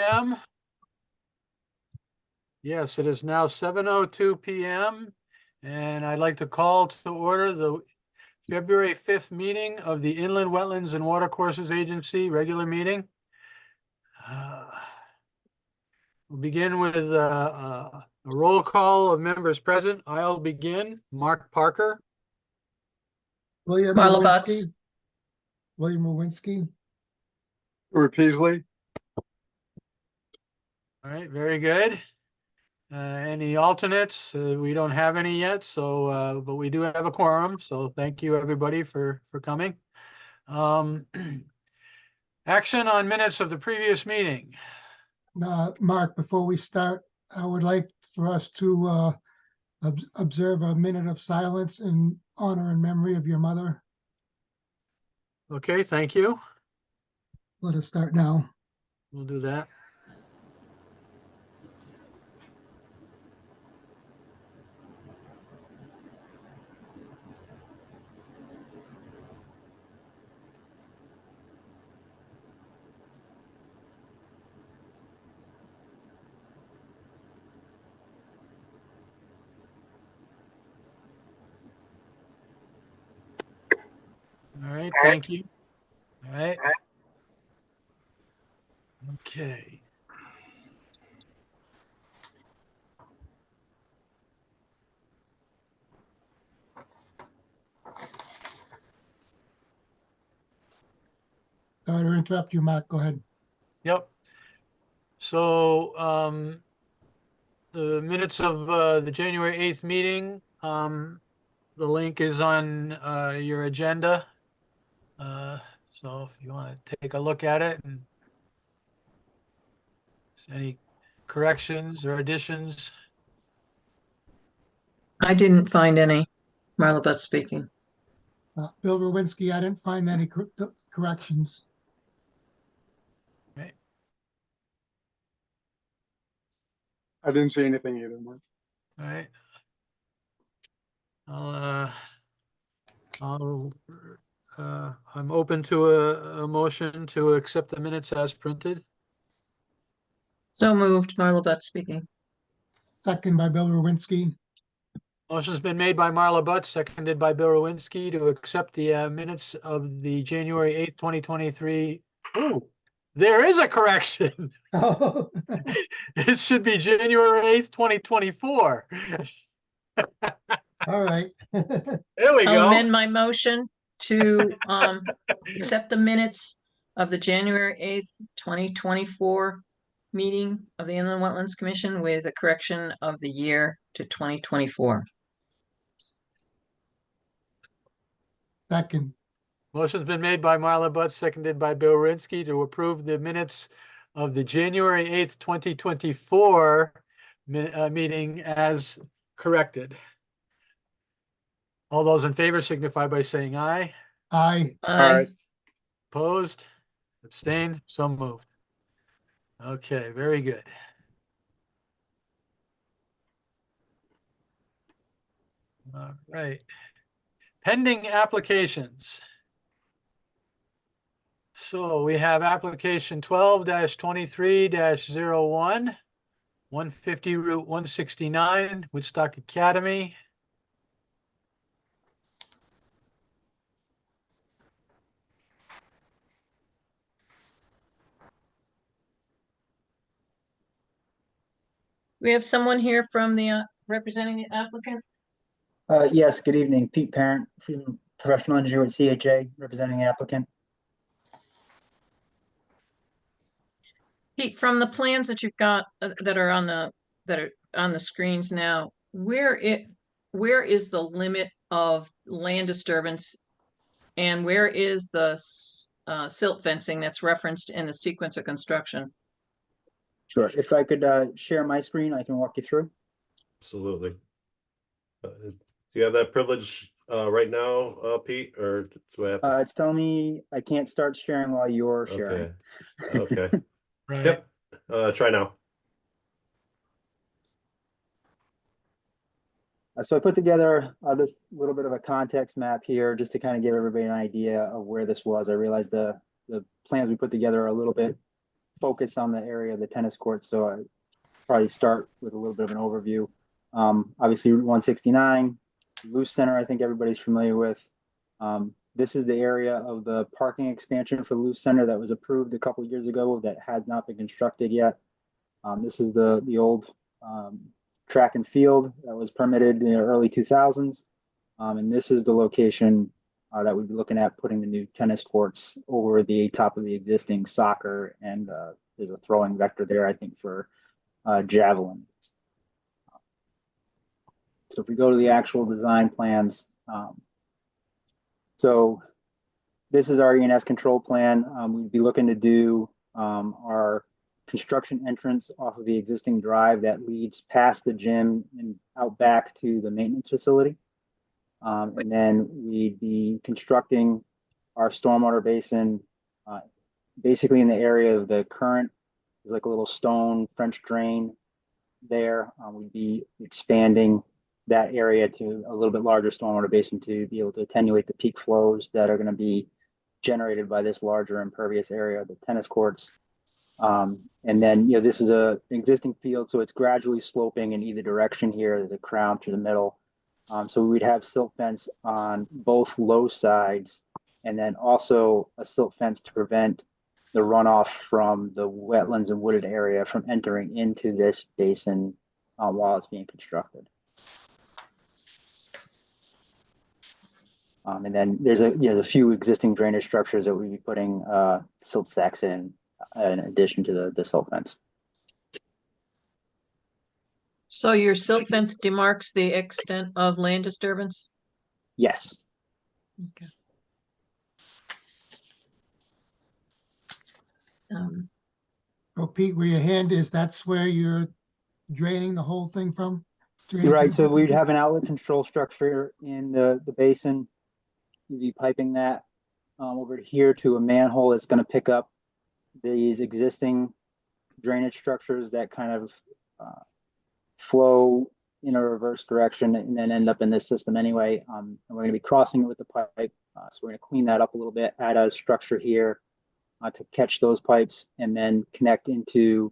p.m. Yes, it is now 7:02 p.m. And I'd like to call to order the February 5th meeting of the Inland Wetlands and Watercourses Agency, regular meeting. We'll begin with a roll call of members present. I'll begin. Mark Parker. William Marla Lewinsky. Butts. William Lewinsky. Repeatedly. All right, very good. Any alternates? We don't have any yet, so but we do have a quorum. So thank you everybody for coming. Action on minutes of the previous meeting. Mark, before we start, I would like for us to observe a minute of silence in honor and memory of your mother. Okay, thank you. Let us start now. We'll do that. All right, thank you. All right. Okay. Sorry to interrupt you, Mark. Go ahead. Yep. So the minutes of the January 8th meeting, the link is on your agenda. So if you want to take a look at it and any corrections or additions. I didn't find any. Marla Butts speaking. Bill Lewinsky, I didn't find any corrections. Right. I didn't see anything either, Mark. All right. I'm open to a motion to accept the minutes as printed. So moved. Marla Butts speaking. Second by Bill Lewinsky. Motion's been made by Marla Butts, seconded by Bill Rowinski to accept the minutes of the January 8th, 2023. Oh, there is a correction. Oh. It should be January 8th, 2024. All right. There we I'll go. amend my motion to accept the minutes of the January 8th, 2024 meeting of the Inland Wetlands Commission with a correction of the year to 2024. Second. Motion's been made by Marla Butts, seconded by Bill Rinsky to approve the minutes of the January 8th, 2024 meeting as corrected. All those in favor signify by saying aye. Aye. Aye. Opposed? Abstained? So moved. Okay, very good. All right. Pending applications. So we have application 12-23-01, 150 Route 169, Woodstock Academy. We have someone here from the representing the applicant. Yes, good evening. Pete Parent, professional engineer at CHA, representing the applicant. Pete, from the plans that you've got that are on the screens now, where is the limit of land disturbance, and where is the silt fencing that's referenced in the sequence of construction? Sure. If I could share my screen, I can walk you through. Absolutely. Do you have that privilege right now, Pete, or do I have to? It's telling me I can't start sharing while you're sharing. Okay. Right. Yep. Try now. So I put together this little bit of a context map here just to kind of give everybody an idea of where this was. I realized the plans we put together are a little bit focus on the area of the tennis court, so I probably start with a little bit of an overview. Obviously Route 169, Loose Center, I think everybody's familiar with. This is the area of the parking expansion for Loose Center that was approved a couple years ago that had not been constructed yet. This is the old track and field that was permitted in the early 2000s. And this is the location that we'd be looking at putting the new tennis courts over the top of the existing soccer, and there's a throwing vector there, I think, for javelin. So if we go to the actual design plans, so this is our ENS control plan. We'd be looking to do our construction entrance off of the existing drive that leads past the gym and out back to the maintenance facility. And then we'd be constructing our stormwater basin basically in the area of the current, there's like a little stone French drain there. We'd be expanding that area to a little bit larger stormwater basin to be able to attenuate the peak flows that are going to be generated by this larger impervious area of the tennis courts. And then, this is an existing field, so it's gradually sloping in either direction here. There's a crown through the middle. So we'd have silt fence on both low sides, and then also a silt fence to prevent the runoff from the wetlands and wooded area from entering into this basin while it's being constructed. And then there's a few existing drainage structures that we'd be putting silt sacks in addition to the silt fence. So your silt fence demarks the extent of land disturbance? Yes. Okay. Oh, Pete, where your hand is, that's where you're draining the whole thing from? You're right. So we'd have an outlet control structure in the basin. We'd be piping that over here to a manhole that's going to pick up these existing drainage structures that kind of flow in a reverse direction and then end up in this system anyway. And we're going to be crossing it with the pipe. So we're going to clean that up a little bit, add a structure here to catch those pipes, and then connect into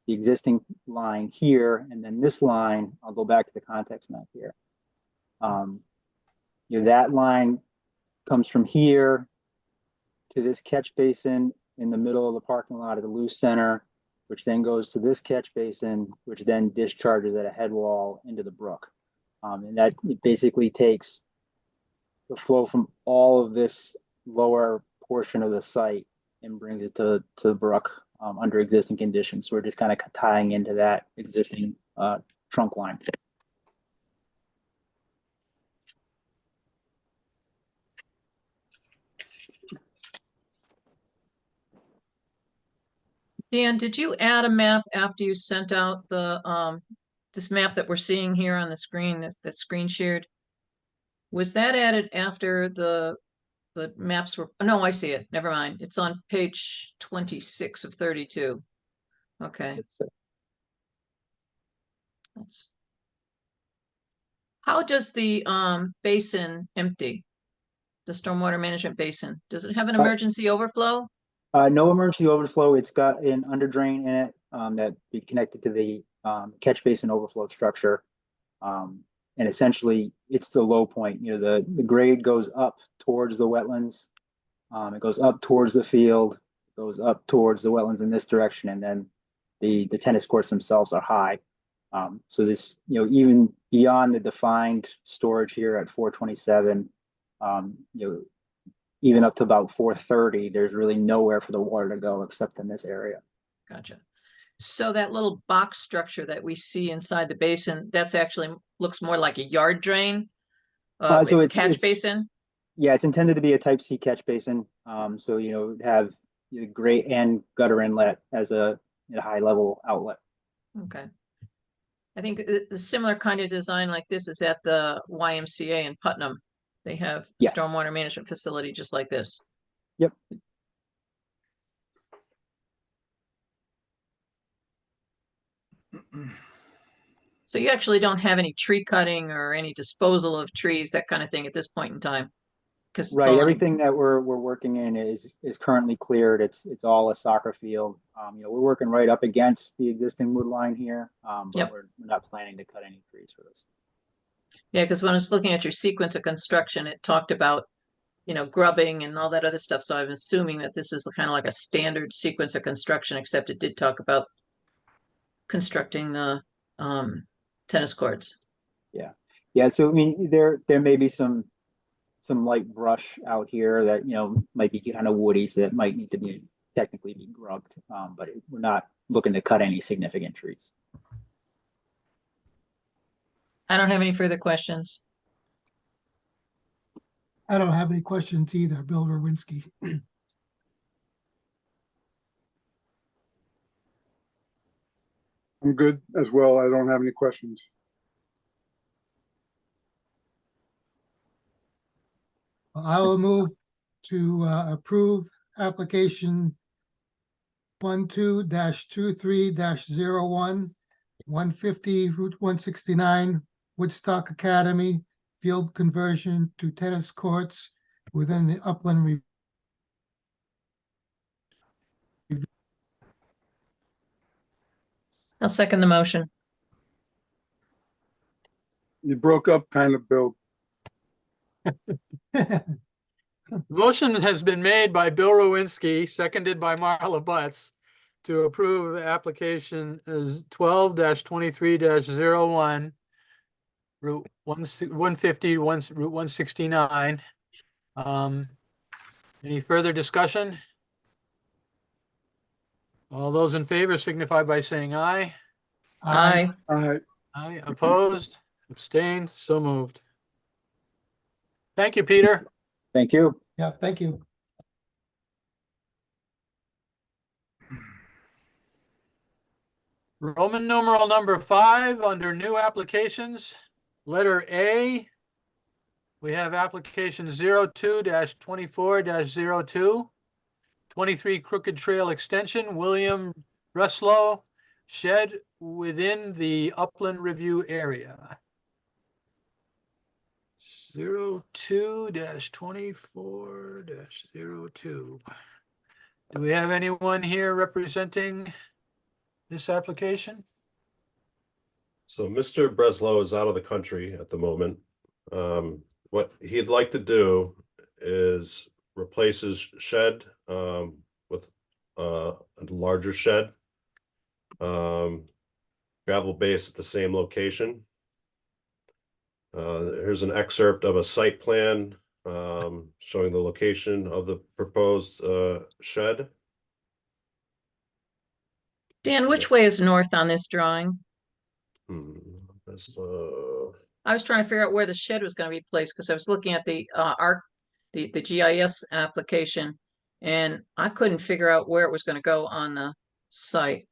the existing line here. And then this line, I'll go back to the context map here. That line comes from here to this catch basin in the middle of the parking lot of the Loose Center, which then goes to this catch basin, which then discharges at a head wall into the brook. And that basically takes the flow from all of this lower portion of the site and brings it to the brook under existing conditions. So we're just kind of tying into that existing trunk line. Dan, did you add a map after you sent out the this map that we're seeing here on the screen, that's screen shared? Was that added after the maps were, no, I see it. Never mind. It's on page 26 of 32. Okay. How does the basin empty? The stormwater management basin, does it have an emergency overflow? No emergency overflow. It's got an under drain in it that be connected to the catch basin overflow structure. And essentially it's the low point. The grade goes up towards the wetlands. It goes up towards the field, it goes up towards the wetlands in this direction. And then the tennis courts themselves are high. So this, even beyond the defined storage here at 427, even up to about 430, there's really nowhere for the water to go except in this area. Gotcha. So that little box structure that we see inside the basin, that's actually looks more like a yard drain. So it's catch basin. Yeah, it's intended to be a type C catch basin. So have grate and gutter inlet as a high level outlet. Okay. I think the similar kind of design like this is at the YMCA in Putnam. They have a stormwater management facility just like this. Yep. So you actually don't have any tree cutting or any disposal of trees, that kind of thing at this point in time? Because it's Right, all on- everything that we're working in is currently cleared. It's all a soccer field. We're working right up against the existing wood line here, but Yep. we're not planning to cut any trees for this. Yeah, because when I was looking at your sequence of construction, it talked about, grubbing and all that other stuff. So I'm assuming that this is kind of like a standard sequence of construction, except it did talk about constructing the tennis courts. Yeah, so I mean, there may be some light brush out here that, might be kind of woody, so that might need to be technically be grubbed. But we're not looking to cut any significant trees. I don't have any further questions. I don't have any questions either, Bill Rowinski. I'm good as well. I don't have any questions. I will move to approve application 12-23-01, 150 Route 169, Woodstock Academy, field conversion to tennis courts within the Upland I'll second the motion. You broke up kind of, Bill. The motion has been made by Bill Rowinski, seconded by Marla Butts, to approve application as 12-23-01, Route 150, Route 169. Any further discussion? All those in favor signify by saying aye. Aye. Aye, opposed, abstained, so moved. Thank you, Peter. Thank you. Yeah, thank you. Roman numeral number 5, under new applications, letter A. We have application 02-24-02, 23 Crooked Trail Extension, William Breslow, shed within the Upland Review area. 02-24-02. Do we have anyone here representing this application? So Mr. Breslow is out of the country at the moment. What he'd like to do is replace his shed with a larger shed. Gravel base at the same location. Here's an excerpt of a site plan showing the location of the proposed shed. Dan, which way is north on this drawing? I was trying to figure out where the shed was going to be placed because I was looking at the the GIS application, and I couldn't figure out where it was going to go on the site.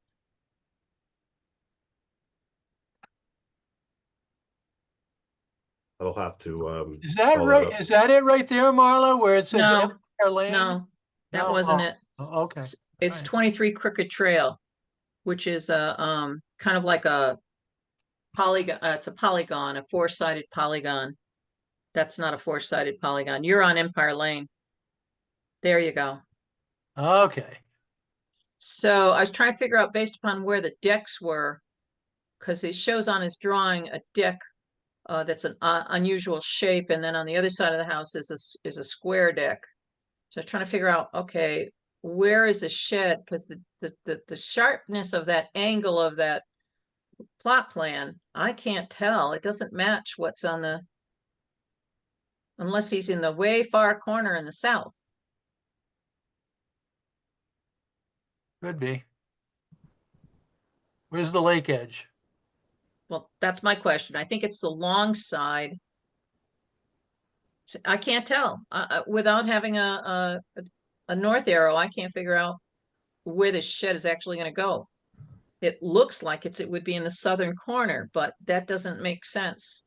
I'll have to Is that call that right? up. Is that it right there, Marla, where it says No, Empire Lane? No, that No? wasn't Oh, it. okay. It's Alright. 23 Crooked Trail, which is a kind of like a polygon. It's a polygon, a four-sided polygon. That's not a four-sided polygon. You're on Empire Lane. There you go. Okay. So I was trying to figure out based upon where the decks were, because it shows on his drawing a deck that's an unusual shape, and then on the other side of the house is a square deck. So I'm trying to figure out, okay, where is the shed? Because the sharpness of that angle of that plot plan, I can't tell. It doesn't match what's on the, unless he's in the way far corner in the south. Could be. Where's the lake edge? Well, that's my question. I think it's the long side. I can't tell. Without having a north arrow, I can't figure out where this shed is actually going to go. It looks like it would be in the southern corner, but that doesn't make sense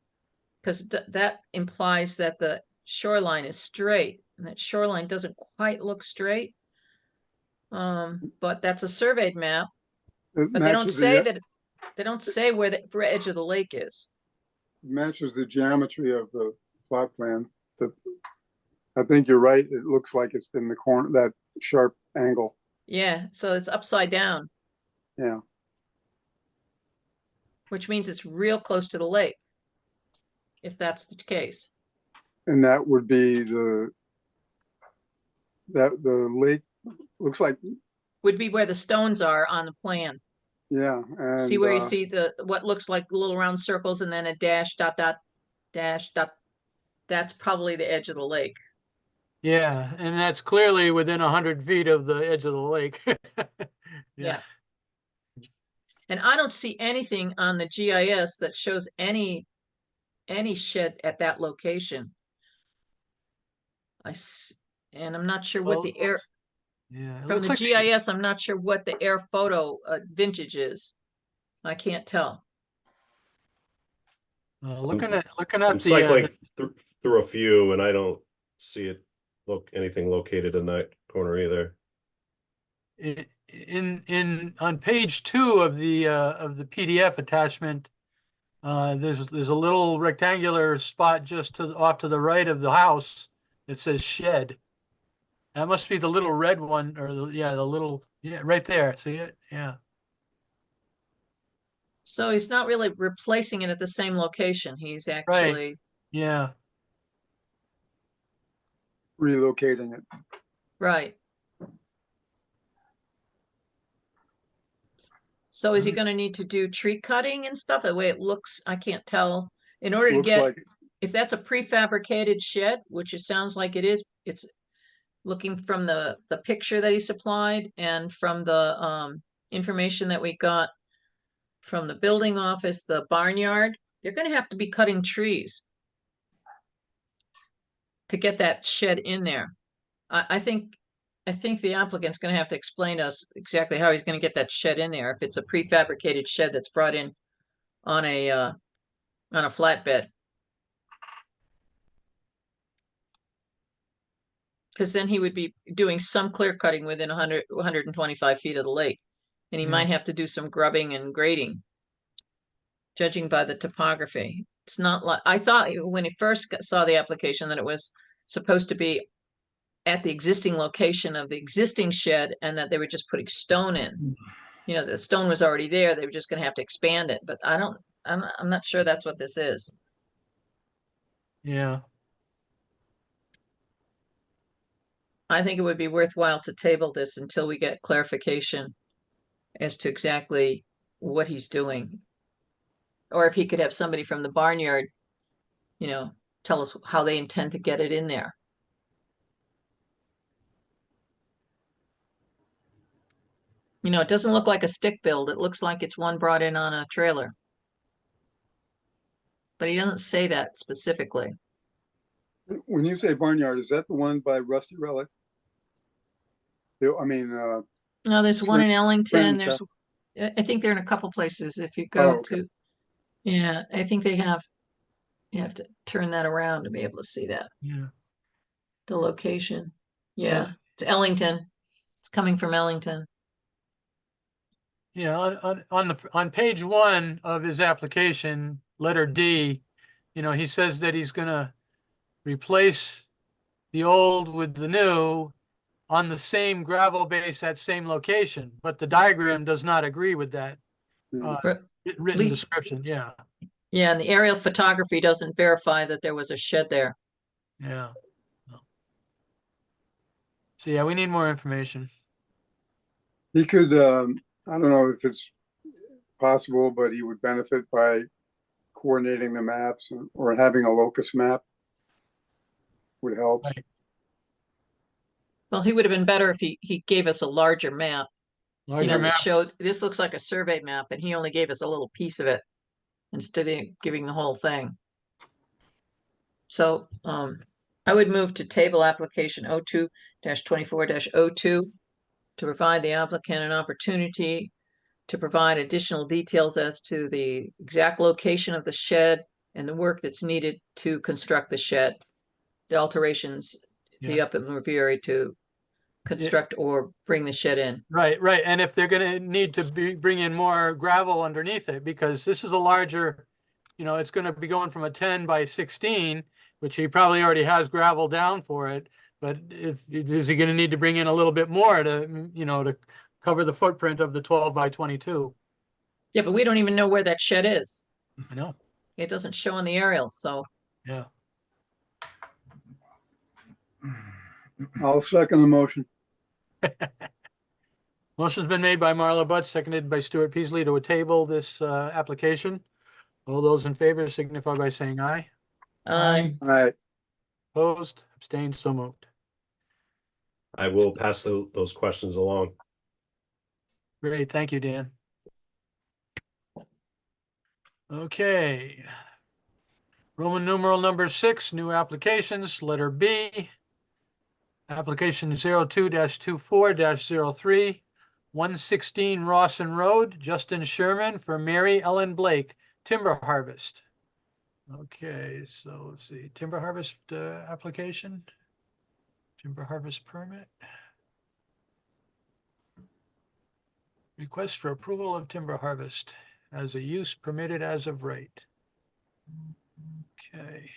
because that implies that the shoreline is straight, and that shoreline doesn't quite look straight. But that's a surveyed map, It but they don't matches say the, that. They don't say where the edge of the lake is. matches the geometry of the plot plan. I think you're right. It looks like it's in the corner, that sharp angle. Yeah, so it's upside down, Yeah. which means it's real close to the lake. If that's the case. And that would be the lake looks like, Would be where the stones are on the plan. yeah. See And where you see what looks like little round circles and then a dash, dot, dot, dash, dot. That's probably the edge of the lake. Yeah, and that's clearly within 100 feet of the edge of the lake. Yeah. And I don't see anything on the GIS that shows any shed at that location. And I'm not sure what Well, the air, Yeah, it from looks the like, GIS, I'm not sure what the air photo vintage is. I can't tell. looking I'm at the, cycling through a few and I don't see it anything located in that corner either. on page 2 of the PDF attachment, there's a little rectangular spot just off to the right of the house that says shed. That must be the little red one, or the little, right there. See it? Yeah. So he's not really replacing it at the same location. He's actually, Yeah. relocating it. right. So is he gonna need to do tree cutting and stuff? The way it looks, I can't tell. In order to Looks get, like, if that's a prefabricated shed, which it sounds like it is, it's looking from the picture that he supplied and from the information that we got from the building office, the barnyard, they're gonna have to be cutting trees to get that shed in there. I think the applicant's gonna have to explain to us exactly how he's gonna get that shed in there, if it's a prefabricated shed that's brought in on a flatbed. Because then he would be doing some clear cutting within 125 feet of the lake. And he Yeah. might have to do some grubbing and grading, judging by the topography. It's not like, I thought when he first saw the application that it was supposed to be at the existing location of the existing shed and that they were just putting stone in. You know, the stone was already there. They were just gonna have to expand it, but I'm not sure that's what this is. Yeah. I think it would be worthwhile to table this until we get clarification as to exactly what he's doing. Or if he could have somebody from the barnyard, tell us how they intend to get it in there. It doesn't look like a stick build. It looks like it's one brought in on a trailer. But he doesn't say that specifically. when you say barnyard, is that the one by Rusty Relic? I mean, No, there's one in Ellington. Friends, I think they're in a couple places. If you Oh, go okay. to, I think you have to turn that around to be able to see that, Yeah. the location. Yeah. Yeah, it's Ellington. It's coming from Ellington. Yeah, on page 1 of his application, letter D, he says that he's gonna replace the old with the new on the same gravel base at same location, but the diagram does not agree with that Yeah. written Lee- description. Yeah, Yeah, and the aerial photography doesn't verify that there was a shed there. yeah. So yeah, we need more information. He could, I don't know if it's possible, but he would benefit by coordinating the maps or having a locus map would help. Right. Well, he would have been better if he gave us a larger map. Larger That map. showed, this looks like a survey map and he only gave us a little piece of it instead of giving the whole thing. So, I would move to table application 02-24-02 to provide the applicant an opportunity to provide additional details as to the exact location of the shed and the work that's needed to construct the shed. The alterations, the Yeah. upland review to construct or bring the shed in. Right, right. And if they're gonna need to bring in more gravel underneath it, because this is a larger, you know, it's gonna be going from a 10 by 16, which he probably already has gravel down for it. But is he gonna need to bring in a little bit more to, you know, to cover the footprint of the 12 by 22? Yeah, but we don't even know where that shed is. I know, It doesn't show on the aerial, so yeah. I'll second the motion. Motion's been made by Marla Butt, seconded by Stuart Peasley to table this application. All those in favor signify by saying aye. Aye. All right, Opposed, abstained, so moved. I will pass those questions along. Great, thank you, Dan. Okay. Roman numeral number 6, new applications, letter B. Application 02-24-03, 116 Rawson Road, Justin Sherman for Mary Ellen Blake, timber harvest. Okay, so let's see, timber harvest application, timber harvest permit. Request for approval of timber harvest as a use permitted as of right. Okay.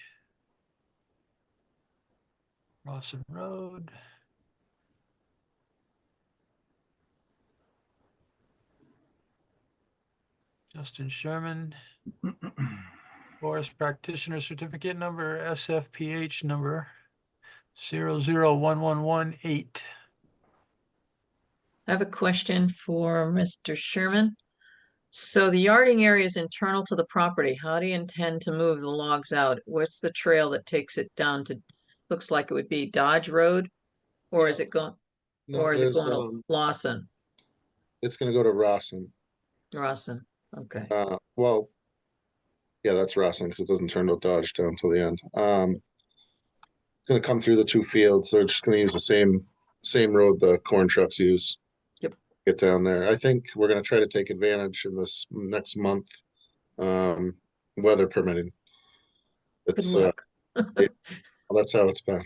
Rawson Road. Justin Sherman. Forest Practitioner Certificate number SFPH number 001118. I have a question for Mr. Sherman. So the yarding area is internal to the property. How do you intend to move the logs out? What's the trail that takes it down to, looks like it would be Dodge Road? Or is it going, No, or is it there's, going to Lawson, it's gonna go to Rawson. Rawson? Okay. Well, yeah, that's Rawson because it doesn't turn to Dodge down till the end. It's gonna come through the two fields. They're just gonna use the same road the corn trucks use. Yep. Get down there. I think we're gonna try to take advantage in this next month, weather permitting. Good It's luck. that's how it's been.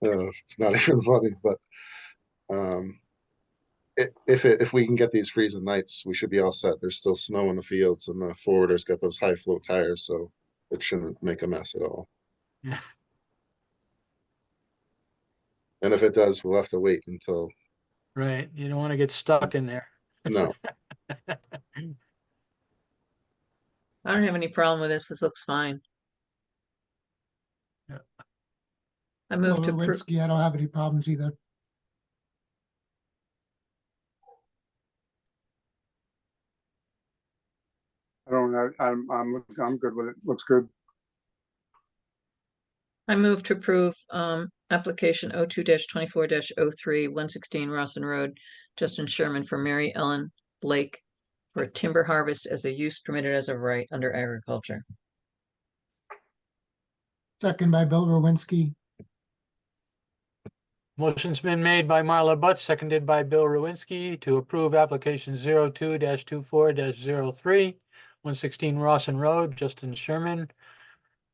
It's not even funny, but if we can get these freezing nights, we should be all set. There's still snow in the fields, and the forwarder's got those high flow tires, so it shouldn't make a mess at all. Yeah. And if it does, we'll have to wait until Right, you don't want to get stuck in there. no. I don't have any problem with this. This looks fine. Yeah. I move to approve. Lewinsky, I don't have any problems either. I don't know, I'm good with it, looks good. I move to approve application 02-24-03, 116 Rawson Road, Justin Sherman for Mary Ellen Blake for timber harvest as a use permitted as of right under agriculture. Second by Bill Lewinsky. Motion's been made by Marla Butt, seconded by Bill Rowinski to approve application 02-24-03, 116 Rawson Road, Justin Sherman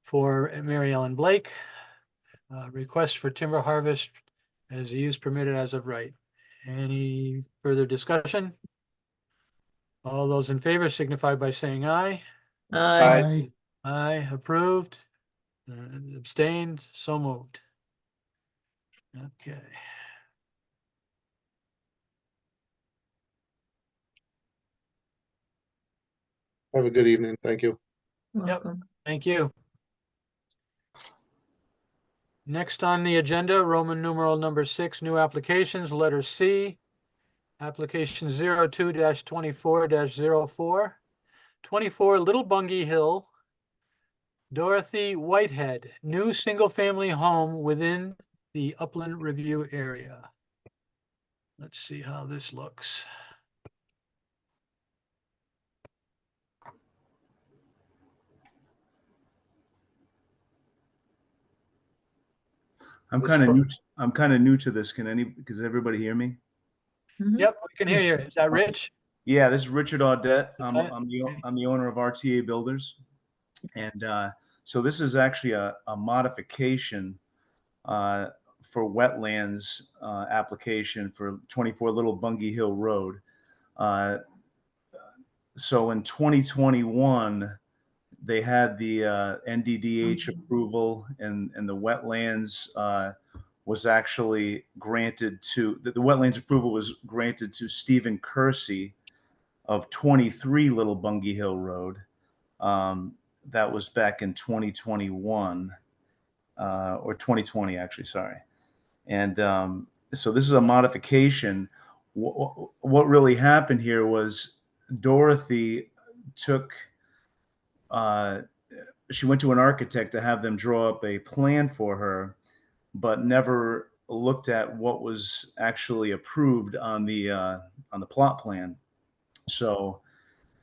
for Mary Ellen Blake. Request for timber harvest as a use permitted as of right. Any further discussion? All those in favor signify by saying aye. Aye. Aye, approved. Abstained, so moved. Okay. Have a good evening. Thank you. Welcome. Thank you. Next on the agenda, Roman numeral number 6, new applications, letter C. Application 02-24-04, 24 Little Bungie Hill, Dorothy Whitehead, new single-family home within the Upland Review area. Let's see how this looks. I'm This kind of pro- new. I'm kind of new to this. Does everybody hear me? Mhm. Yep, we can hear you. Is that Rich? Yeah, this is Richard Audette. Okay. I'm the owner of RTA Builders, and so this is actually a modification for wetlands application for 24 Little Bungie Hill Road. So in 2021, they had the NDDH approval, and the wetlands was actually granted to, the wetlands approval was granted to Stephen Kersey of 23 Little Bungie Hill Road. That was back in 2021, or 2020, actually, sorry. And so this is a modification. What really happened here was Dorothy took, she went to an architect to have them draw up a plan for her, but never looked at what was actually approved on the plot plan. So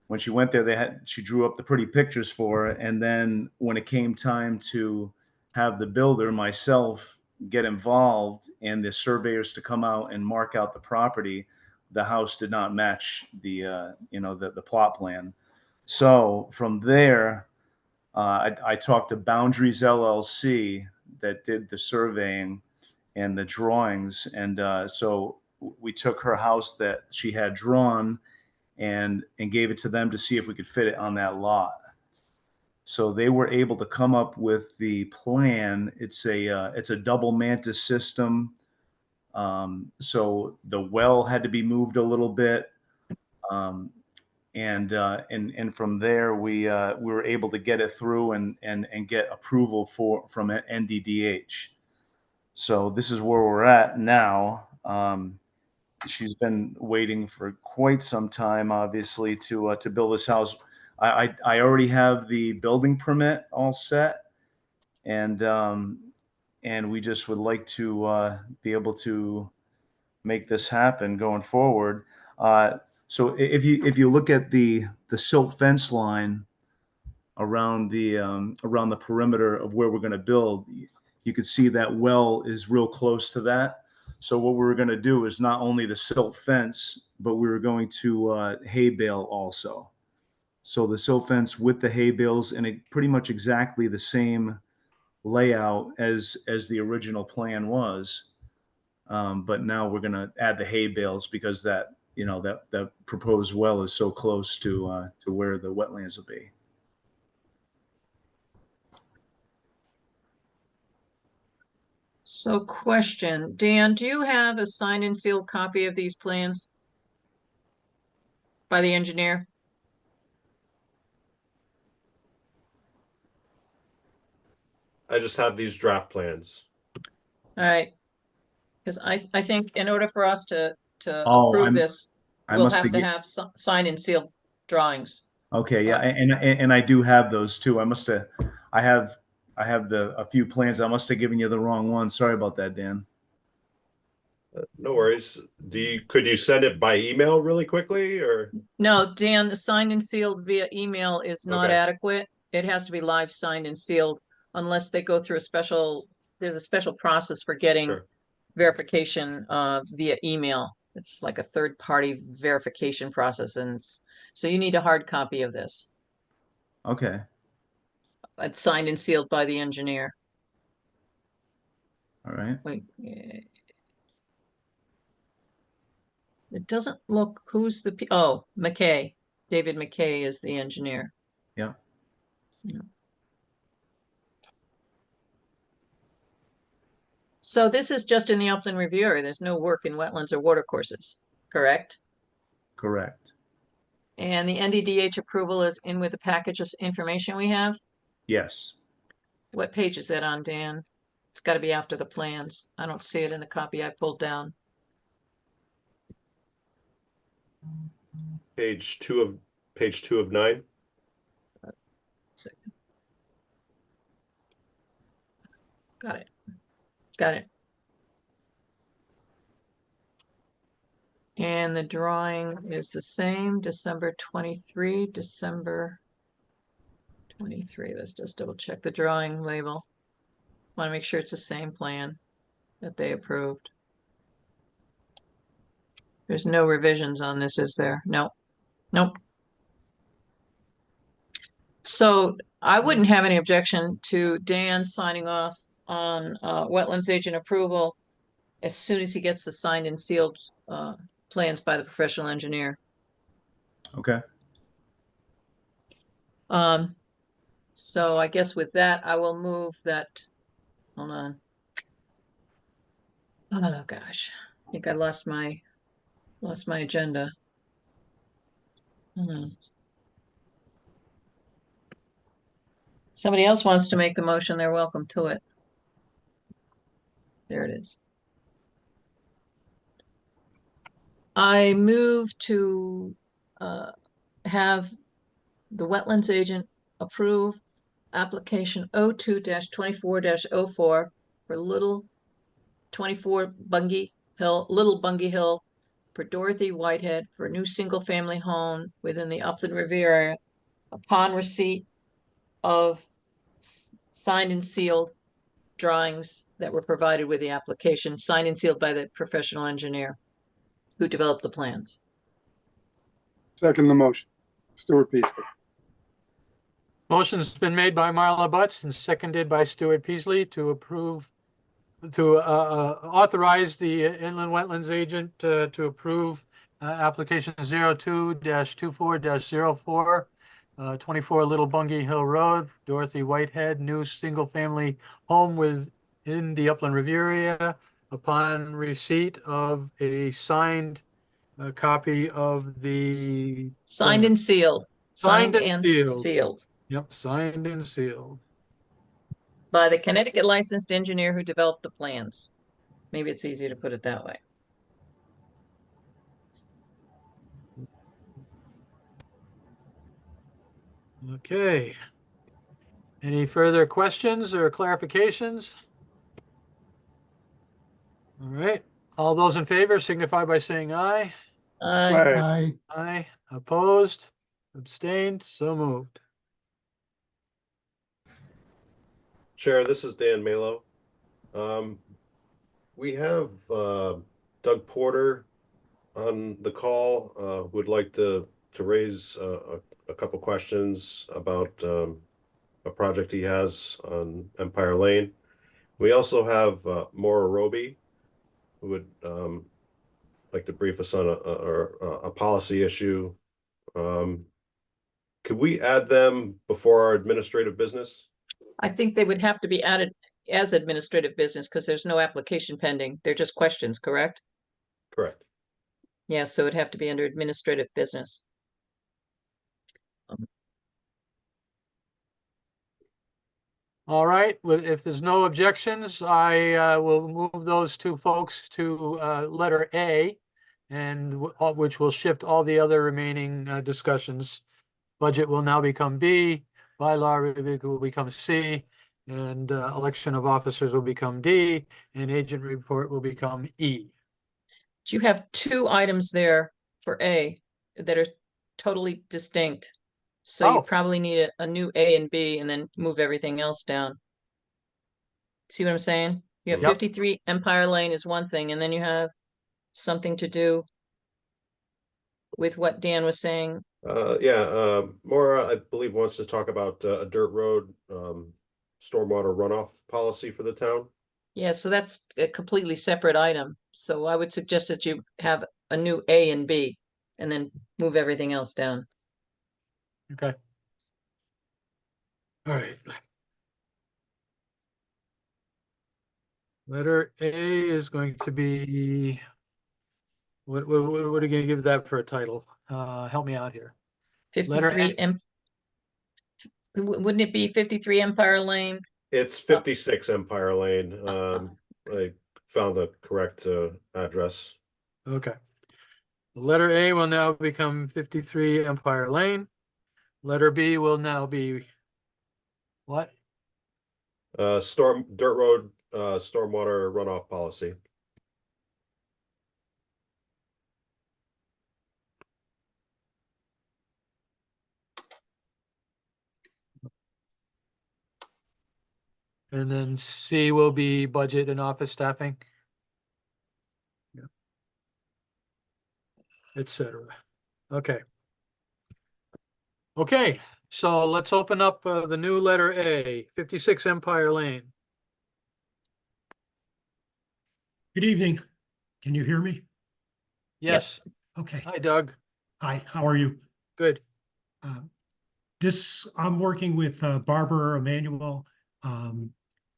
when she went there, she drew up the pretty pictures for it, and then when it came time to have the builder, myself, get involved and the surveyors to come out and mark out the property, the house did not match the the plot plan. So from there, I talked to Boundaries LLC that did the surveying and the drawings, and so we took her house that she had drawn and gave it to them to see if we could fit it on that lot. So they were able to come up with the plan. It's a double mantis system. So the well had to be moved a little bit, and from there we were able to get it through and get approval from NDDH. So this is where we're at now. She's been waiting for quite some time, obviously, to build this house. I already have the building permit all set, and we just would like to be able to make this happen going forward. So if you look at the silt fence line around the perimeter of where we're going to build, you can see that well is real close to that. So what we were going to do is not only the silt fence, but we were going to hay bale also. So the silt fence with the hay bales, and it pretty much exactly the same layout as the original plan was. But now we're going to add the hay bales because that proposed well is so close to where the wetlands will be. So question, Dan, do you have a signed and sealed copy of these plans by the engineer? I just have these draft plans. All right. Because I think in order for us to Oh, approve this, I we'll must have have to get- have signed and sealed drawings. Okay, yeah, and I do have those too. I have a few plans. I must have given you the wrong one. Sorry about that, Dan. No worries. Could you send it by email really quickly, or? No, Dan, the signed and sealed via email is not Okay. adequate. It has to be live signed and sealed unless they go through there's a special process for getting Sure. verification via email. It's like a third-party verification process, and so you need a hard copy of this. Okay, It's signed and sealed by the engineer. all right. Wait. It doesn't look, who's McKay. David McKay is the engineer. Yeah. So this is just in the upland review area. There's no work in wetlands or watercourses, correct? Correct. And the NDDH approval is in with the package of information we have? Yes. What page is that on, Dan? It's got to be after the plans. I don't see it in the copy I pulled down. Page two of 9. Got it. Got it. And the drawing is the same, December 23, December 23. Let's just double check the drawing label. Want to make sure it's the same plan that they approved. There's no revisions on this, is there? No. Nope. So I wouldn't have any objection to Dan signing off on wetlands agent approval as soon as he gets the signed and sealed plans by the professional engineer. Okay. So I guess with that, I will move that, hold on. Oh, gosh, I think I lost my agenda. Hold on. Somebody else wants to make the motion, they're welcome to it. There it is. I move to have the wetlands agent approve application 02-24-04 for Little 24 Little Bungie Hill for Dorothy Whitehead for a new single-family home within the Upland Riviera upon receipt of signed and sealed drawings that were provided with the application, signed and sealed by the professional engineer who developed the plans. Second the motion. Stuart Peasley. Motion's been made by Marla Butts and seconded by Stuart Peasley to authorize the inland wetlands agent to approve application 02-24-04, 24 Little Bungie Hill Road, Dorothy Whitehead, new single-family home within the Upland Riviera upon receipt of a signed copy of the Signed and sealed. Signed and sealed. Sealed Yep, signed and sealed. by the Connecticut licensed engineer who developed the plans. Maybe it's easier to put it that way. Okay. Any further questions or clarifications? All right, all those in favor signify by saying aye. Uh, Aye. Aye, opposed, abstained, so moved. Chair, this is Dan Malo. We have Doug Porter on the call, who would like to raise a couple questions about a project he has on Empire Lane. We also have Maura Roby, who would like to brief us on a policy issue. Could we add them before our administrative business? I think they would have to be added as administrative business because there's no application pending. They're just questions, correct? Correct. Yeah, so it'd have to be under administrative business. All right, well, if there's no objections, I will move those two folks to letter A, and which will shift all the other remaining discussions. Budget will now become B, bylaw review will become C, and election of officers will become D, and agent report will become E. You have two items there for A that are totally distinct. So you Oh. probably need a new A and B and then move everything else down. See what I'm saying? You have Yep. 53 Empire Lane is one thing, and then you have something to do with what Dan was saying. Maura, I believe, wants to talk about a dirt road stormwater runoff policy for the town. Yeah, so that's a completely separate item. So I would suggest that you have a new A and B and then move everything else down. Okay. All right. Letter A is going to be, what are you gonna give that for a title? Help me out here. Letter 53 wouldn't it be 53 Empire Lane? It's 56 Empire Lane. I found the correct address. Okay. Letter A will now become 53 Empire Lane. Letter B will now be what? Dirt road stormwater runoff policy. And then C will be budget and office staffing. Yeah. Etc. Okay. Okay, so let's open up the new letter A, 56 Empire Lane. Good evening. Can you hear me? Yes. Okay. Hi, Doug. Hi, how are you? Good. I'm working with Barbara Emanuel.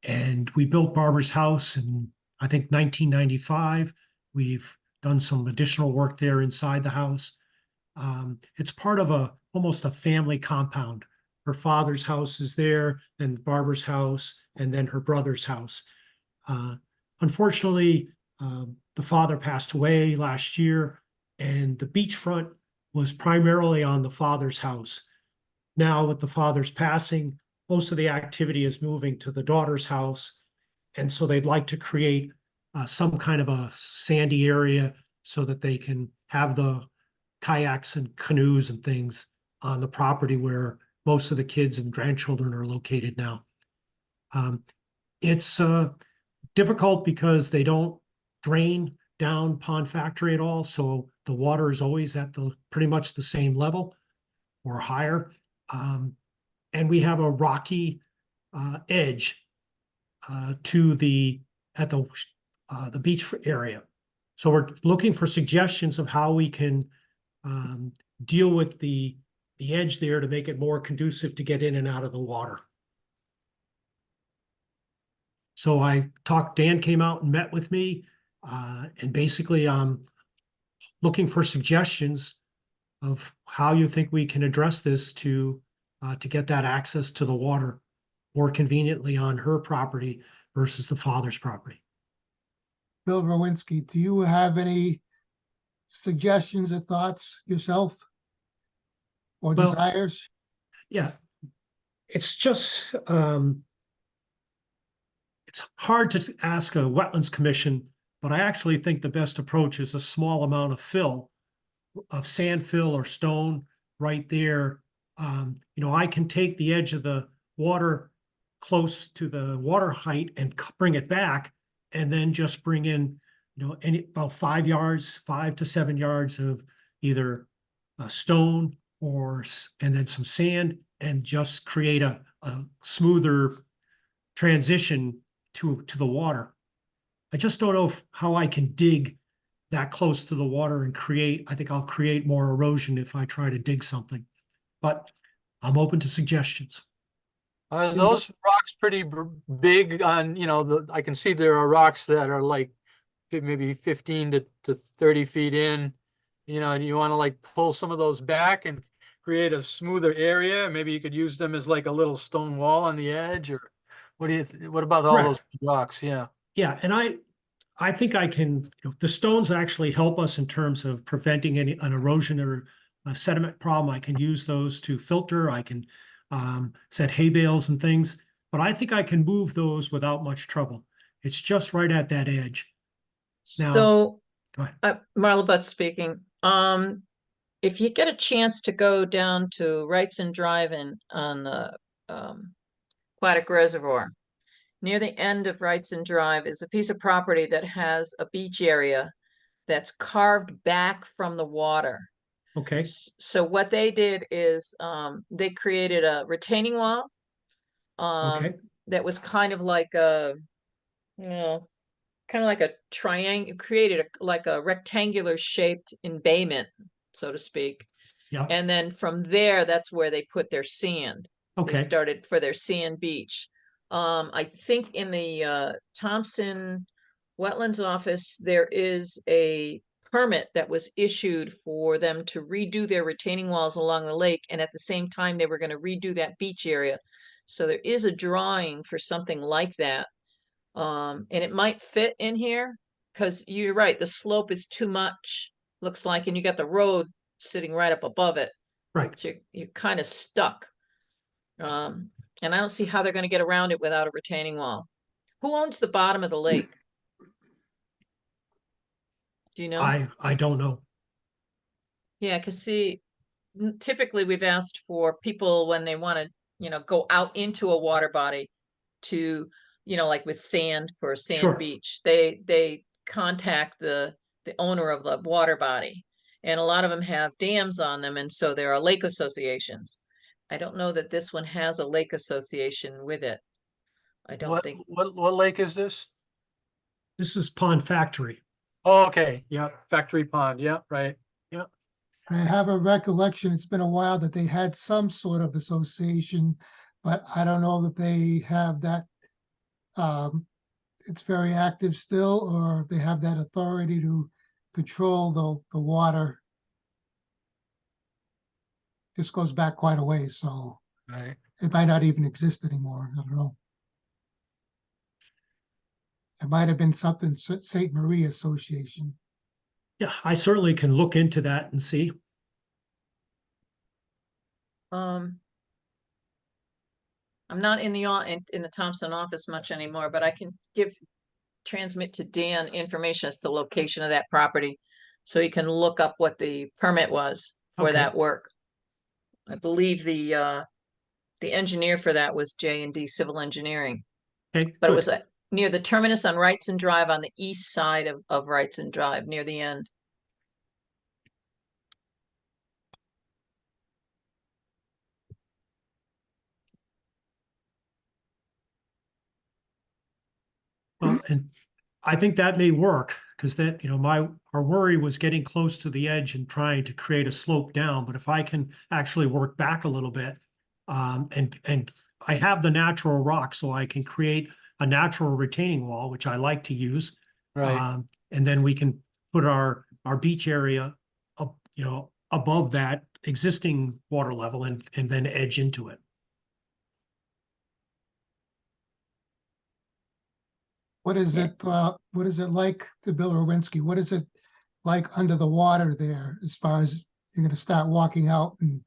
And we built Barbara's house in, I think, 1995. We've done some additional work there inside the house. It's part of almost a family compound. Her father's house is there, then Barbara's house, and then her brother's house. Unfortunately, the father passed away last year, and the beachfront was primarily on the father's house. Now, with the father's passing, most of the activity is moving to the daughter's house. And so they'd like to create some kind of a sandy area so that they can have the kayaks and canoes and things on the property where most of the kids and grandchildren are located now. It's difficult because they don't drain down Pond Factory at all. So the water is always at pretty much the same level or higher. And we have a rocky edge to the beach area. So we're looking for suggestions of how we can deal with the edge there to make it more conducive to get in and out of the water. So Dan came out and met with me, and basically I'm looking for suggestions of how you think we can address this to get that access to the water more conveniently on her property versus the father's property. Bill Rowinski, do you have any suggestions or thoughts yourself? Or Well, desires? Yeah, it's just, it's hard to ask a wetlands commission, but I actually think the best approach is a small amount of sand fill or stone right there. I can take the edge of the water close to the water height and bring it back, and then just bring in, about 5 to 7 yards of either stone and then some sand, and just create a smoother transition to the water. I just don't know how I can dig that close to the water and I think I'll create more erosion if I try to dig something. But I'm open to suggestions. Are those rocks pretty big on, I can see there are rocks that are like maybe 15 to 30 feet in. Do you want to like pull some of those back and create a smoother area? Maybe you could use them as like a little stone wall on the edge, or what about all those rocks? Yeah. Yeah, and I think I can, the stones actually help us in terms of preventing an erosion or a sediment problem. I can use those to filter. I can set hay bales and things, but I think I can move those without much trouble. It's just right at that edge. Now, So, go ahead. Marla Butt speaking. If you get a chance to go down to Wrightson Drive on the Aquatic Reservoir, near the end of Wrightson Drive is a piece of property that has a beach area that's carved back from the water. Okay. So what they did is they created a retaining wall that was kind of like a triangle, created like a rectangular shaped embayment, so to speak. Yeah. And then from there, that's where they put their sand. Okay. They started for their sand beach. I think in the Thompson Wetlands Office, there is a permit that was issued for them to redo their retaining walls along the lake. And at the same time, they were going to redo that beach area. So there is a drawing for something like that. And it might fit in here because you're right. The slope is too much, looks like, and you got the road sitting right up above it. Right. So you're kind of stuck. And I don't see how they're going to get around it without a retaining wall. Who owns the bottom of the lake? Do you know? I don't know. Yeah, because see, typically we've asked for people when they want to, go out into a water body to, like with sand for a sand Sure. beach, they contact the owner of the water body. And a lot of them have dams on them, and so there are lake associations. I don't know that this one has a lake association with it. I don't think. What lake is this? This is Pond Factory. Oh, okay. Yeah. Factory Pond. Yeah. Right. Yeah. I have a recollection, it's been a while that they had some sort of association, but I don't know that they have that. It's very active still, or if they have that authority to control the water. This goes back quite a ways, so Right. it might not even exist anymore. I don't know. It might have been something St. Marie Association. Yeah, I certainly can look into that and see. I'm not in the Thompson office much anymore, but I can transmit to Dan information as to location of that property. So he can look up what the permit was for Okay. that work. I believe the engineer for that was J&D Civil Engineering, Okay, but it good. was near the terminus on Wrightson Drive on the east side of Wrightson Drive, near the end. Well, and I think that may work because that, our worry was getting close to the edge and trying to create a slope down. But if I can actually work back a little bit, and I have the natural rock, so I can create a natural retaining wall, which I like to use. Right. And then we can put our beach area up, above that existing water level and then edge into it. What is Yeah. it, what is it like to Bill Rowinski? What is it like under the water there as far as you're gonna start walking out, and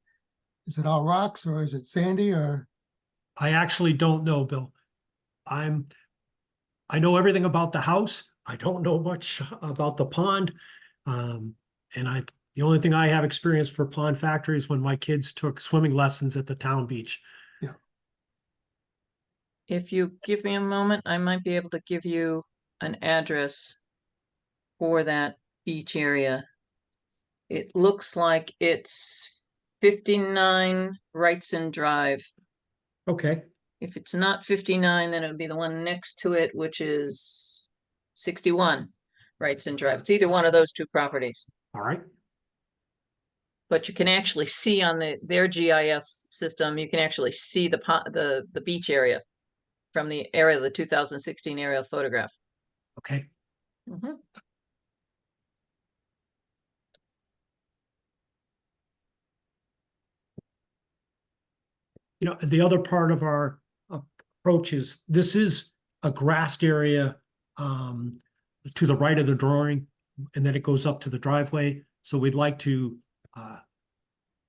is it all rocks or is it sandy or? I actually don't know, Bill. I know everything about the house. I don't know much about the pond. And the only thing I have experience for Pond Factory is when my kids took swimming lessons at the town beach. If you give me a moment, I might be able to give you an address for that beach area. It looks like it's 59 Wrightson Drive. Okay, If it's not 59, then it would be the one next to it, which is 61 Wrightson Drive. It's either one of those two properties. all right. But you can actually see on their GIS system, you can actually see the beach area from the area of the 2016 aerial photograph. Okay. Mhm. The other part of our approach is this is a grassed area to the right of the drawing, and then it goes up to the driveway. So we'd like to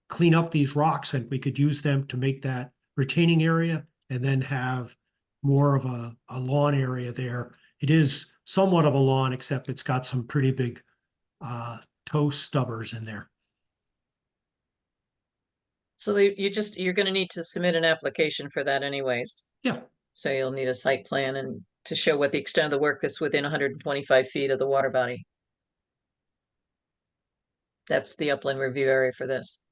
clean up these rocks, and we could use them to make that retaining area and then have more of a lawn area there. It is somewhat of a lawn, except it's got some pretty big toe stubbers in there. So you're going to need to submit an application for that anyways. Yeah. So you'll need a site plan and to show what the extent of the work that's within 125 feet of the water body. That's the upland review area for this.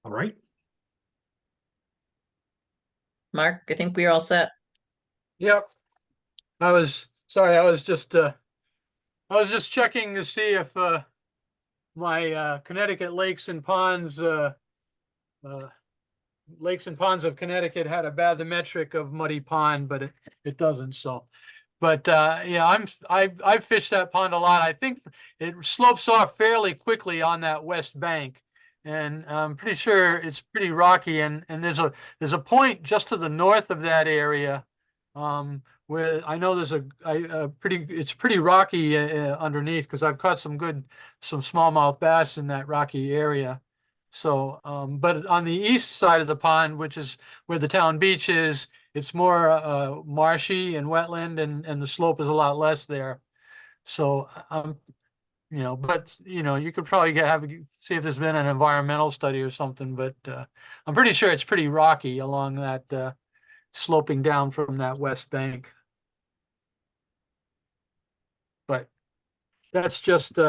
All right. Mark, I think we're all set. Yep. I was just checking to see if my Connecticut Lakes and Ponds Lakes and Ponds of Connecticut had a bathymetric of Muddy Pond, but it doesn't. So, but yeah, I've fished that pond a lot. I think it slopes off fairly quickly on that west bank, and I'm pretty sure it's pretty rocky. And there's a point just to the north of that area, where I know there's it's pretty rocky underneath, because I've caught some smallmouth bass in that rocky area. So, but on the east side of the pond, which is where the town beach is, it's more marshy and wetland, and the slope is a lot less there. So, but you could probably see if there's been an environmental study or something. But I'm pretty sure it's pretty rocky along that sloping down from that west bank. But that's just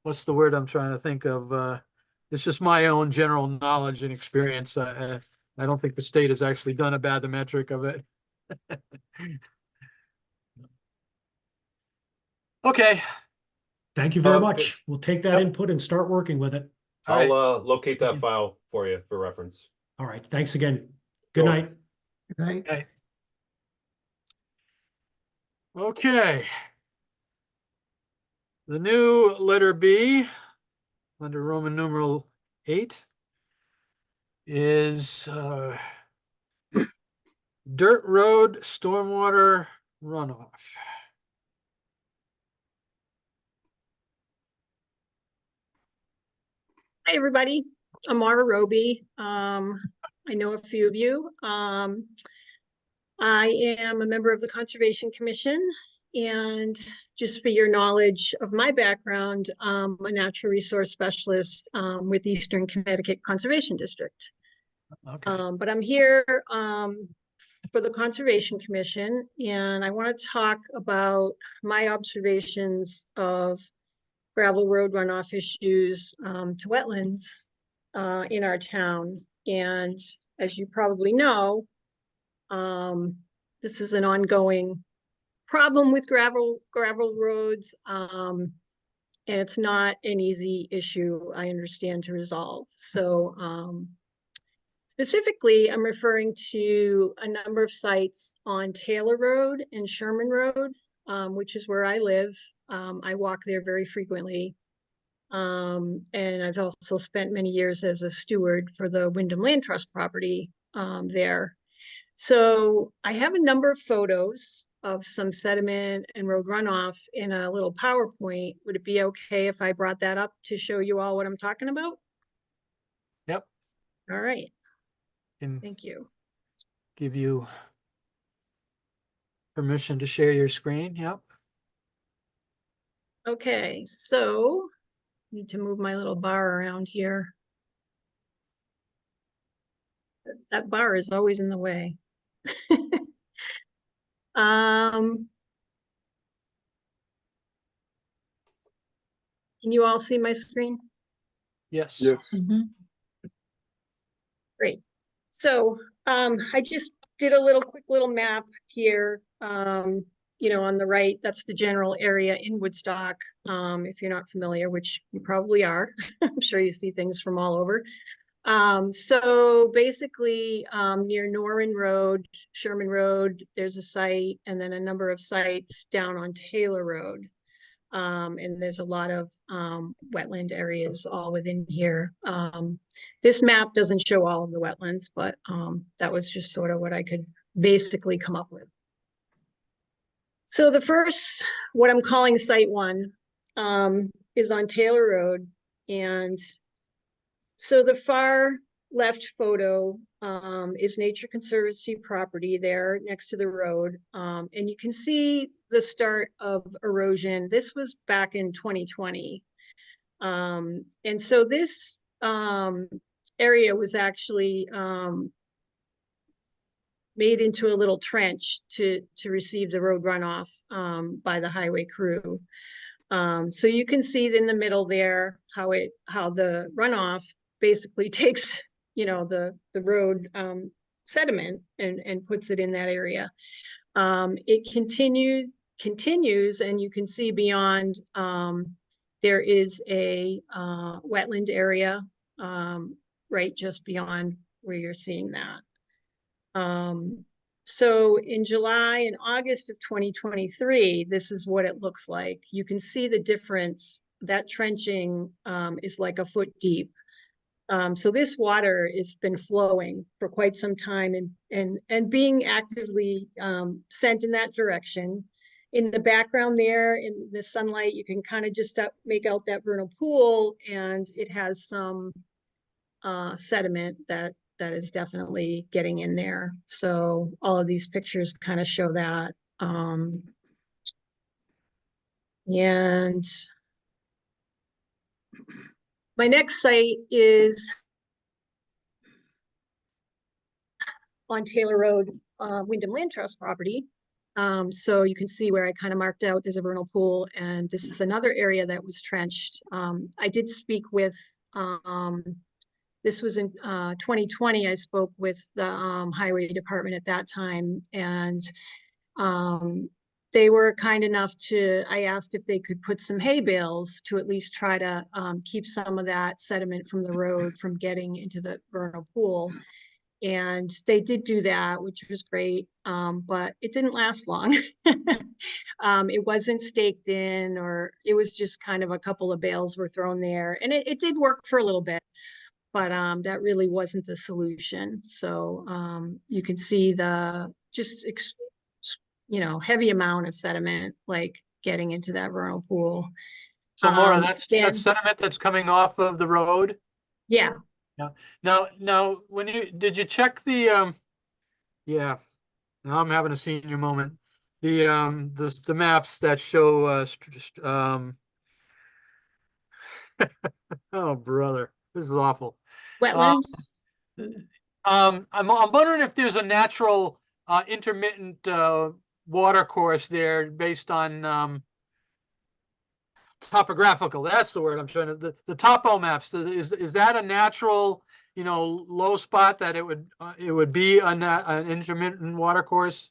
what's the word I'm trying to think of? It's just my own general knowledge and experience. I don't think the state has actually done a bathymetric of it. Okay, Thank you very Okay. much. We'll take that Yep. input and start working with it. all right. I'll locate Thank that you. file for you for reference. All right, thanks again. Good Sure. night. Right? Okay. Okay. The new letter B under Roman numeral 8 is dirt road stormwater runoff. Hi, everybody. I'm Mara Roby. I know a few of you. I am a member of the Conservation Commission, and just for your knowledge of my background, I'm a natural resource specialist with Eastern Connecticut Conservation District. Okay. But I'm here for the Conservation Commission, and I want to talk about my observations of gravel road runoff issues to wetlands in our town. And as you probably know, this is an ongoing problem with gravel roads. And it's not an easy issue, I understand, to resolve. So specifically, I'm referring to a number of sites on Taylor Road and Sherman Road, which is where I live. I walk there very frequently. And I've also spent many years as a steward for the Wyndham Land Trust property there. So I have a number of photos of some sediment and road runoff in a little PowerPoint. Would it be okay if I brought that up to show you all what I'm talking about? Yep. All right. Can Thank you. give you permission to share your screen. Yep. Okay, so need to move my little bar around here. That bar is always in the way. Can you all see my screen? Yes. Yes. Great. So I just did a quick little map here. You know, on the right, that's the general area in Woodstock. If you're not familiar, which you probably are, I'm sure you see things from all over. So basically, near Norrin Road, Sherman Road, there's a site, and then a number of sites down on Taylor Road. And there's a lot of wetland areas all within here. This map doesn't show all of the wetlands, but that was just sort of what I could basically come up with. So the first, what I'm calling Site 1, is on Taylor Road. And so the far left photo is Nature Conservancy property there next to the road. And you can see the start of erosion. This was back in 2020. And so this area was actually made into a little trench to receive the road runoff by the highway crew. So you can see in the middle there how the runoff basically takes, you know, the road sediment and puts it in that area. It continues, and you can see beyond there is a wetland area right just beyond where you're seeing that. So in July and August of 2023, this is what it looks like. You can see the difference. That trenching is like a foot deep. So this water has been flowing for quite some time and being actively sent in that direction. In the background there, in the sunlight, you can kind of just make out that vernal pool, and it has some sediment that is definitely getting in there. So all of these pictures kind of show that. And my next site is on Taylor Road, Wyndham Land Trust property. So you can see where I kind of marked out there's a vernal pool, and this is another area that was trenched. I did speak with This was in 2020. I spoke with the highway department at that time, and they were kind enough to, I asked if they could put some hay bales to at least try to keep some of that sediment from the road from getting into the vernal pool. And they did do that, which was great, but it didn't last long. It wasn't staked in, or it was just kind of a couple of bales were thrown there. And it did work for a little bit, but that really wasn't the solution. So you can see the just, heavy amount of sediment, like getting into that vernal pool. So Maura, Then- that's sediment that's coming off of the road? Yeah, Now, did you check the, yeah, now I'm having a senior moment. The maps that show, oh, brother, this is awful. wetlands. I'm wondering if there's a natural, intermittent, water course there based on, topographical, that's the word I'm trying to, the topo maps, is that a natural, low spot that it would be an intermittent water course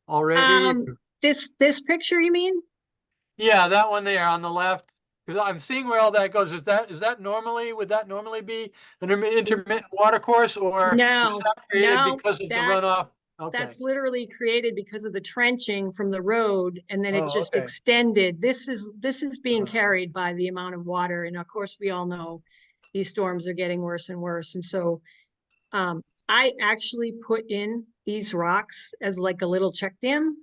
already? This picture, you mean? Yeah, that one there on the left, because I'm seeing where all that goes. Would that normally be an intermittent water course, or No, was that created no, because of the that- runoff? Okay. That's literally created because of the trenching from the road, and then it Oh, just okay. extended. This is being Oh. carried by the amount of water, and of course, we all know these storms are getting worse and worse. And so, I actually put in these rocks as like a little check dam.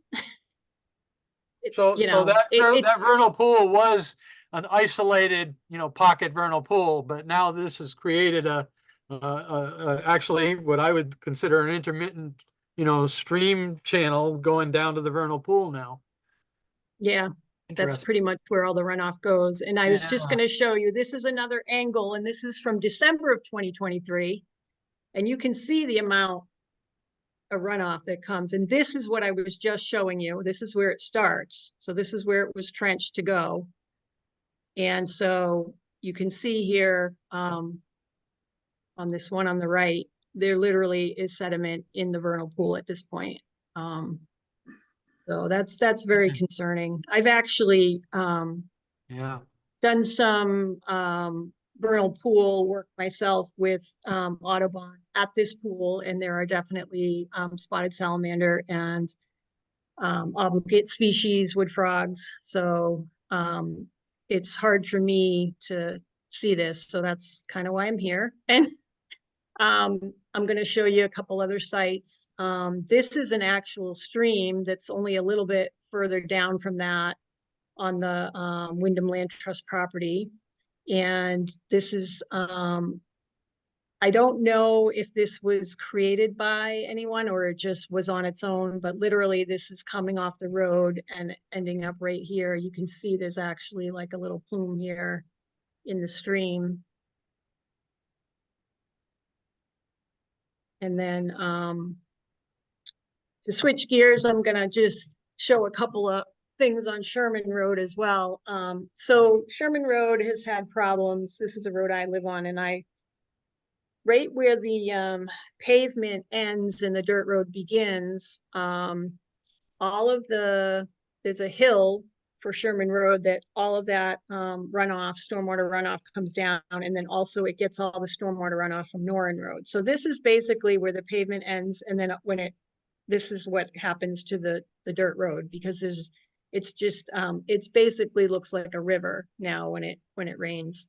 So that vernal pool was an isolated, pocket vernal pool, but now this has created actually what I would consider an intermittent, stream channel going down to the vernal pool now. Yeah, that's Interesting. pretty much where all the runoff goes. And I was just Yeah. going to show you, this is another angle, and this is from December of 2023. And you can see the amount of runoff that comes. And this is what I was just showing you. This is where it starts. So this is where it was trenched to go. And so you can see here on this one on the right, there literally is sediment in the vernal pool at this point. So that's very concerning. I've actually Yeah. done some vernal pool work myself with Audubon at this pool, and there are definitely spotted salamander and obligate species, wood frogs. So it's hard for me to see this. So that's kind of why I'm here. And I'm going to show you a couple other sites. This is an actual stream that's only a little bit further down from that on the Wyndham Land Trust property. And this is, I don't know if this was created by anyone or it just was on its own, but literally this is coming off the road and ending up right here. You can see there's actually like a little plume here in the stream. And then to switch gears, I'm gonna just show a couple of things on Sherman Road as well. So Sherman Road has had problems. This is a road I live on, and right where the pavement ends and the dirt road begins, there's a hill for Sherman Road that all of that runoff, stormwater runoff comes down, and then also it gets all the stormwater runoff from Norrin Road. So this is basically where the pavement ends, and then this is what happens to the dirt road, because it's basically looks like a river now when it rains.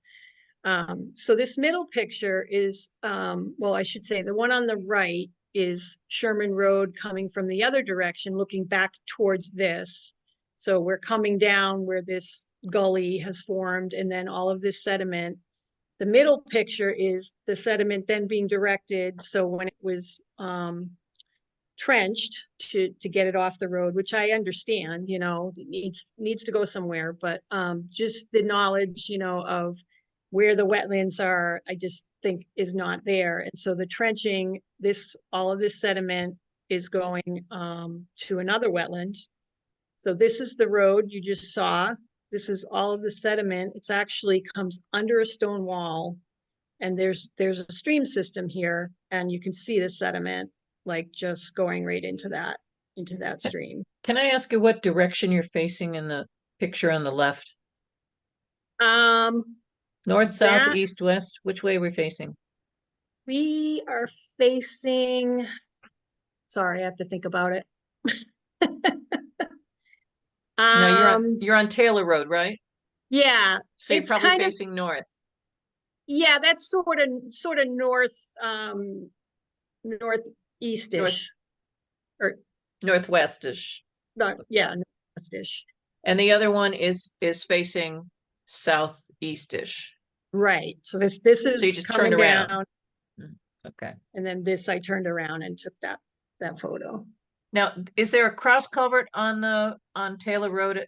So this middle picture is, well, I should say the one on the right is Sherman Road coming from the other direction, looking back towards this. So we're coming down where this gully has formed, and then all of this sediment. The middle picture is the sediment then being directed. So when it was trenched to get it off the road, which I understand, it needs to go somewhere, but just the knowledge, of where the wetlands are, I just think is not there. And so the trenching, all of this sediment is going to another wetland. So this is the road you just saw. This is all of the sediment. It's actually comes under a stone wall and there's a stream system here, and you can see the sediment like just going right into that stream. Can I ask you what direction you're facing in the picture on the left? North, south, That- east, west? Which way are we facing? We are facing, sorry, I have to think about it. No, Um, you're on Taylor Road, right? yeah, So you're it's probably kind of- facing north. yeah, that's sort of northeast-ish. Or Northwestish. not, yeah, northeast-ish. And the other one is facing southeastish. Right, so this So you is just coming turned around. down, Okay. and then this, I turned around and took that photo. Now, is there a cross culvert on Taylor Road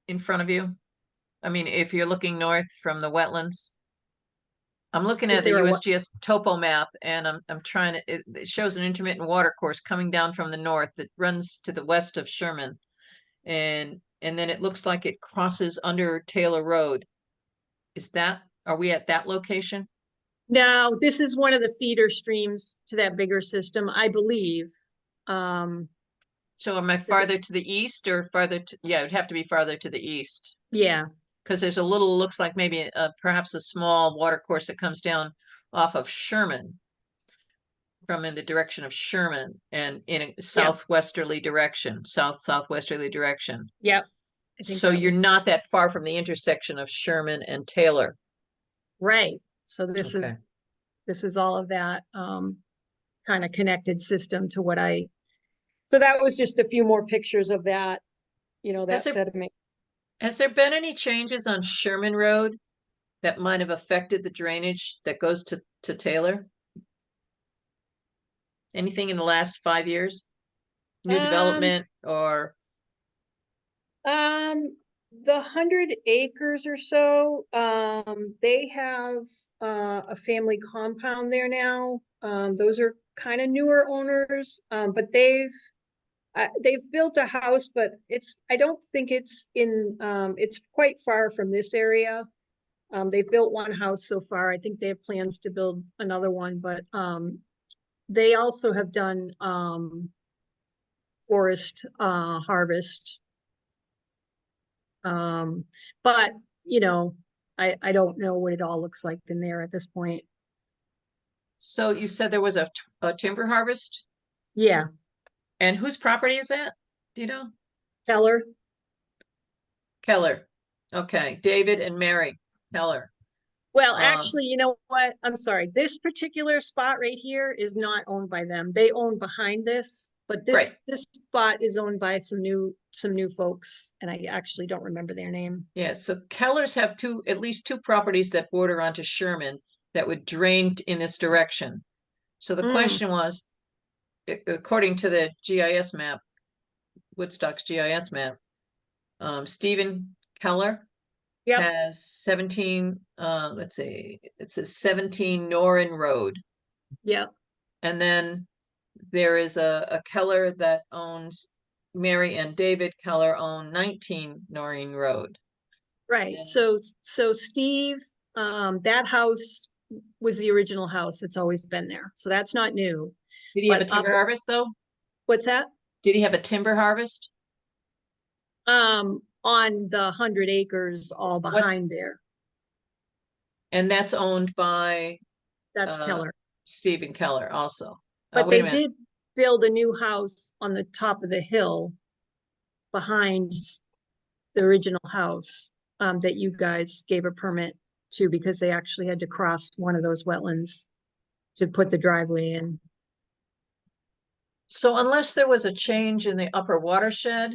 in front of you? I mean, if you're looking north from the wetlands? I'm looking Is at the there a what? USGS topo map, and I'm trying to, it shows an intermittent water course coming down from the north that runs to the west of Sherman. And then it looks like it crosses under Taylor Road. Are we at that location? No, this is one of the feeder streams to that bigger system, I believe. So am I farther to the east or farther to, yeah, it'd have to be farther to the east. Yeah, Because there's a little, looks like maybe perhaps a small water course that comes down off of Sherman. From in the direction of Sherman and in a southwesterly direction, southwesterly direction. yep. I think So that you're was- not that far from the intersection of Sherman and Taylor. right. So this Okay. is all of that kind of connected system to what so that was just a few more pictures of that, that Has there- sediment. Has there been any changes on Sherman Road that might have affected the drainage that goes to Taylor? Anything in the last 5 years? New development or? The 100 acres or so, they have a family compound there now. Those are kind of newer owners, but they've built a house, but I don't think it's it's quite far from this area. They've built one house so far. I think they have plans to build another one, but they also have done forest harvest. But I don't know what it all looks like in there at this point. So you said there was a timber harvest? Yeah, And whose property is that? Do you know? Keller. Keller. Okay, David and Mary Keller. Well, actually, you know what? I'm sorry. This particular spot right here is not owned by them. They own behind this, but this spot is owned by some new folks, and I actually don't remember their name. Yeah, so Kellers have at least two properties that border onto Sherman that would drain in this direction. So the question was, according to the GIS map, Woodstock's GIS map, Stephen Keller has 17, let's see, it says 17 Norrin Road. Yep. And then there is a Keller that owns, Mary and David Keller own 19 Norrin Road. Right. And- So Steve, that house was the original house. It's always been there. So that's not new. Did he have a But timber harvest though? What's that? Did he have a timber harvest? On the 100 acres all behind there. And that's owned by That's Keller. Stephen Keller also. But Wait a they minute. did build a new house on the top of the hill behind the original house that you guys gave a permit to because they actually had to cross one of those wetlands to put the driveway in. So unless there was a change in the upper watershed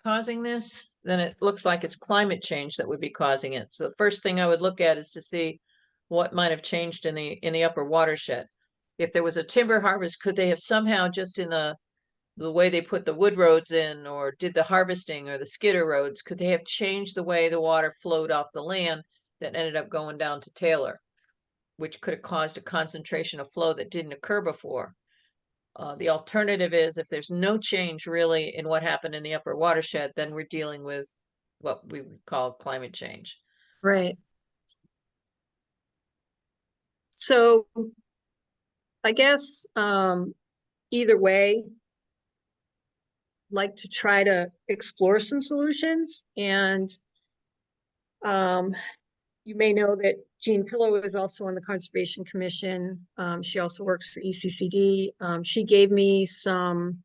causing this, then it looks like it's climate change that would be causing it. So the first thing I would look at is to see what might have changed in the upper watershed. If there was a timber harvest, could they have somehow just in the way they put the wood roads in or did the harvesting or the skidder roads, could they have changed the way the water flowed off the land that ended up going down to Taylor, which could have caused a concentration of flow that didn't occur before? The alternative is if there's no change really in what happened in the upper watershed, then we're dealing with what we would call climate change. Right. So I guess, either way, like to try to explore some solutions. And you may know that Jean Pillow is also on the Conservation Commission. She also works for ECCD. She gave me some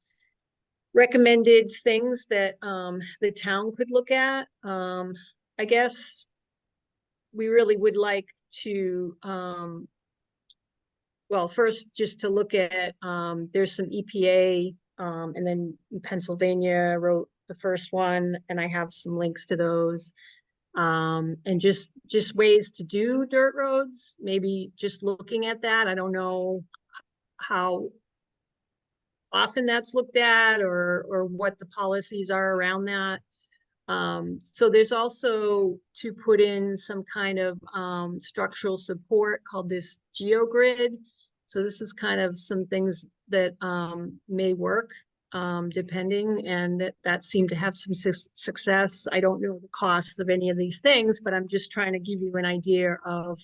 recommended things that the town could look at. I guess we really would like to, well, first just to look at, there's some EPA, and then Pennsylvania wrote the first one, and I have some links to those. And just ways to do dirt roads, maybe just looking at that. I don't know how often that's looked at or what the policies are around that. So there's also to put in some kind of structural support called this geogrid. So this is kind of some things that may work depending, and that seemed to have some success. I don't know the costs of any of these things, but I'm just trying to give you an idea of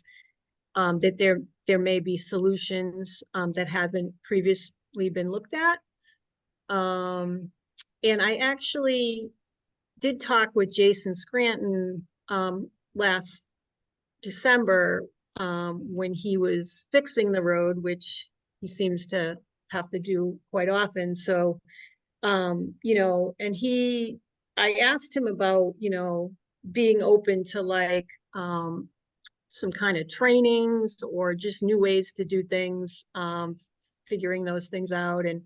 that there may be solutions that haven't previously been looked at. And I actually did talk with Jason Scranton last December when he was fixing the road, which he seems to have to do quite often. So, you know, and I asked him about, you know, being open to like some kind of trainings or just new ways to do things, figuring those things out. And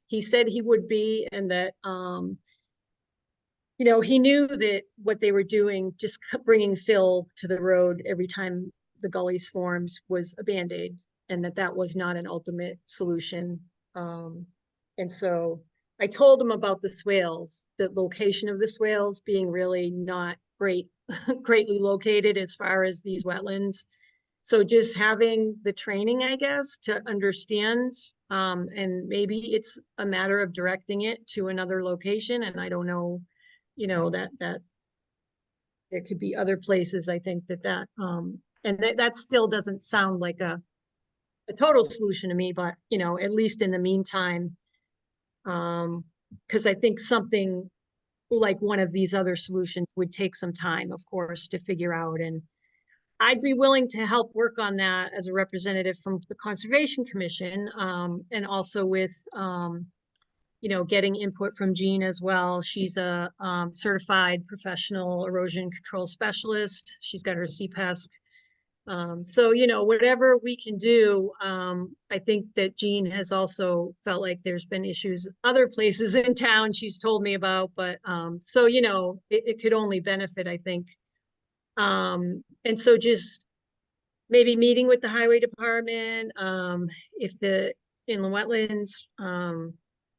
he said he would be, and that, you know, he knew that what they were doing, just bringing fill to the road every time the gullies formed, was a Band-Aid, and that was not an ultimate solution. And so I told him about the swales, the location of the swales being really not greatly located as far as these wetlands. So just having the training, I guess, to understand, and maybe it's a matter of directing it to another location. And I don't know, you know, that there could be other places. I think that and that still doesn't sound like a total solution to me, but you know, at least in the meantime, because I think something like one of these other solutions would take some time, of course, to figure out. And I'd be willing to help work on that as a representative from the Conservation Commission, and also with, you know, getting input from Jean as well. She's a certified professional erosion control specialist. She's got her CPAS. So, you know, whatever we can do, I think that Jean has also felt like there's been issues other places in town she's told me about, but so, you know, it could only benefit, I think. And so just maybe meeting with the highway department, if the inland wetlands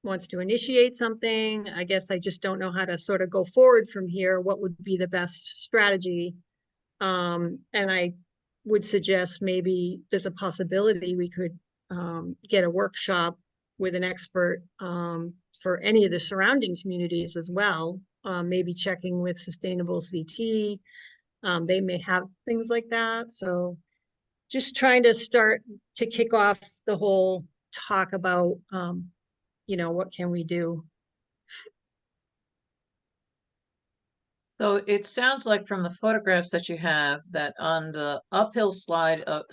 wants to initiate something. I guess I just don't know how to sort of go forward from here. What would be the best strategy? And I would suggest maybe there's a possibility we could get a workshop with an expert for any of the surrounding communities as well. Maybe checking with Sustainable CT. They may have things like that. So just trying to start to kick off the whole talk about, you know, what can we do? So it sounds like from the photographs that you have that on the uphill side of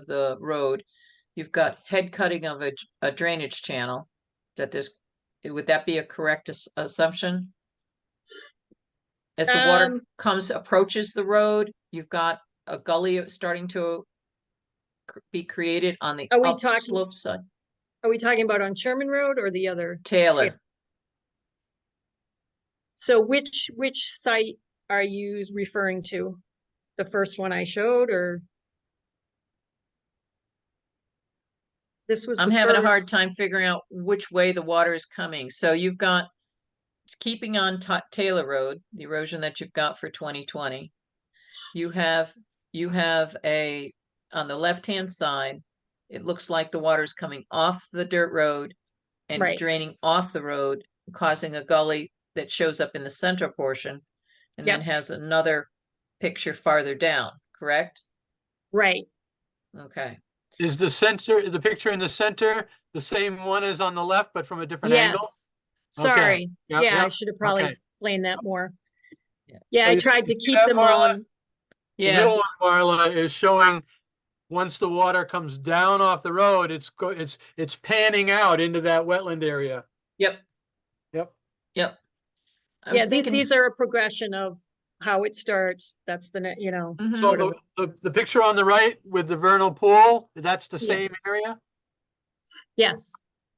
the road, you've got head cutting of a drainage channel. Would that be a correct assumption? As the water approaches the road, you've got a gully starting to be created on the upslope side. Are we talking about on Sherman Road or the other? Taylor. So which site are you referring to? The first one I showed, or? This was I'm having a hard time figuring out which way the water is coming. So you've got, it's keeping on Taylor Road, the erosion that you've got for 2020. You have on the left-hand side, it looks like the water's coming off the dirt road and draining off the road, causing a gully that shows up in the center portion, and then has another picture farther down, correct? Right. Okay. Is the picture in the center, the same one as on the left, but from a different angle? Yes. Okay. Sorry. Yep, Yeah, I yep. should have probably Okay. explained that more. Yeah. Yeah, So I you tried to see keep that, them Marla? on. The middle Yeah. one, Marla, is showing once the water comes down off the road, it's panning out into that wetland area. Yep. Yep. Yep. I Yeah, was thinking, these are a progression of how it starts. That's the, you know, Mhm. So sort of. the picture on the right with the vernal pool, that's the Yeah. same area? Yes.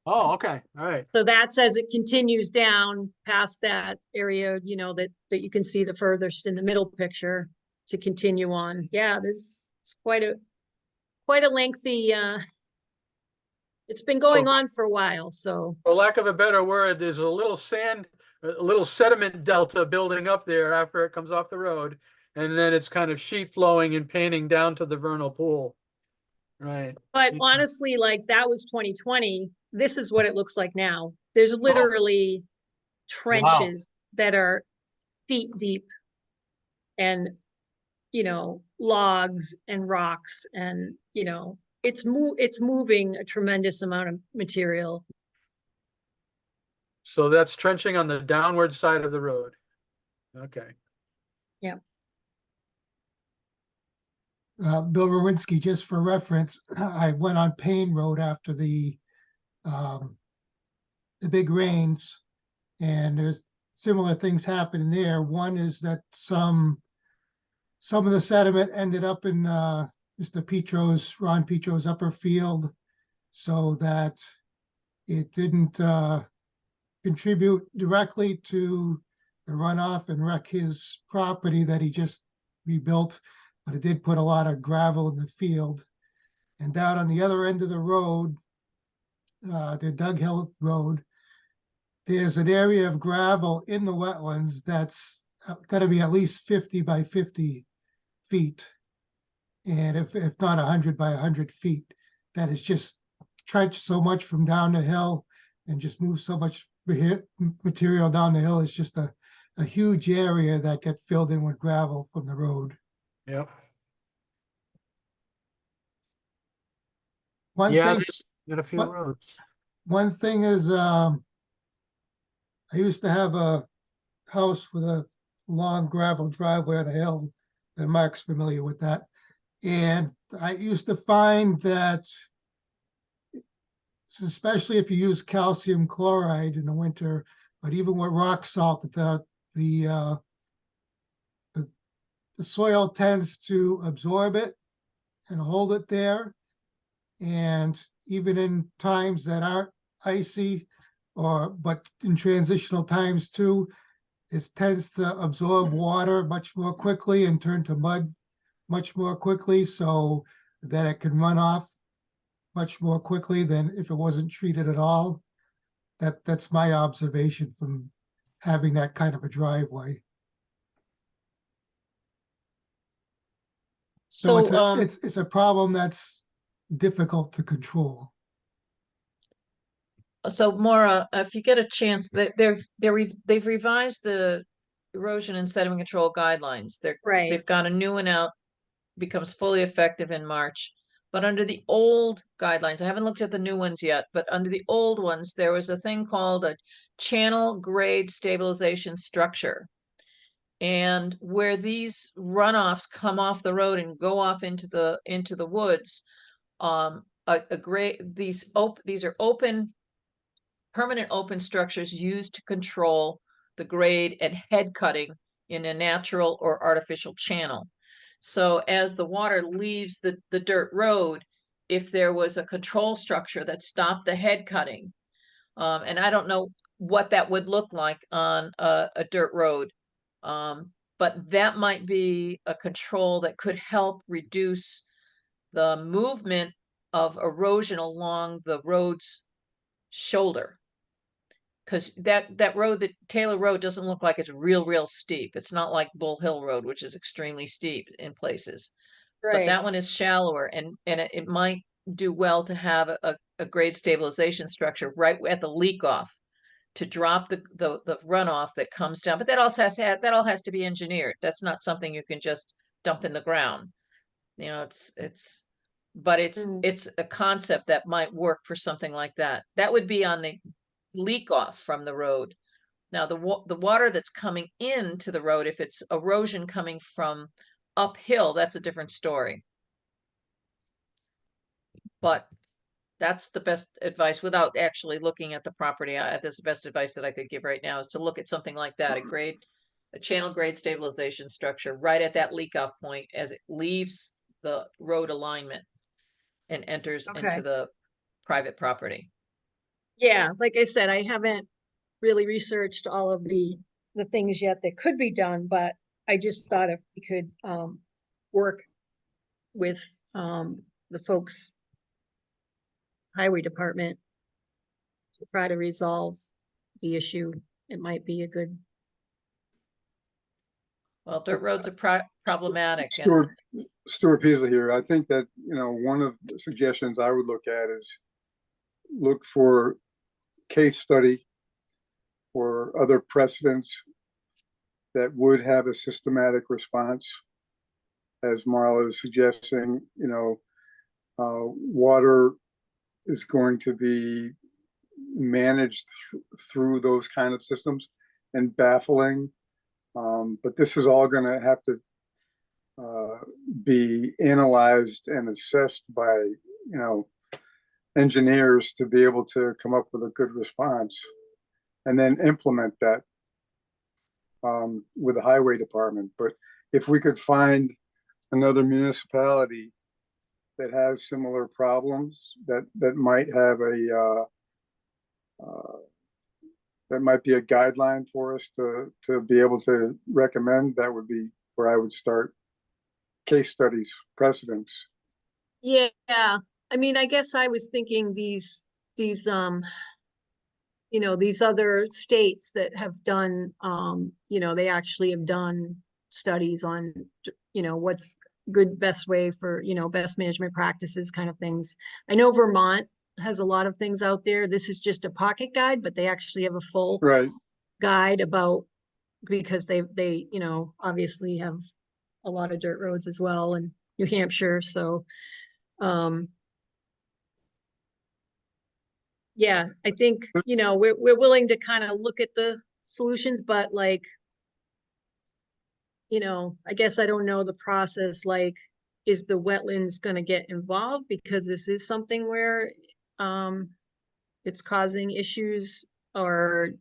Oh, okay. All right. So that's as it continues down past that area, you know, that you can see the furthest in the middle picture to continue on. Yeah, this is quite a lengthy, it's been going on for a while, so. For lack of a better word, there's a little sediment delta building up there after it comes off the road. And then it's kind of sheet flowing and panning down to the vernal pool. Right. But honestly, like that was 2020. This is what it looks like now. There's literally trenches that are feet deep and, you know, logs and rocks and, you know, it's moving a tremendous amount of material. So that's trenching on the downward side of the road. Okay. Yeah. Bill Rowinski, just for reference, I went on Payne Road after the big rains, and there's similar things happening there. One is that some of the sediment ended up in Mr. Ron Petro's upper field, so that it didn't contribute directly to the runoff and wreck his property that he just rebuilt, but it did put a lot of gravel in the field. And down on the other end of the road, the Dug Hill Road, there's an area of gravel in the wetlands that's got to be at least 50 by 50 feet. And if not 100 by 100 feet, that is just trenched so much from down the hill and just moved so much material down the hill. It's just a huge area that get filled in with gravel from the road. Yep. One Yeah, thing, there's got a few what- roads. one thing is, I used to have a house with a long gravel driveway on a hill, and Mark's familiar with that. And I used to find that, especially if you use calcium chloride in the winter, but even with rock salt, that the soil tends to absorb it and hold it there. And even in times that aren't icy, but in transitional times too, it tends to absorb water much more quickly and turn to mud much more quickly, so that it can run off much more quickly than if it wasn't treated at all. That's my observation from having that kind of a driveway. So it's a problem that's difficult to control. So Maura, if you get a chance, they've revised the erosion and sediment control guidelines. Right. They've got a new one out, becomes fully effective in March. But under the old guidelines, I haven't looked at the new ones yet, but under the old ones, there was a thing called a channel grade stabilization structure. And where these runoffs come off the road and go off into the woods, these are open, permanent open structures used to control the grade and head cutting in a natural or artificial channel. So as the water leaves the dirt road, if there was a control structure that stopped the head cutting, and I don't know what that would look like on a dirt road, but that might be a control that could help reduce the movement of erosion along the road's shoulder. Because that road, that Taylor Road, doesn't look like it's real steep. It's not like Bull Hill Road, which is extremely steep in places. But Right. that one is shallower, and it might do well to have a grade stabilization structure right at the leak off to drop the runoff that comes down. But that also has to be engineered. That's not something you can just dump in the ground. You know, it's but it's Mm. it's a concept that might work for something like that. That would be on the leak off from the road. Now, the water that's coming into the road, if it's erosion coming from uphill, that's a different story. But that's the best advice without actually looking at the property. That's the best advice that I could give right now, is to look at something like that, a channel grade stabilization structure right at that leak off point as it leaves the road alignment and enters Okay. into the private property. Yeah, like I said, I haven't really researched all of the things yet that could be done, but I just thought if we could work with the folks highway department to try to resolve the issue, it might be a good. Well, dirt roads are problematic, and Stuart Peasley here. I think that, one of the suggestions I would look at is look for case study or other precedents that would have a systematic response. As Marla is suggesting, water is going to be managed through those kind of systems, and baffling. But this is all going to have to be analyzed and assessed by, engineers to be able to come up with a good response, and then implement that with the highway department. But if we could find another municipality that has similar problems, that might have that might be a guideline for us to be able to recommend, that would be where I would start. Case studies, precedents. Yeah, I mean, I guess I was thinking these these other states that have done they actually have done studies on what's good, best way for best management practices kind of things. I know Vermont has a lot of things out there. This is just a pocket guide, but they actually have a full guide about, because they obviously have a lot of dirt roads as well, and New Hampshire. So yeah, I think we're willing to kind of look at the solutions, but like, I guess I don't know the process. Like, is the wetlands going to get involved because this is something where it's causing issues? Or,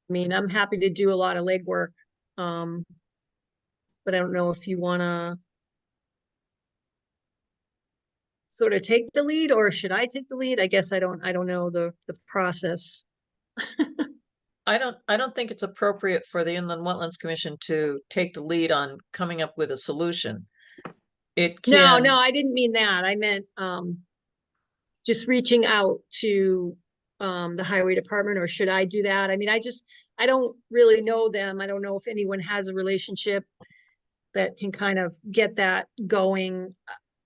I mean, I'm happy to do a lot of legwork, but I don't know if you want to sort of take the lead, or should I take the lead? I guess I don't know the process. I don't think it's appropriate for the Inland Wetlands Commission to take the lead on coming up with a solution. It can. No, I didn't mean that. I meant just reaching out to the highway department, or should I do that? I mean, I don't really know them. I don't know if anyone has a relationship that can kind of get that going.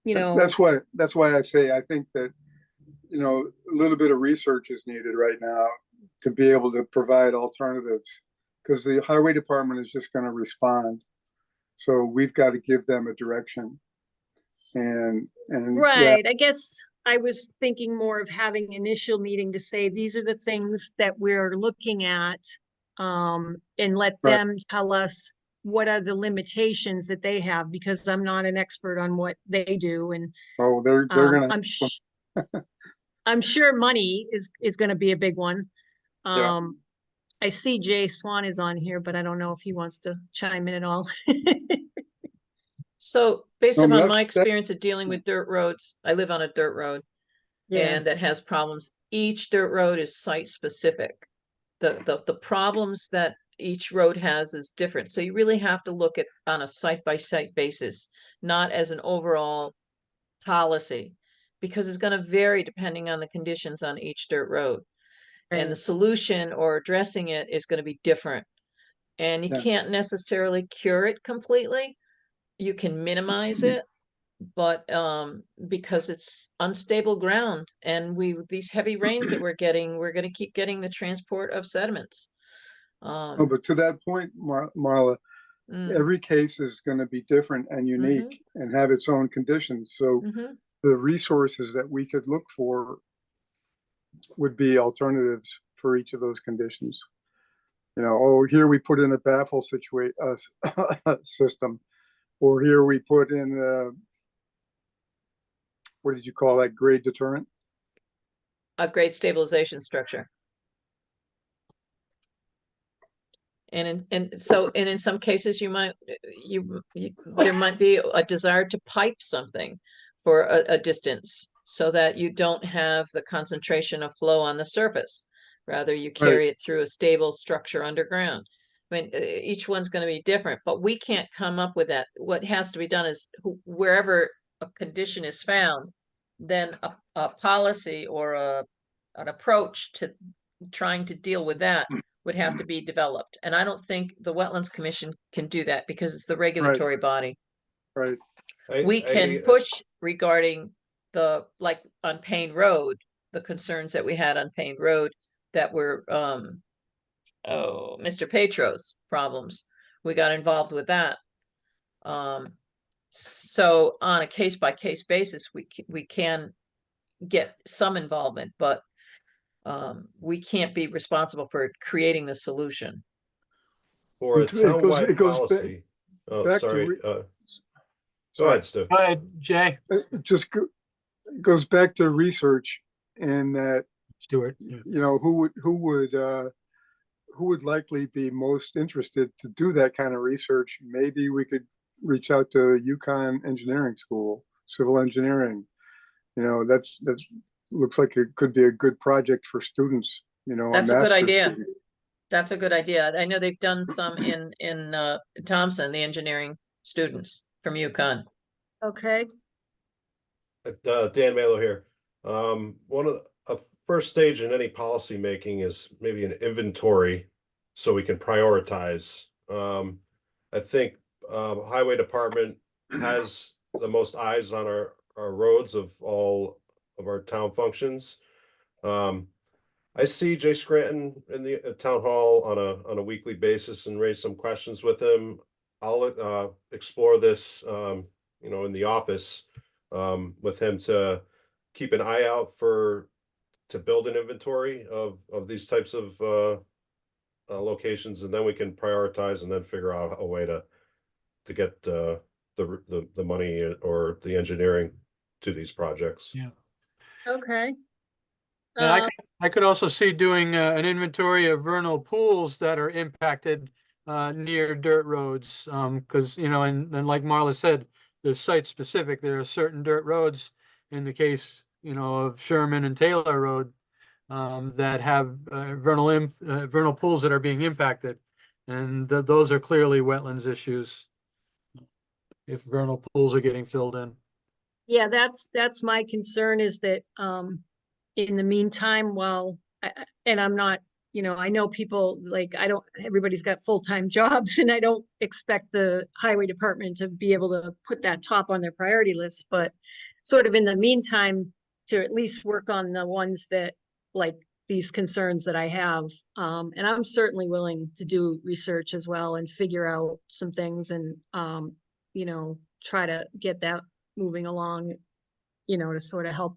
That's why I say I think that a little bit of research is needed right now to be able to provide alternatives, because the highway department is just going to respond. So we've got to give them a direction. And right. Yeah. I guess I was thinking more of having an initial meeting to say, these are the things that we're looking at, and let them tell us what are the limitations that they have, because I'm not an expert on what they do. And they're gonna I'm sure money is going to be a big one. Yeah. I see Jay Swan is on here, but I don't know if he wants to chime in at all. So based upon my experience of dealing with dirt roads, I live on a dirt road, and that has problems. Each dirt road is site specific. The problems that each road has is different. So you really have to look at on a site by site basis, not as an overall policy, because it's going to vary depending on the conditions on each dirt road. And the solution or addressing it is going to be different. And you can't necessarily cure it completely. You can minimize it, but because it's unstable ground, and these heavy rains that we're going to keep getting the transport of sediments. But to that point, Marla, every case is going to be different and unique and have its own conditions. So the resources that we could look for would be alternatives for each of those conditions. You know, oh, here we put in a baffle system, or here we put in what did you call that, grade deterrent? A grade stabilization structure. And in some cases you might there might be a desire to pipe something for a distance so that you don't have the concentration of flow on the surface. Rather, you carry it through a stable structure underground. I mean, each one's going to be different, but we can't come up with that. What has to be done is wherever a condition is found, then a policy or an approach to trying to deal with that would have to be developed. And I don't think the Wetlands Commission can do that because it's the regulatory body. Right. We can push regarding like on Payne Road, the concerns that we had on Payne Road that were, Mr. Petro's problems. We got involved with that. So on a case by case basis, we can get some involvement, but we can't be responsible for creating the solution. For a It goes- townwide it goes policy. Oh, back to sorry. re- Go ahead, Stu. Go ahead, Jay, It just goes back to research, and that, Stuart. you know, who would likely be most interested to do that kind of research. Maybe we could reach out to UConn Engineering School, civil engineering. You know, that's looks like it could be a good project for students, you know. That's a good master's idea. students. That's a good idea. I know they've done some in Thompson, the engineering students from UConn. Okay, Dan Melo here. One of a first stage in any policy making is maybe an inventory so we can prioritize. I think Highway Department has the most eyes on our roads of all of our town functions. I see Jay Scranton in the town hall on a weekly basis and raise some questions with him. I'll explore this, you know, in the office with him to keep an eye out to build an inventory of these types of locations, and then we can prioritize and then figure out a way to get the money or the engineering to these projects. Yeah. okay. And I could also see doing an inventory of vernal pools that are impacted near dirt roads. Because, you know, and like Marla said, there's site specific. There are certain dirt roads in the case, you know, of Sherman and Taylor Road that have vernal pools that are being impacted. And those are clearly wetlands issues if vernal pools are getting filled in. Yeah, that's my concern, is that in the meantime, while and I'm not, you know, I know people, like, everybody's got full-time jobs, and I don't expect the highway department to be able to put that top on their priority list, but sort of in the meantime, to at least work on the ones that, like, these concerns that I have. And I'm certainly willing to do research as well and figure out some things and, you know, try to get that moving along, you know, to sort of help.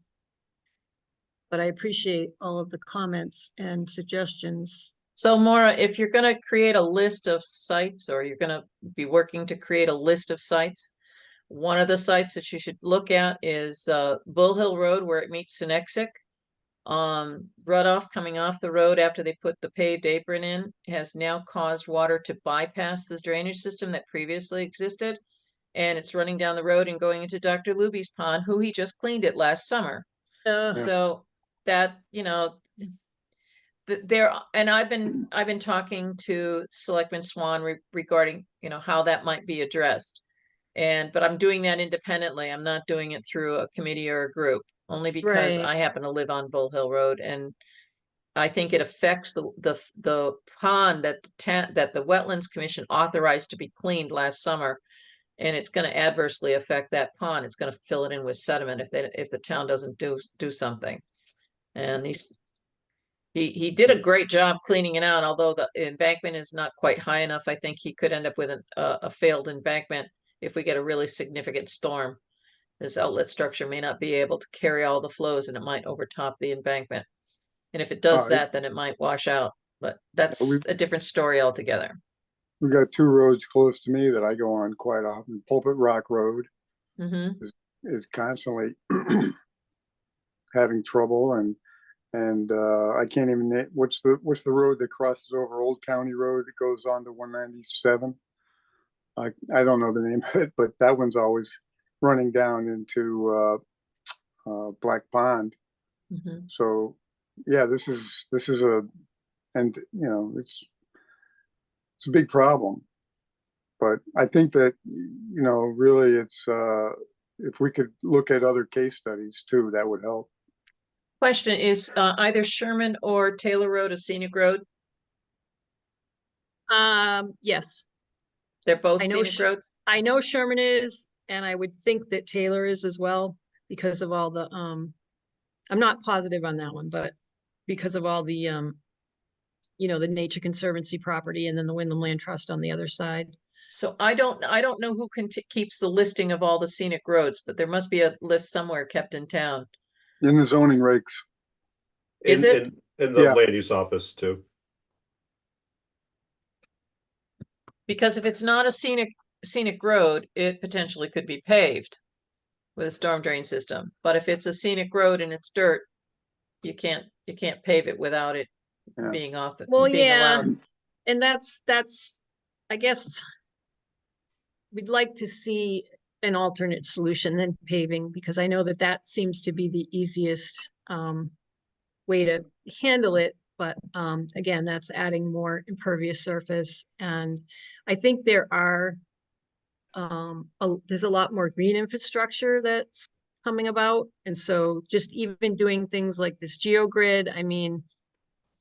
But I appreciate all of the comments and suggestions. So Maura, if you're gonna create a list of sites, or you're gonna be working to create a list of sites, one of the sites that you should look at is Bull Hill Road, where it meets Sinexic. Runoff coming off the road after they put the paved apron in has now caused water to bypass this drainage system that previously existed. And it's running down the road and going into Dr. Luby's pond, who he just cleaned it last summer. So that, you know, and I've been talking to Selectman Swan regarding, you know, how that might be addressed. But I'm doing that independently. I'm not doing it through a committee or a group, only because I happen to live on Bull Hill Road, and I think it affects the pond that the Wetlands Commission authorized to be cleaned last summer. And it's going to adversely affect that pond. It's going to fill it in with sediment if the town doesn't do something. And he did a great job cleaning it out, although the embankment is not quite high enough. I think he could end up with a failed embankment if we get a really significant storm. This outlet structure may not be able to carry all the flows and it might overtop the embankment. And if it does Alright. that, then it might wash out, but that's we- a different story altogether. We've got two roads close to me that I go on quite often. Pulpit Rock Road Hmm. is constantly having trouble, and I can't even name what's the road that crosses over Old County Road that goes on to 197. I don't know the name of it, but that one's always running down into Black Pond. Hmm. So yeah, this is a, and you know, it's a big problem. But I think that, you know, really it's if we could look at other case studies too, that would help. Question is, either Sherman or Taylor Road a scenic road? Yes, They're both I know scenic roads? I know Sherman is, and I would think that Taylor is as well because of all the, I'm not positive on that one, but because of all the, you know, the Nature Conservancy property and then the Wyndham Land Trust on the other side. So I don't know who keeps the listing of all the scenic roads, but there must be a list somewhere kept in town. In the zoning regs. Is it? In the Yeah. land use office too. Because if it's not a scenic road, it potentially could be paved with a storm drain system. But if it's a scenic road and it's dirt, you can't pave it without it Yeah. being off the Well, being yeah, allowed. and that's, I guess, we'd like to see an alternate solution than paving, because I know that that seems to be the easiest way to handle it. But again, that's adding more impervious surface. And I think there are, there's a lot more green infrastructure that's coming about. And so just even doing things like this GeoGrid, I mean,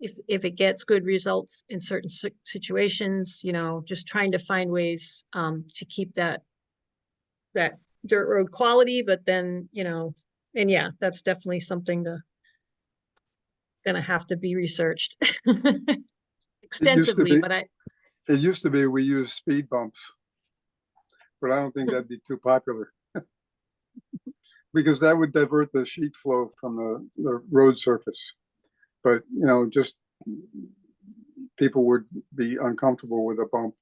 if it gets good results in certain situations, you know, just trying to find ways to keep that dirt road quality, but then, you know, and yeah, that's definitely something gonna have to be researched extensively, be- but It used to be we used speed bumps, but I don't think that'd be too popular. Because that would divert the sheet flow from the road surface. But, you know, just people would be uncomfortable with a bump.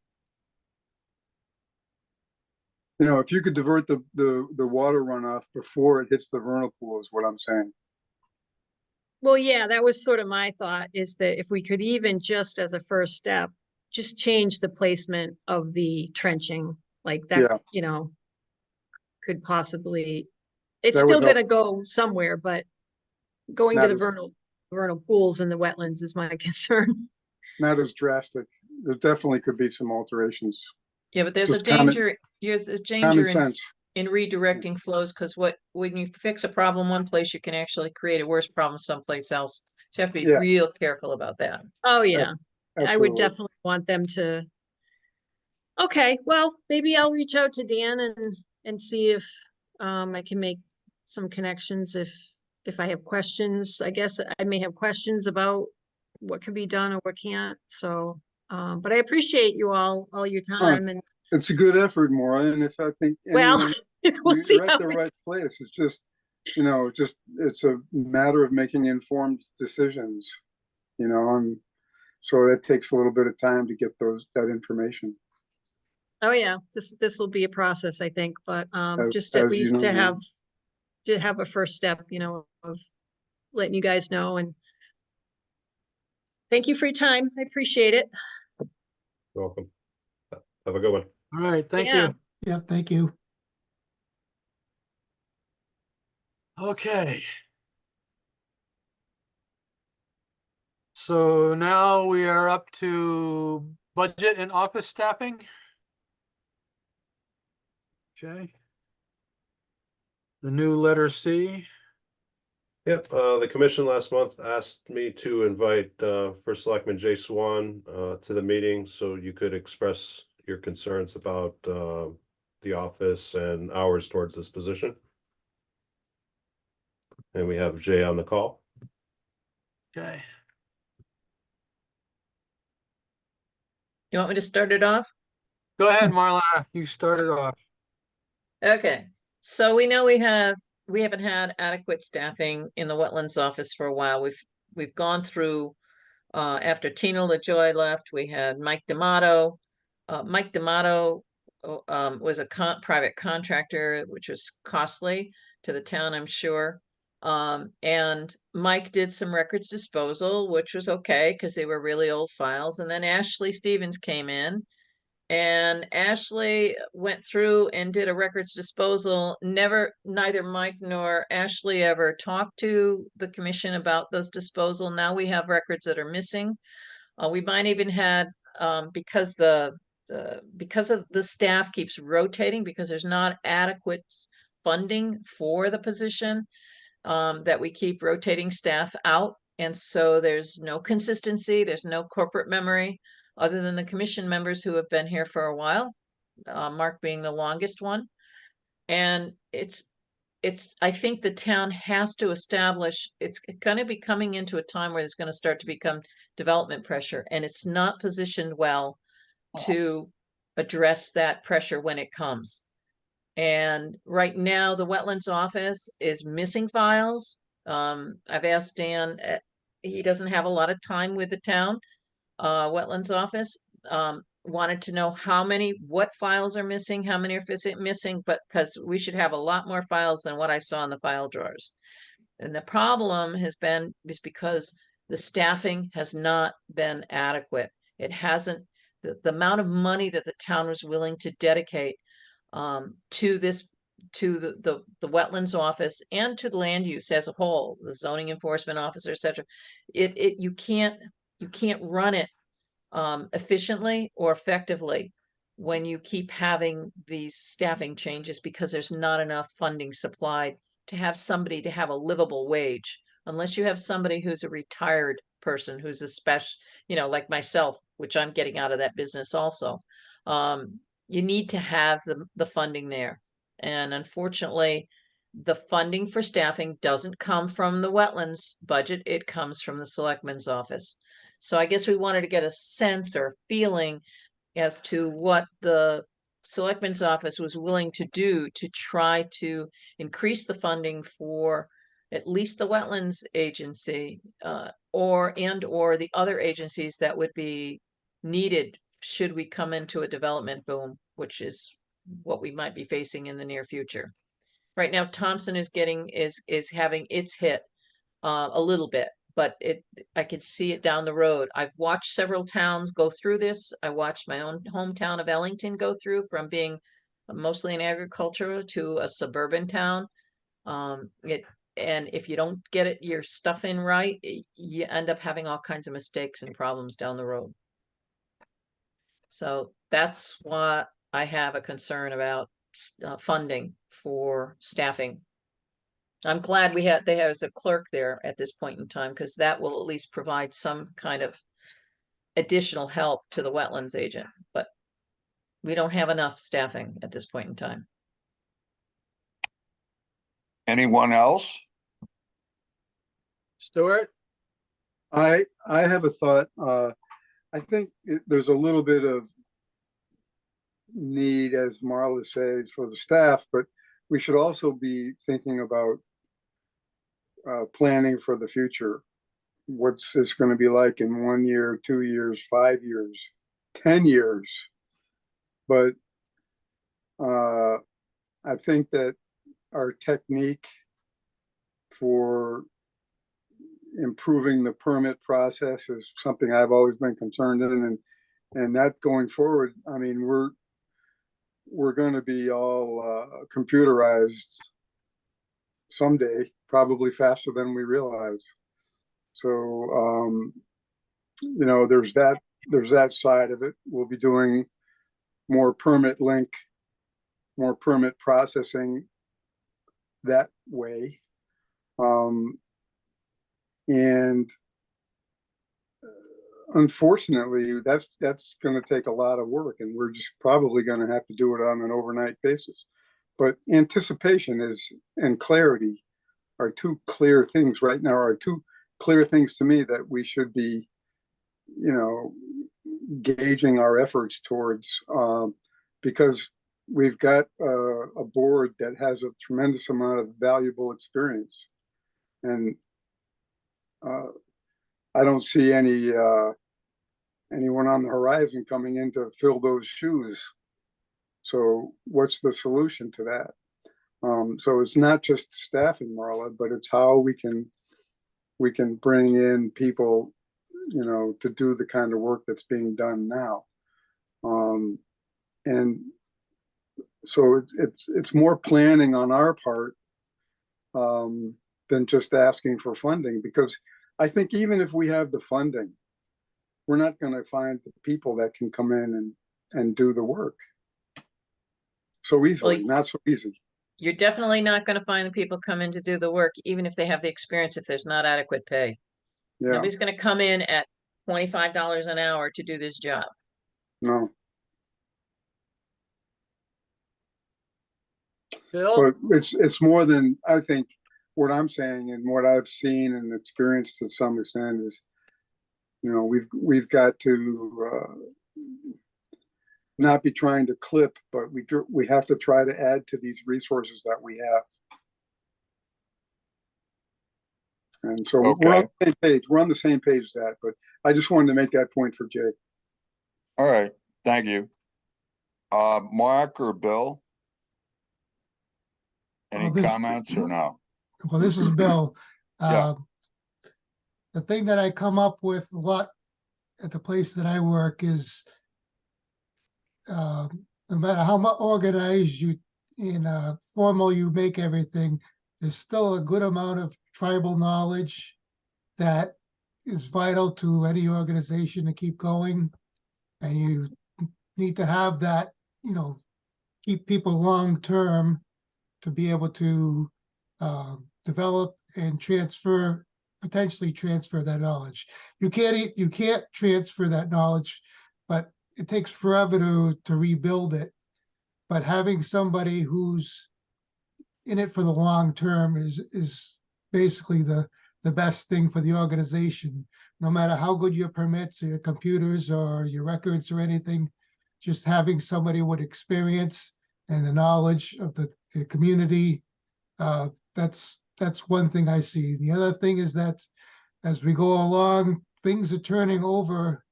You know, if you could divert the water runoff before it hits the vernal pool is what I'm saying. well, yeah, that was sort of my thought, is that if we could even just as a first step, just change the placement of the trenching, like that, Yeah. you know, could possibly, it's That would still help. gonna go somewhere, but going to Not the as- vernal pools and the wetlands is my concern. Not as drastic. There definitely could be some alterations. Yeah, but there's a Just common- danger. There's a Common danger sense. in redirecting flows, because when you fix a problem one place, you can actually create a worse problem someplace else. So you have to be Yeah. real careful about that. Oh, yeah, I would Absolutely. definitely want them to. Okay, well, maybe I'll reach out to Dan and see if I can make some connections if I have questions. I guess I may have questions about what can be done or what can't. So, but I appreciate you all your time, and It's a good effort, Maura, and if I think well, anyone, we'll see you're at how the it. right place. It's just, you know, it's a matter of making informed decisions, you know, and so it takes a little bit of time to get that information. Oh, yeah, this will be a process, I think, but just at As you least to know. have a first step, you know, of letting you guys know. And thank you for your time. I appreciate it. Welcome. Have a good one. All right, thank Yeah. you. Yeah, thank you. Okay. So now we are up to budget and office staffing. Okay. The new letter C. Yep, the commission last month asked me to invite First Selectman Jay Swan to the meeting so you could express your concerns about the office and hours towards this position. And we have Jay on the call. Okay. You want me to start it off? Go ahead, Marla. You started off. Okay, So we know we haven't had adequate staffing in the wetlands office for a while. We've gone through, after Tina LaJoy left, we had Mike D'Amato. Mike D'Amato was a private contractor, which was costly to the town, I'm sure. And Mike did some records disposal, which was okay because they were really old files. And then Ashley Stevens came in, and Ashley went through and did a records disposal. Neither Mike nor Ashley ever talked to the commission about those disposal. Now we have records that are missing. We might even had, because because of the staff keeps rotating, because there's not adequate funding for the position, that we keep rotating staff out. And so there's no consistency, there's no corporate memory, other than the commission members who have been here for a while, Mark being the longest one. And I think the town has to establish, it's going to be coming into a time where it's going to start to become development pressure, and it's not positioned well to address that pressure when it comes. And right now, the wetlands office is missing files. I've asked Dan, he doesn't have a lot of time with the town. Wetlands office wanted to know what files are missing, how many are missing, but because we should have a lot more files than what I saw in the file drawers. And the problem is because the staffing has not been adequate. It hasn't, the amount of money that the town was willing to dedicate to the wetlands office and to the land use as a whole, the zoning enforcement officer, etc. You can't run it efficiently or effectively when you keep having these staffing changes, because there's not enough funding supplied to have somebody to have a livable wage, unless you have somebody who's a retired person who's a special, like myself, which I'm getting out of that business also. You need to have the funding there. And unfortunately, the funding for staffing doesn't come from the wetlands budget, it comes from the selectman's office. So I guess we wanted to get a sense or feeling as to what the selectman's office was willing to do to try to increase the funding for at least the wetlands agency, or the other agencies that would be needed should we come into a development boom, which is what we might be facing in the near future. Right now, Thompson is having its hit a little bit, but I could see it down the road. I've watched several towns go through this. I watched my own hometown of Ellington go through from being mostly an agricultural to a suburban town. And if you don't get your stuff in right, you end up having all kinds of mistakes and problems down the road. So that's what I have a concern about, funding for staffing. I'm glad they have a clerk there at this point in time, because that will at least provide some kind of additional help to the wetlands agent, but we don't have enough staffing at this point in time. Anyone else? Stuart? I have a thought. I think there's a little bit of need, as Marla says, for the staff, but we should also be thinking about planning for the future. What's this going to be like in 1 year, 2 years, 5 years, 10 years? But I think that our technique for improving the permit process is something I've always been concerned in, and that going forward, I mean, we're going to be all computerized someday, probably faster than we realize. So there's that side of it. We'll be doing more permit processing that way. And unfortunately, that's going to take a lot of work, and we're just probably going to have to do it on an overnight basis. But anticipation and clarity are two clear things right now, are two clear things to me that we should be, gauging our efforts towards, because we've got a board that has a tremendous amount of valuable experience, and I don't see anyone on the horizon coming in to fill those shoes. So what's the solution to that? So it's not just staffing, Marla, but it's how we can bring in people, to do the kind of work that's being done now. And so it's more planning on our part than just asking for funding, because I think even if we have the funding, we're not going to find the people that can come in and do the work so easily. Well, not so easy. You're definitely not going to find the people come in to do the work, even if they have the experience, if there's not adequate pay. Yeah, Nobody's going to come in at $25 an hour to do this job. no. Bill? But it's more than, I think, what I'm saying and what I've seen and experienced to some extent is, we've got to not be trying to clip, but we have to try to add to these resources that we have. And so we're on the same page. We're on the same page as that, but I just wanted to make that point for Jay. All right, thank you. Mark or Bill? Any comments or no? Well, this is Bill. Yeah. The thing that I come up with a lot at the place that I work is no matter how much organized you and formal you make everything, there's still a good amount of tribal knowledge that is vital to any organization to keep going. And you need to have that, keep people long-term to be able to develop and potentially transfer that knowledge. You can't transfer that knowledge, but it takes forever to rebuild it. But having somebody who's in it for the long term is basically the best thing for the organization. No matter how good your permits or your computers or your records or anything, just having somebody with experience and the knowledge of the community, that's one thing I see. The other thing is that as we go along, things are turning over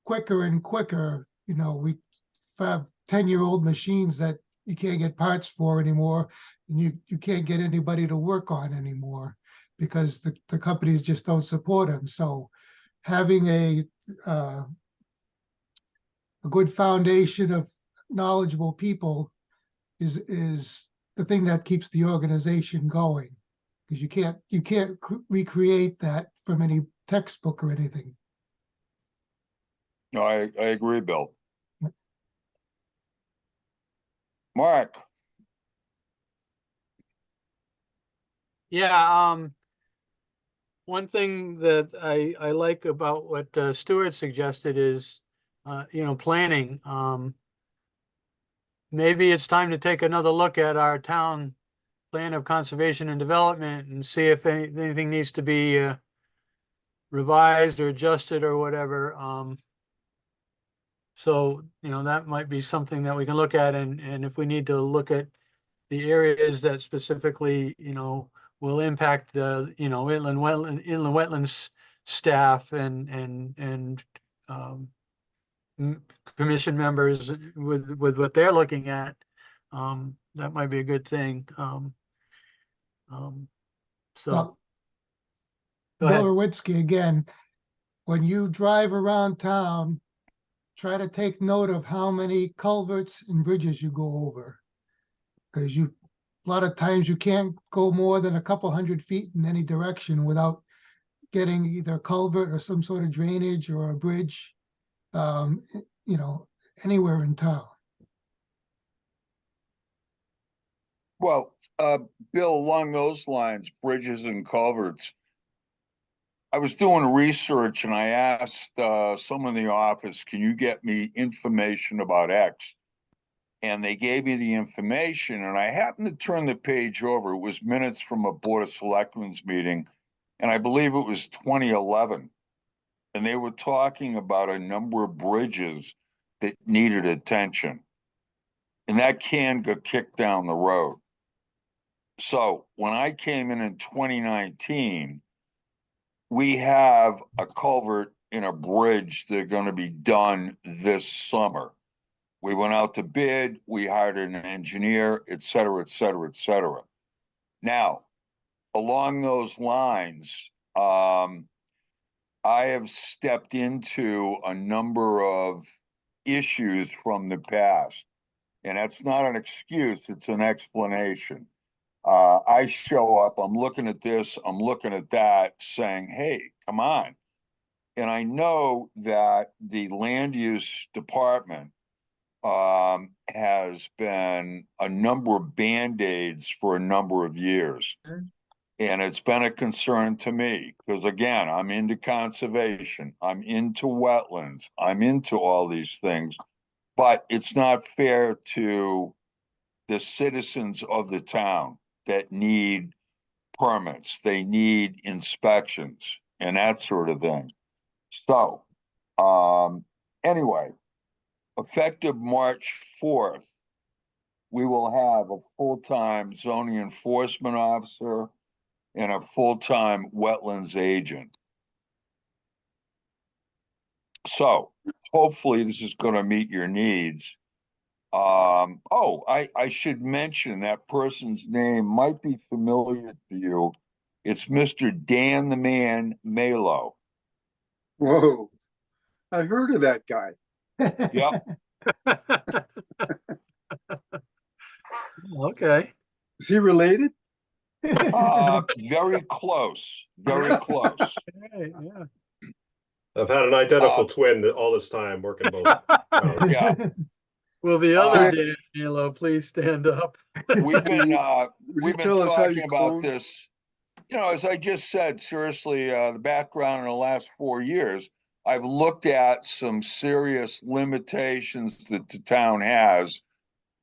quicker and quicker. We have 10-year-old machines that you can't get parts for anymore, and you can't get anybody to work on anymore because the companies just don't support them. So having a good foundation of knowledgeable people is the thing that keeps the organization going, because you can't recreate that from any textbook or anything. No, I agree, Bill. Mark? Yeah, one thing that I like about what Stuart suggested is, planning. Maybe it's time to take another look at our town plan of conservation and development and see if anything needs to be revised or adjusted or whatever. So, that might be something that we can look at, and if we need to look at the areas that specifically, will impact the, inland wetlands staff and commission members with what they're looking at, that might be a good thing. So Well, go ahead. Bill Rowitsky again, when you drive around town, try to take note of how many culverts and bridges you go over. Because a lot of times you can't go more than a couple 100 feet in any direction without getting either a culvert or some sort of drainage or a bridge, anywhere in town. Well, Bill, along those lines, bridges and culverts, I was doing research and I asked someone in the office, can you get me information about X? And they gave me the information, and I happened to turn the page over. It was minutes from a Board of Selectmen's meeting, and I believe it was 2011. And they were talking about a number of bridges that needed attention. and that can get kicked down the road. So when I came in 2019, we have a culvert and a bridge that are gonna be done this summer. We went out to bid, we hired an engineer, et cetera, et cetera, et cetera. Now, along those lines, I have stepped into a number of issues from the past. And that's not an excuse, it's an explanation. I show up, I'm looking at this, I'm looking at that, saying, hey, come on. And I know that the land use department has been a number of Band-Aids for a number of years. And it's been a concern to me because, again, I'm into conservation, I'm into wetlands, I'm into all these things, but it's not fair to the citizens of the town that need permits, they need inspections and that sort of thing. So, anyway, effective March 4th, we will have a full-time zoning enforcement officer and a full-time wetlands agent. So hopefully this is going to meet your needs. Oh, I should mention that person's name might be familiar to you. It's Mr. Dan the Man Malo. Whoa, I heard of that guy. Yep. Okay. Is he related? Very close, very close. Hey, yeah. I've had an identical twin all this time working both. Yeah. Will the other Uh, Dan Milo please stand up? We've been Would you tell us how talking you about clone? this. You know, as I just said, seriously, the background in the last 4 years, I've looked at some serious limitations that the town has.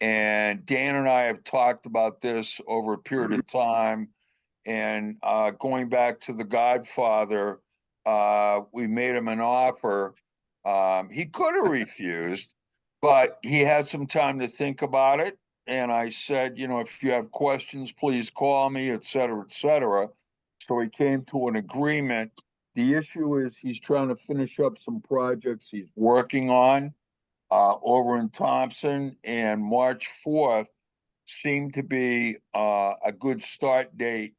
And Dan and I have talked about this over a period of time. And going back to The Godfather, we made him an offer. He could have refused, but he had some time to think about it. And I said, you know, if you have questions, please call me, et cetera, et cetera. So we came to an agreement. The issue is he's trying to finish up some projects he's working on over in Thompson, and March 4th seemed to be a good start date.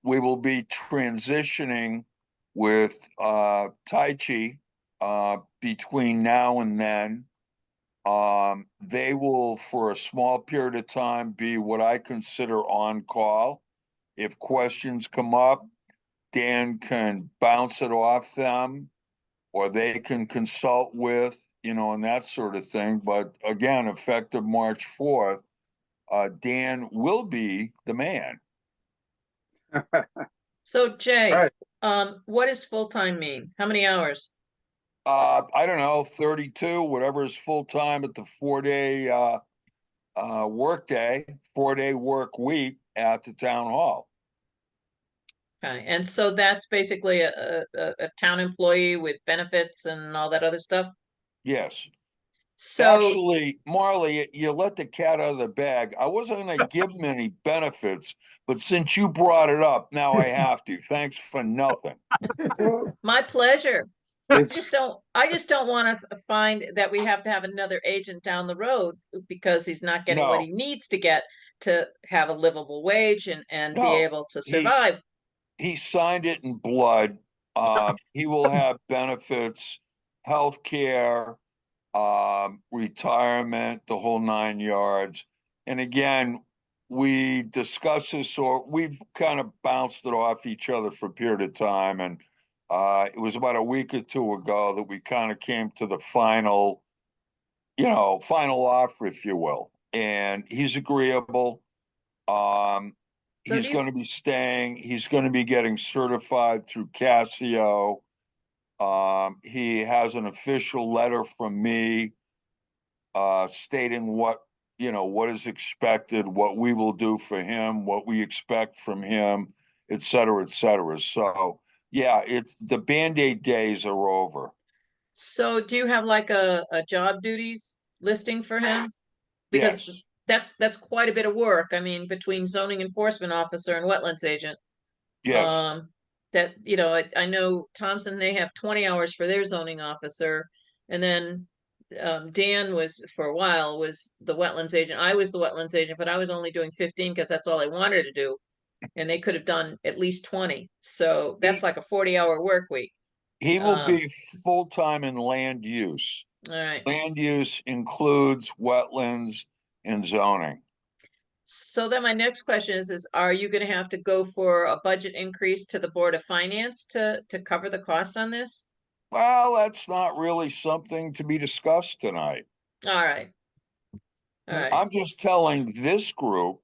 We will be transitioning with Tai Chi between now and then. They will, for a small period of time, be what I consider on call. If questions come up, Dan can bounce it off them, or they can consult with, you know, and that sort of thing. But again, effective March 4th, Dan will be the man. So Jay, Right. what does full-time mean? How many hours? I don't know, 32, whatever is full-time at the 4-day work day, 4-day work week at the town hall. Okay, and so that's basically a town employee with benefits and all that other stuff? Yes. So, Actually, Marley, you let the cat out of the bag. I wasn't going to give him any benefits, but since you brought it up, now I have to. Thanks for nothing. Well, my pleasure. I it's, just don't want to find that we have to have another agent down the road because he's not getting what No. he needs to get to have a livable wage and be No, able to survive. He signed it in blood. He will have benefits, health care, retirement, the whole 9 yards. And again, we discussed this, or we've kind of bounced it off each other for a period of time. And it was about a week or two ago that we kind of came to the final, you know, final offer, if you will. And he's agreeable. So He's going to be staying. He's going to be getting certified through Casio. He has an official letter from me stating what, you know, what is expected, what we will do for him, what we expect from him, et cetera, et cetera. So yeah, it's the Band-Aid days are over. So do you have like a job duties listing for him? Because Yes, that's quite a bit of work. I mean, between zoning enforcement officer and wetlands agent. yes. That, you know, I know Thompson, they have 20 hours for their zoning officer. And then Dan was, for a while, was the wetlands agent. I was the wetlands agent, but I was only doing 15 because that's all I wanted to do. And they could have done at least 20. So that's like a 40-hour work week. He will Um, be full-time in land use. All right. Land use includes wetlands and zoning. So then my next question is are you gonna have to go for a budget increase to the Board of Finance to cover the costs on this? Well, that's not really something to be discussed tonight. All right. All right. I'm just telling this group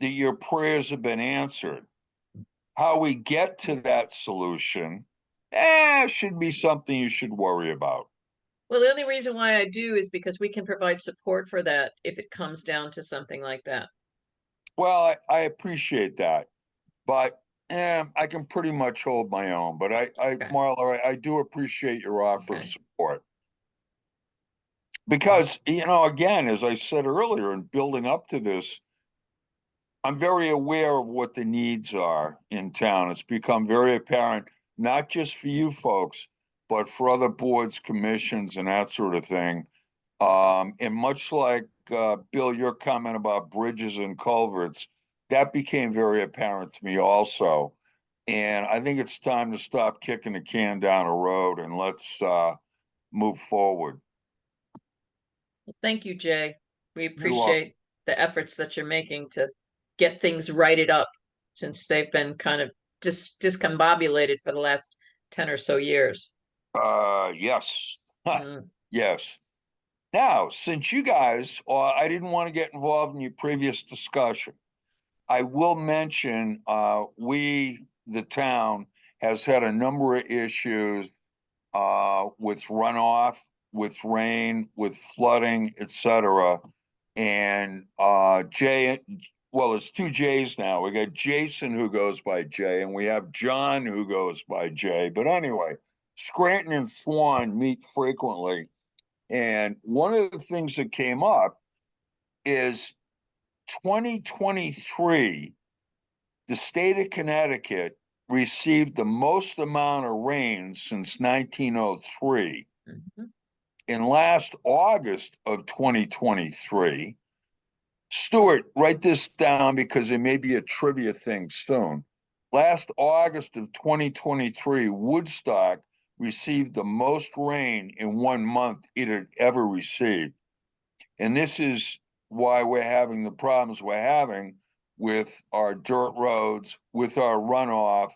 that your prayers have been answered. How we get to that solution, should be something you should worry about. Well, the only reason why I do is because we can provide support for that if it comes down to something like that. Well, I appreciate that, but I can pretty much hold my own. But Okay. Marla, I do appreciate your offer of Okay. support. Because, you know, again, as I said earlier, in building up to this, I'm very aware of what the needs are in town. It's become very apparent, not just for you folks, but for other boards, commissions, and that sort of thing. And much like Bill, your comment about bridges and culverts, that became very apparent to me also. And I think it's time to stop kicking the can down the road and let's move forward. Well, thank you, Jay. We welcome. appreciate the efforts that you're making to get things righted up since they've been kind of discombobulated for the last 10 or so years. Yes. Mm. Yes. Now, since you guys, I didn't want to get involved in your previous discussion. I will mention, the town, has had a number of issues with runoff, with rain, with flooding, etc. And Jay, well, it's two Jays now. We got Jason who goes by Jay, and we have John who goes by Jay. But anyway, Scranton and Swan meet frequently. And one of the things that came up is 2023, the state of Connecticut received the most amount of rain since 1903. Mhm. In last August of 2023, Stuart, write this down because there may be a trivia thing soon. Last August of 2023, Woodstock received the most rain in 1 month it had ever received. And this is why we're having the problems we're having with our dirt roads, with our runoff,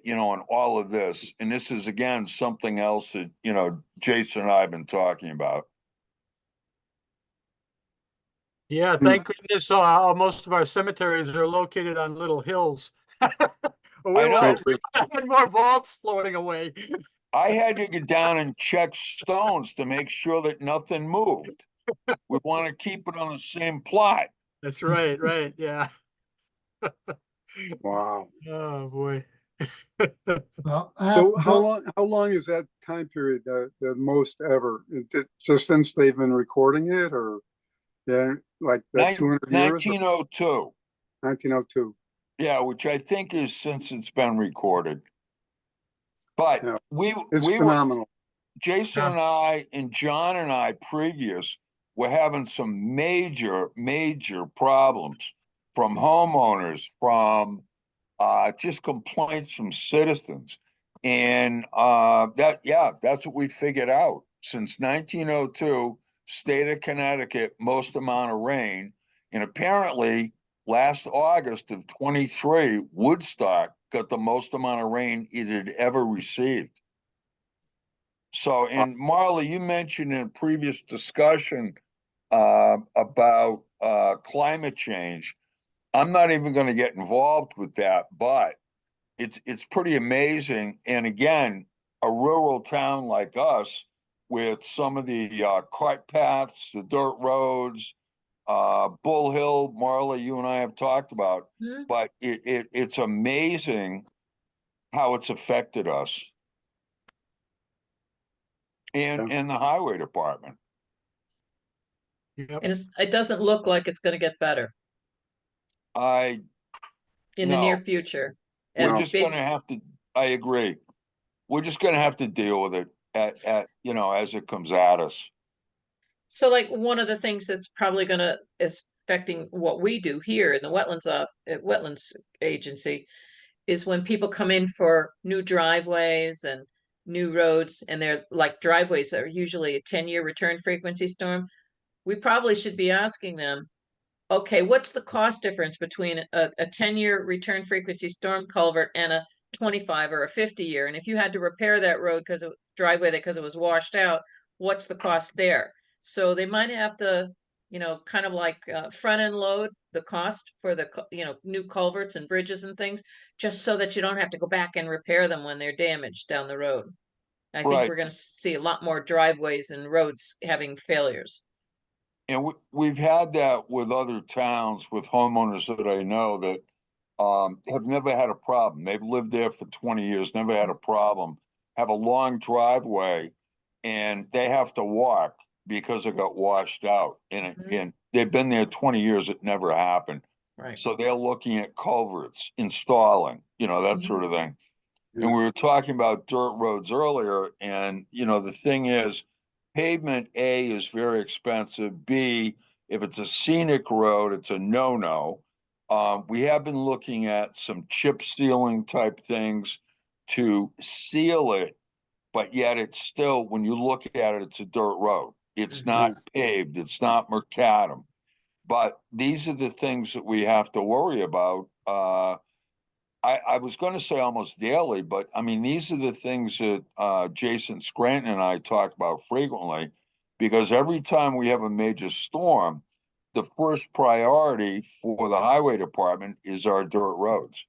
you know, and all of this. And this is, again, something else that, you know, Jason and I have been talking about. Yeah, thank goodness, most of our cemeteries are located on little hills. We I know. had more vaults floating away. I had to get down and check stones to make sure that nothing moved. We want to keep it on the same plot. That's right, right, yeah. Wow. Oh, boy. Well, I have, So how long is that time period, the most ever? Just since they've been recording it, or yeah, like that 200 years? 1902. 1902. Yeah, which I think is since it's been recorded. But Yeah. we It's were, phenomenal. Jason Yeah. and I and John and I previous were having some major problems from homeowners, from just complaints from citizens. And that's what we figured out. Since 1902, state of Connecticut, most amount of rain. And apparently last August of 23, Woodstock got the most amount of rain it had ever received. So, and Marla, you mentioned in a previous discussion about climate change. I'm not even going to get involved with that, but it's pretty amazing. And again, a rural town like us with some of the cart paths, the dirt roads, Bull Hill, Marla, you and I have talked about, Mhm. but it's amazing how it's affected us and the highway department. Yep. And it doesn't look like it's gonna get better I, in the near No. future. we're And just basi- gonna have to, I agree. We're just gonna have to deal with it as it comes at us. So like one of the things that's probably gonna is affecting what we do here in the wetlands agency is when people come in for new driveways and new roads, and they're like driveways that are usually a 10-year return frequency storm. We probably should be asking them, okay, what's the cost difference between a 10-year return frequency storm culvert and a 25 or a 50-year? And if you had to repair that road because of driveway because it was washed out, what's the cost there? So they might have to, kind of like front end load the cost for the, new culverts and bridges and things, just so that you don't have to go back and repair them when they're damaged down the road. I think Right. we're going to see a lot more driveways and roads having failures. And we've had that with other towns, with homeowners that I know that have never had a problem. They've lived there for 20 years, never had a problem, have a long driveway, and they have to walk because it got washed out. And they've been there 20 years, it never happened. Right. So they're looking at culverts, installing, that sort of thing. And we were talking about dirt roads earlier, and the thing is, pavement A is very expensive. B, if it's a scenic road, it's a no-no. We have been looking at some chip sealing type things to seal it, but yet it's still, when you look at it, it's a dirt road. It's not paved, it's not macadam. But these are the things that we have to worry about. I was going to say almost daily, but I mean, these are the things that Jason Scranton and I talk about frequently, because every time we have a major storm, the first priority for the highway department is our dirt roads.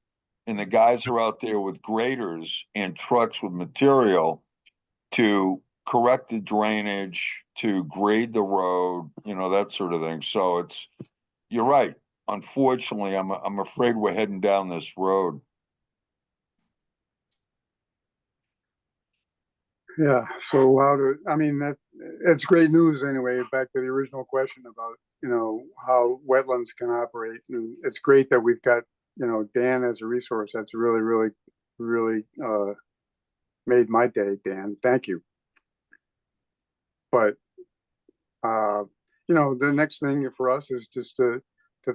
And the guys are out there with graders and trucks with material to correct the drainage, to grade the road, that sort of thing. So you're right. Unfortunately, I'm afraid we're heading down this road. Yeah, so it's great news anyway, back to the original question about, how wetlands can operate. And it's great that we've got, Dan as a resource. That's really, really, really made my day, Dan. Thank you. But, the next thing for us is just to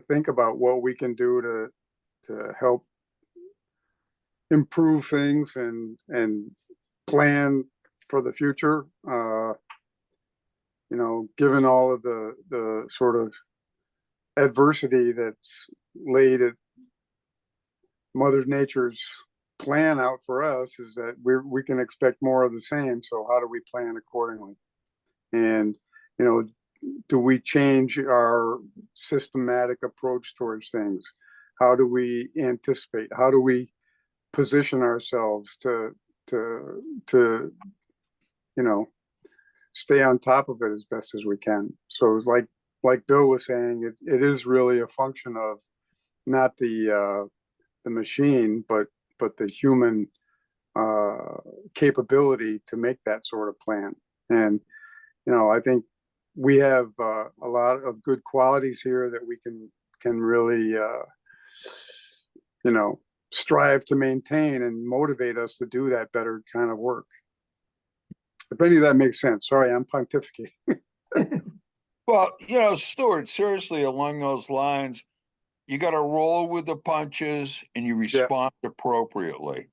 think about what we can do to help improve things and plan for the future, given all of the sort of adversity that's laid at Mother Nature's plan out for us, is that we can expect more of the same. So how do we plan accordingly? And, do we change our systematic approach towards things? How do we anticipate? How do we position ourselves to stay on top of it as best as we can? So like Bill was saying, it is really a function of not the machine, but the human capability to make that sort of plan. And I think we have a lot of good qualities here that we can really strive to maintain and motivate us to do that better kind of work. If any of that makes sense. Sorry, I'm pontificating. Well, Stuart, seriously, along those lines, you got to roll with the punches and you respond appropriately.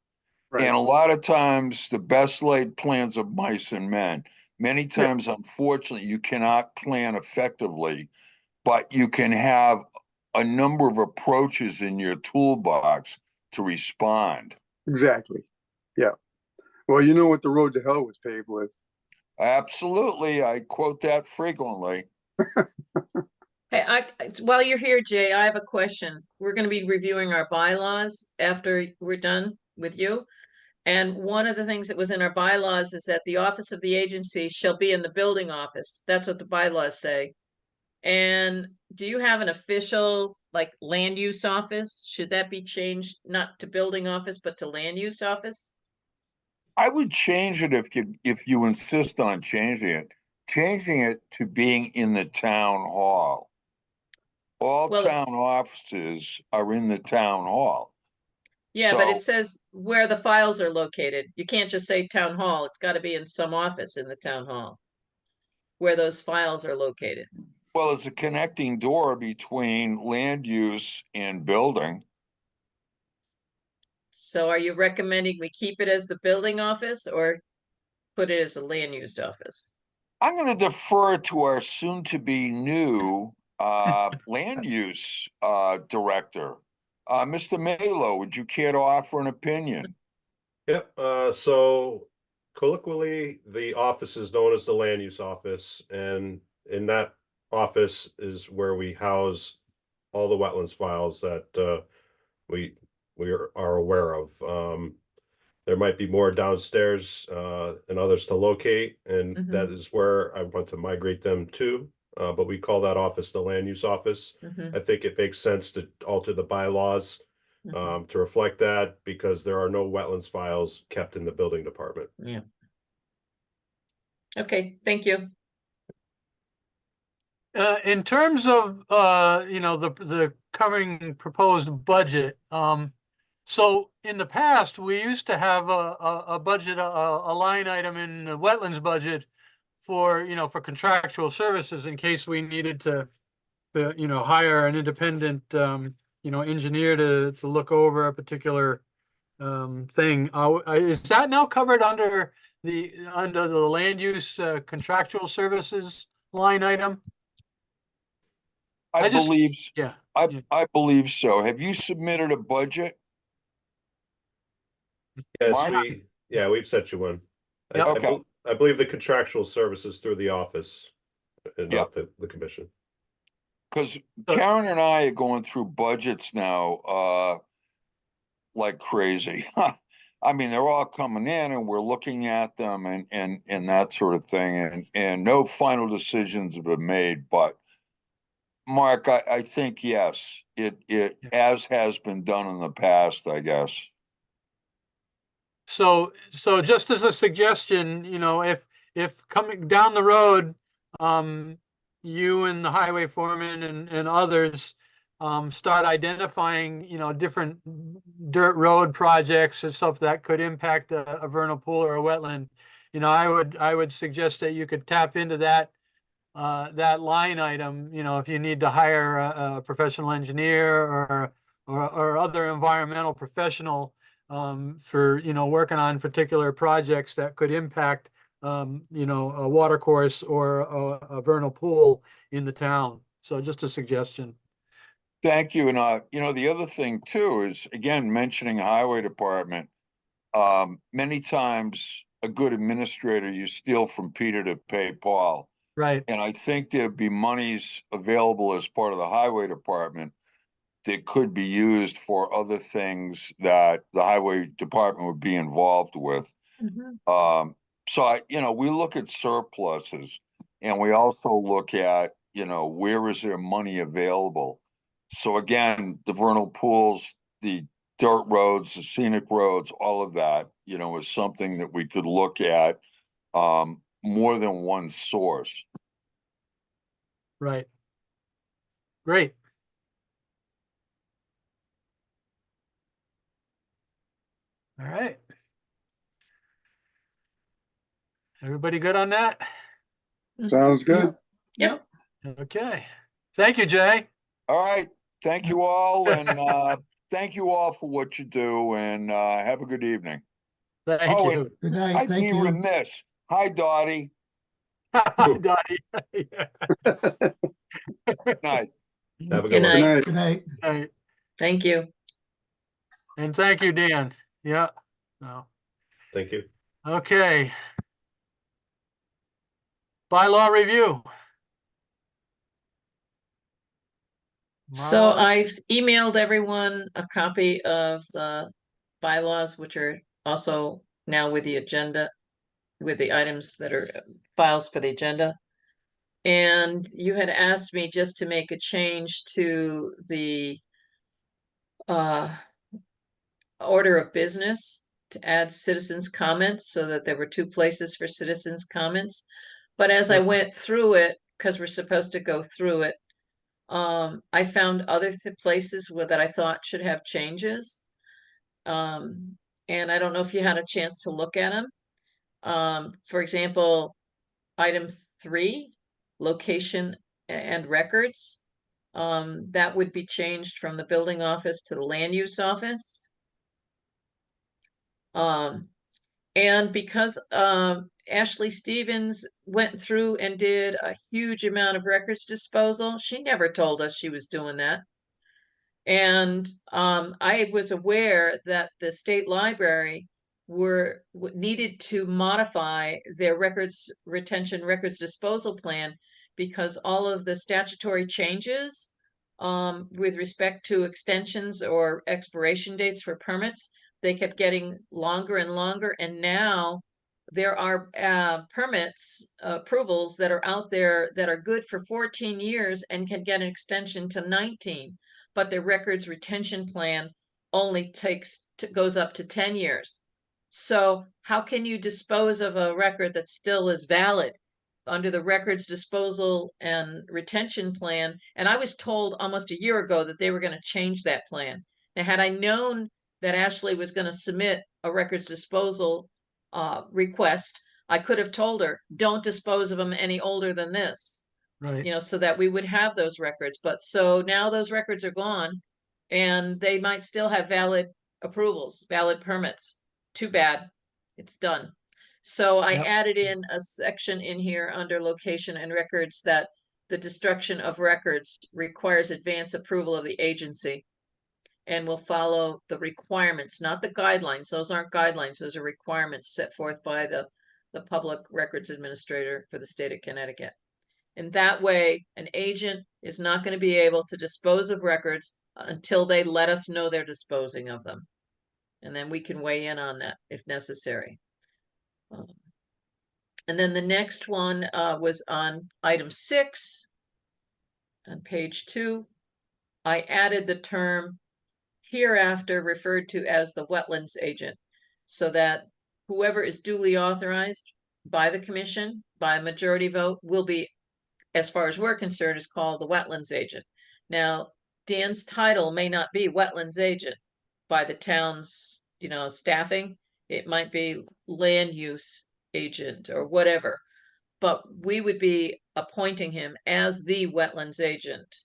Right. And a lot of times, the best laid plans of mice and men. Many times, unfortunately, you cannot plan effectively, but you can have a number of approaches in your toolbox to respond. Exactly. Yeah. Well, you know what the road to hell was paved with. Absolutely. I quote that frequently. Hey, while you're here, Jay, I have a question. We're going to be reviewing our bylaws after we're done with you. And one of the things that was in our bylaws is that the office of the agency shall be in the building office. That's what the bylaws say. And do you have an official, like, land use office? Should that be changed, not to building office, but to land use office? I would change it if you insist on changing it. changing it to being in the town hall. All Well, town offices are in the town hall. yeah, but it So- says where the files are located. You can't just say town hall. It's got to be in some office in the town hall where those files are located. Well, it's a connecting door between land use and building. So are you recommending we keep it as the building office or put it as a land used office? I'm going to defer to our soon-to-be new land use director. Mr. Malo, would you care to offer an opinion? Yep, so colloquially, the office is known as the land use office, and in that office is where we house all the wetlands files that we are aware of. There might be more downstairs and others to locate, and that is where I want to migrate them to. But we call that office the land use office. Mhm, I think it makes sense to alter the bylaws mhm. to reflect that because there are no wetlands files kept in the building department. Yeah. Okay, thank you. In terms of, the coming proposed budget, so in the past, we used to have a budget, a line item in the wetlands budget for, for contractual services in case we needed to, hire an independent, engineer to look over a particular thing. Is that now covered under the land use contractual services line item? I I just- believe, Yeah. I believe so. Have you submitted a budget? Yes, Mark? we've sent you one. Yep. Okay. I believe the contractual services through the office and Yeah. not the commission. Because Karen and I are going through budgets now, like crazy. I mean, they're all coming in and we're looking at them and that sort of thing. And no final decisions have been made, but Mark, I think, yes, it as has been done in the past, I guess. So just as a suggestion, if coming down the road, you and the highway foreman and others, start identifying, different dirt road projects and stuff that could impact a vernal pool or a wetland, I would suggest that you could tap into that line item, if you need to hire a professional engineer or other environmental professional for, working on particular projects that could impact, a water course or a vernal pool in the town. So just a suggestion. Thank you. And, the other thing too is, again, mentioning highway department. Many times a good administrator, you steal from Peter to pay Paul. Right. And I think there'd be monies available as part of the highway department that could be used for other things that the highway department would be involved with. So we look at surpluses and we also look at, where is there money available? So again, the vernal pools, the dirt roads, the scenic roads, all of that, is something that we could look at more than one source. Right. Great. All right. Everybody good on that? Sounds good. Yep. Okay. Thank you, Jay. All right. Thank you all. And thank you all for what you do. And have a good evening. Thank Oh, you. Good night, I'd thank be you. remiss. Hi, Dottie. Hi, Dottie. Yeah. Good night. Have a Good good one. Good night. night. Good night. Right. Thank you. And thank you, Dan. Yeah. No. Thank you. Okay. Bylaw review. So Marlo? I've emailed everyone a copy of the bylaws, which are also now with the agenda, with the items that are files for the agenda. And you had asked me just to make a change to the order of business to add citizens' comments so that there were two places for citizens' comments. But as I Yep. went through it, because we're supposed to go through it, I found other places that I thought should have changes. And I don't know if you had a chance to look at them. For example, item 3, location and records. That would be changed from the building office to the land use office. And because Ashley Stevens went through and did a huge amount of records disposal, she never told us she was doing that. And I was aware that the state library needed to modify their records disposal plan because all of the statutory changes with respect to extensions or expiration dates for permits, they kept getting longer and longer. And now there are permits, approvals that are out there that are good for 14 years and can get an extension to 19. But the records retention plan only goes up to 10 years. So how can you dispose of a record that still is valid under the records disposal and retention plan? And I was told almost a year ago that they were going to change that plan. Now, had I known that Ashley was going to submit a records disposal request, I could have told her, don't dispose of them any older than this. Right. You know, so that we would have those records. But so now those records are gone and they might still have valid approvals, valid permits. Too bad. It's done. So I Yep. added in a section in here under location and records that the destruction of records requires advance approval of the agency and will follow the requirements, not the guidelines. Those aren't guidelines. Those are requirements set forth by the Public Records Administrator for the state of Connecticut. And that way, an agent is not going to be able to dispose of records until they let us know they're disposing of them. And then we can weigh in on that if necessary. And then the next one was on item 6 on page 2. I added the term hereafter referred to as the wetlands agent, so that whoever is duly authorized by the commission by a majority vote will be, as far as we're concerned, is called the wetlands agent. Now, Dan's title may not be wetlands agent by the town's, staffing. It might be land use agent or whatever, but we would be appointing him as the wetlands agent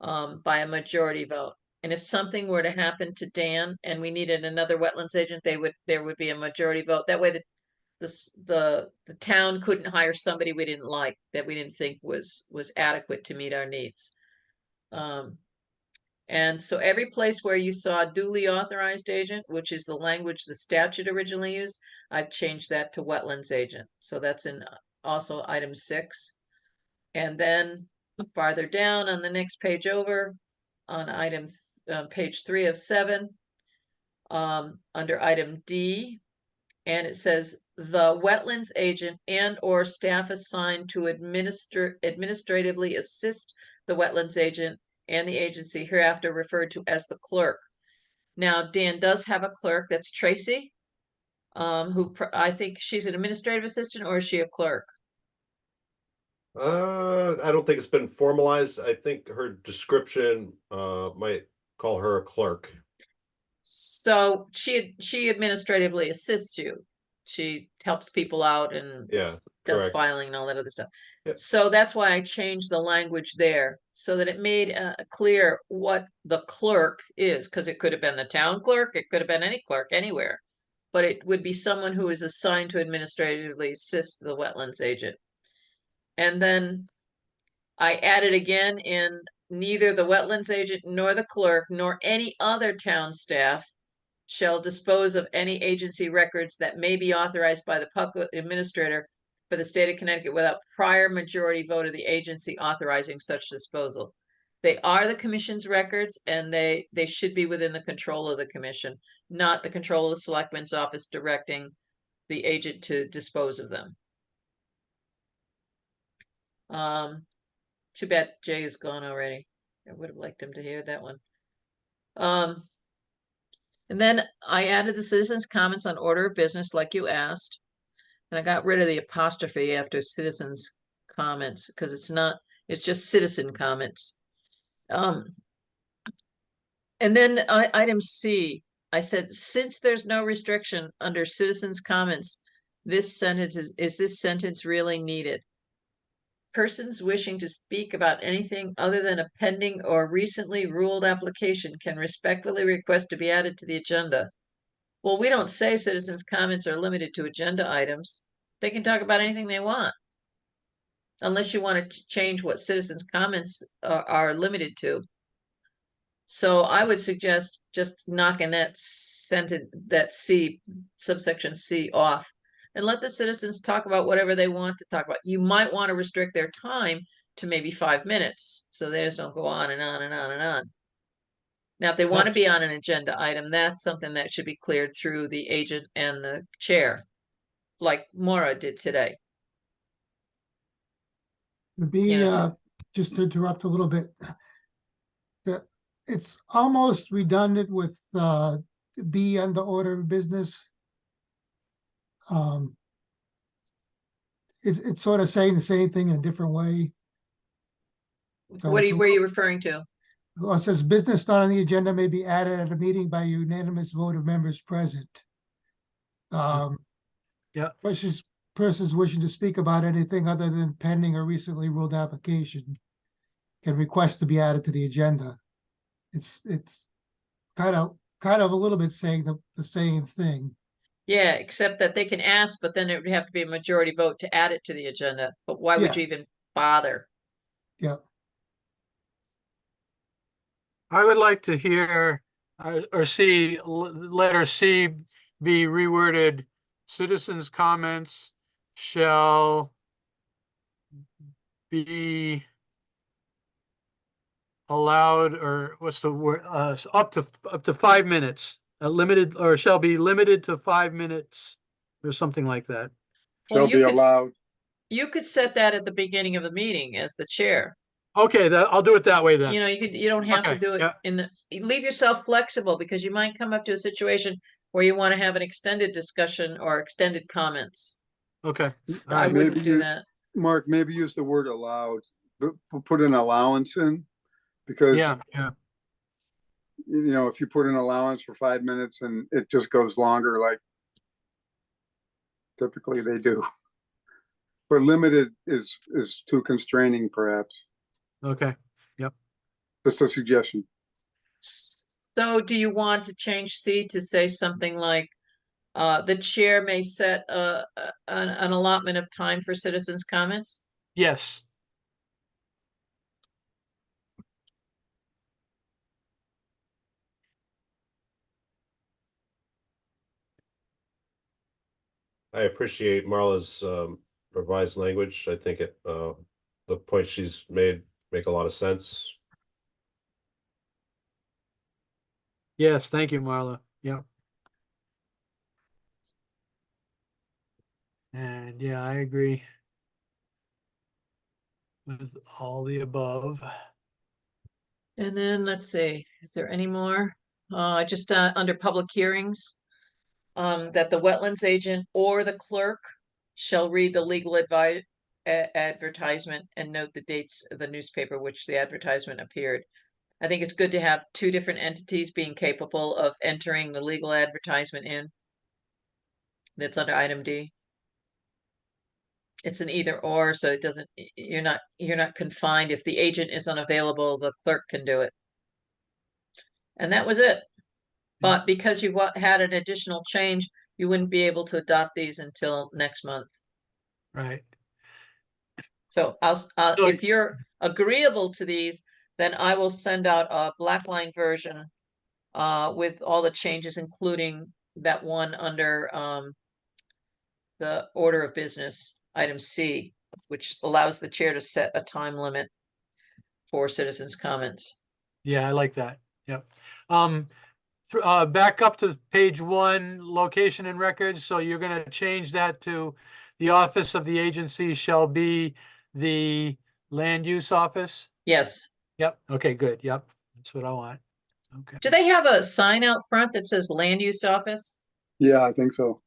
by a majority vote. And if something were to happen to Dan and we needed another wetlands agent, there would be a majority vote. That way the town couldn't hire somebody we didn't like, that we didn't think was adequate to meet our needs. And so every place where you saw duly authorized agent, which is the language the statute originally used, I've changed that to wetlands agent. So that's in also item 6. And then farther down on the next page over, on item page 3 of 7, under item D, and it says the wetlands agent and or staff assigned to administratively assist the wetlands agent and the agency hereafter referred to as the clerk. Now, Dan does have a clerk, that's Tracy, who I think she's an administrative assistant, or is she a clerk? I don't think it's been formalized. I think her description might call her a clerk. So she administratively assists you. She helps people out and Yeah, does correct. filing and all that other stuff. Yep. So that's why I changed the language there so that it made clear what the clerk is, because it could have been the town clerk, it could have been any clerk anywhere, but it would be someone who is assigned to administratively assist the wetlands agent. And then I added again in neither the wetlands agent nor the clerk nor any other town staff shall dispose of any agency records that may be authorized by the public administrator for the state of Connecticut without prior majority vote of the agency authorizing such disposal. They are the commission's records and they should be within the control of the commission, not the control of the selectman's office directing the agent to dispose of them. Too bad Jay is gone already. I would have liked him to hear that one. And then I added the citizens' comments on order of business like you asked. And I got rid of the apostrophe after citizens' comments, because it's just citizen comments. And then item C, I said, since there's no restriction under citizens' comments, this sentence is this sentence really needed? Persons wishing to speak about anything other than a pending or recently ruled application can respectfully request to be added to the agenda. Well, we don't say citizens' comments are limited to agenda items. They can talk about anything they want. Unless you want to change what citizens' comments are limited to. So I would suggest just knocking that sentence, that C, subsection C off, and let the citizens talk about whatever they want to talk about. You might want to restrict their time to maybe 5 minutes, so they just don't go on and on and on and on. Now, if they want to be on an agenda item, that's something that should be cleared through the agent and the chair, like Maura did today. To be, You know, just to interrupt a little bit, it's almost redundant with B under order of business. It's sort of saying the same thing in a different way. So where are you referring to? Well, it says business not on the agenda may be added at a meeting by unanimous vote of members present. Yeah. Persons wishing to speak about anything other than pending or recently ruled application can request to be added to the agenda. It's kind of a little bit saying the same thing. Yeah, except that they can ask, but then it would have to be a majority vote to add it to the agenda. But why would Yeah. you even bother? Yeah. I would like to hear or see letter C be reworded. Citizens' comments shall be allowed, or what's the word, up to 5 minutes, limited, or shall be limited to 5 minutes or something like that. Well, Shall be allowed. You could set that at the beginning of the meeting as the chair. Okay, I'll do it that way then. You know, you don't have to Okay, do it yeah. leave yourself flexible, because you might come up to a situation where you want to have an extended discussion or extended comments. Okay. All I right. wouldn't Maybe do you- that. Mark, maybe use the word allowed, but put an allowance in, because Yeah, yeah. you know, if you put an allowance for 5 minutes and it just goes longer, like typically they do. But limited is too constraining, perhaps. Okay. Just a suggestion. So do you want to change C to say something like, the chair may set an allotment of time for citizens' comments? Yes. I appreciate Marla's revised language. I think the points she's made make a lot of sense. Yes. Thank you, Marla. Yeah. And yeah, I agree with all the above. And then let's see, is there any more? Just under public hearings, that the wetlands agent or the clerk shall read the legal advertisement and note the dates of the newspaper which the advertisement appeared. I think it's good to have two different entities being capable of entering the legal advertisement in. That's under item D. It's an either or, so it doesn't, you're not confined. If the agent is unavailable, the clerk can do it. And that was it. But because you had an additional change, you wouldn't be able to adopt these until next month. Right. So So- if you're agreeable to these, then I will send out a black line version with all the changes, including that one under the order of business, item C, which allows the chair to set a time limit for citizens' comments. Yeah, I like that. Yep. Back up to page 1, location and records. So you're going to change that to the office of the agency shall be the land use office. Yes. Yep. Okay, good. Yep. That's what I want. Okay. Do they have a sign out front that says land use office, Yeah, I think so.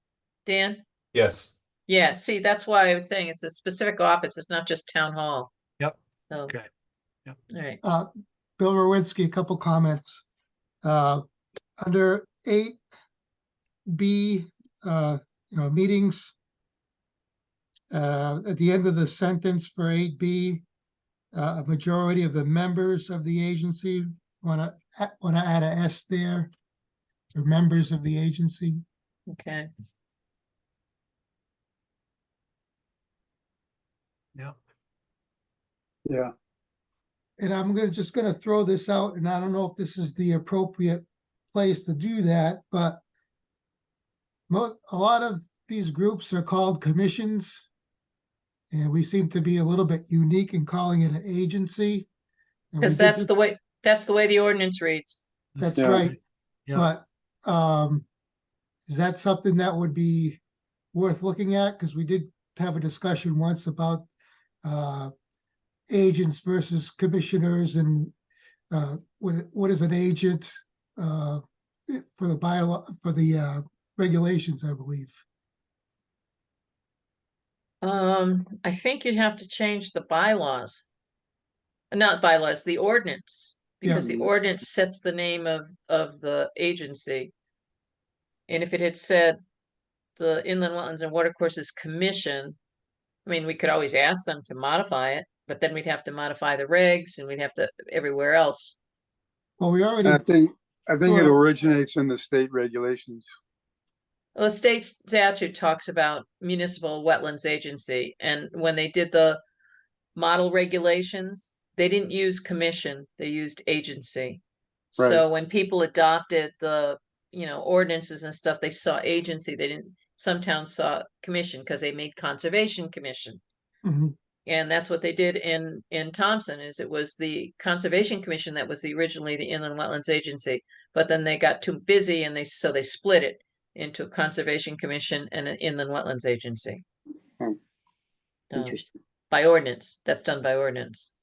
Dan? Yes. Yeah, see, that's why I was saying it's a specific office. It's not just town hall. Yep. So, Okay. all right. Bill Rowinski, a couple comments. Under 8B, meetings, at the end of the sentence for 8B, a majority of the members of the agency, want to add a S there, or members of the agency. Okay. Yeah. Yeah, And I'm just gonna throw this out, and I don't know if this is the appropriate place to do that, but a lot of these groups are called commissions. And we seem to be a little bit unique in calling it an agency. And we Because did that's the way, the ordinance reads. That's Yeah. right. Yeah. But is that something that would be worth looking at? Because we did have a discussion once about agents versus commissioners, and what is an agent for the bylaw, for the regulations, I believe. I think you have to change the bylaws. Not bylaws, the ordinance, because the Yeah. ordinance sets the name of the agency. And if it had said the Inland Wetlands and Watercourses Commission, I mean, we could always ask them to modify it, but then we'd have to modify the regs and we'd have to everywhere else. Well, we already, I think it Sort of. originates in the state regulations. Well, the state statute talks about municipal wetlands agency, and when they did the model regulations, they didn't use commission, they used agency. Right. So when people adopted the, ordinances and stuff, they saw agency. They didn't, some towns saw commission because they made conservation commission. Mhm. And that's what they did in Thompson, is it was the Conservation Commission that was originally the Inland Wetlands Agency, but then they got too busy and they split it into a Conservation Commission and an Inland Wetlands Agency. Hmm. So, Interesting. by ordinance, that's done by ordinance.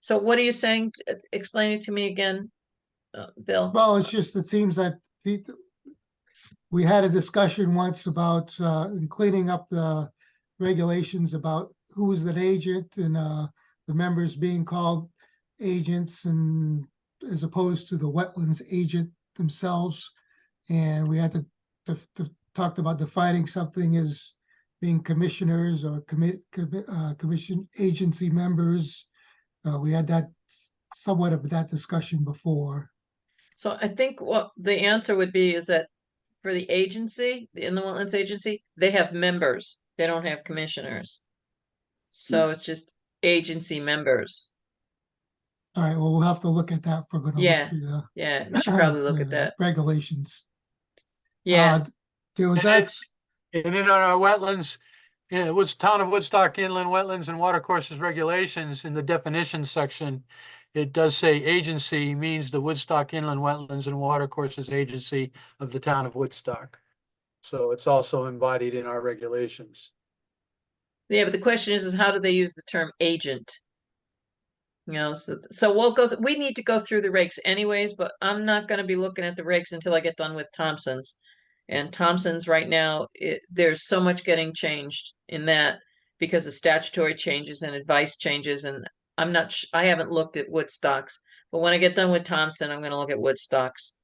So what are you saying? Explain it to me again, Bill. well, it's just, it seems that we had a discussion once about cleaning up the regulations about who is an agent, and the members being called agents, and as opposed to the wetlands agent themselves. And we had to talked about defining something as being commissioners or commission agency members. We had that somewhat of that discussion before. So I think what the answer would be is that for the agency, the Inland Wetlands Agency, they have members. They don't have commissioners. So it's just agency members. All right, well, we'll have to look at that if we're gonna Yeah. look through the Yeah, we should probably look at that. regulations. Yeah, There was And it- actually, And in our wetlands, Town of Woodstock Inland Wetlands and Watercourses Regulations, in the definitions section, it does say agency means the Woodstock Inland Wetlands and Watercourses Agency of the Town of Woodstock. So it's also embodied in our regulations. yeah, but the question is how do they use the term agent? So we'll we need to go through the regs anyways, but I'm not gonna be looking at the regs until I get done with Thompson's. And Thompson's right now, there's so much getting changed in that because of statutory changes and advice changes, and I haven't looked at Woodstock's, but when I get done with Thompson, I'm gonna look at Woodstock's.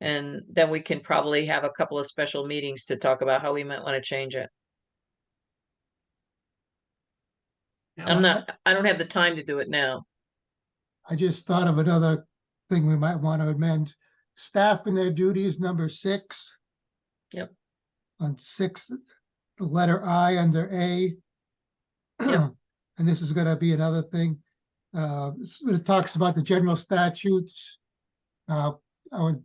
And then we can probably have a couple of special meetings to talk about how we might want to change it. I don't have the time to do it now. I just thought of another thing we might want to amend. Staff and their duties, number 6. Yep. On 6, the letter I under A. Yep. And this is gonna be another thing. It talks about the general statutes. I would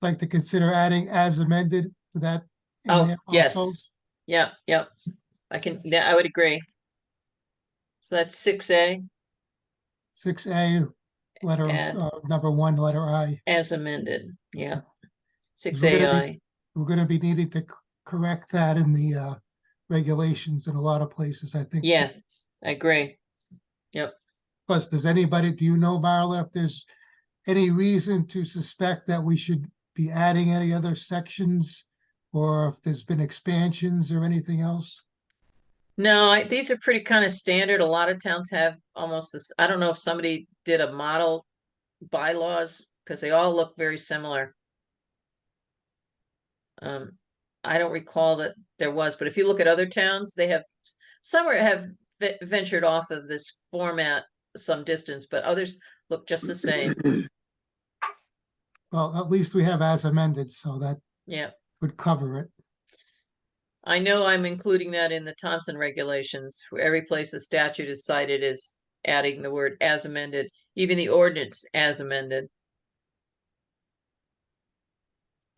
like to consider adding as amended to that. in Oh, there yes. also. Yep. I would agree. So that's 6A 6A, letter, And- number 1, letter I. as amended. Yeah. We're gonna be- 6AI. We're gonna be needing to correct that in the regulations in a lot of places, I think. Yeah, I agree. Plus, do you know, Marla, if there's any reason to suspect that we should be adding any other sections or if there's been expansions or anything else? No, these are pretty kind of standard. A lot of towns have almost this. I don't know if somebody did a model bylaws because they all look very similar. I don't recall that there was, but if you look at other towns, they have some have ventured off of this format some distance, but others look just the same. Well, at least we have as amended, so that Yeah. would cover it. I know I'm including that in the Thompson regulations. For every place the statute is cited is adding the word as amended, even the ordinance as amended.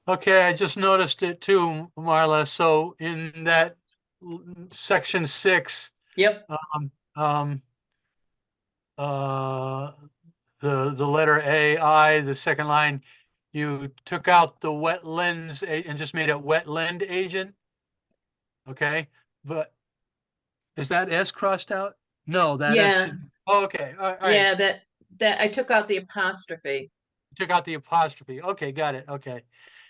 Okay, I just noticed it too, Marla. So in that section 6, Yep. um, the letter A, the second line, you took out the wetlands and just made it wetland agent. Okay, but is that S crossed out? No, that Yeah. S. Oh, okay, all right. Yeah, that I took out the apostrophe Took out the apostrophe. Okay, got it. Okay.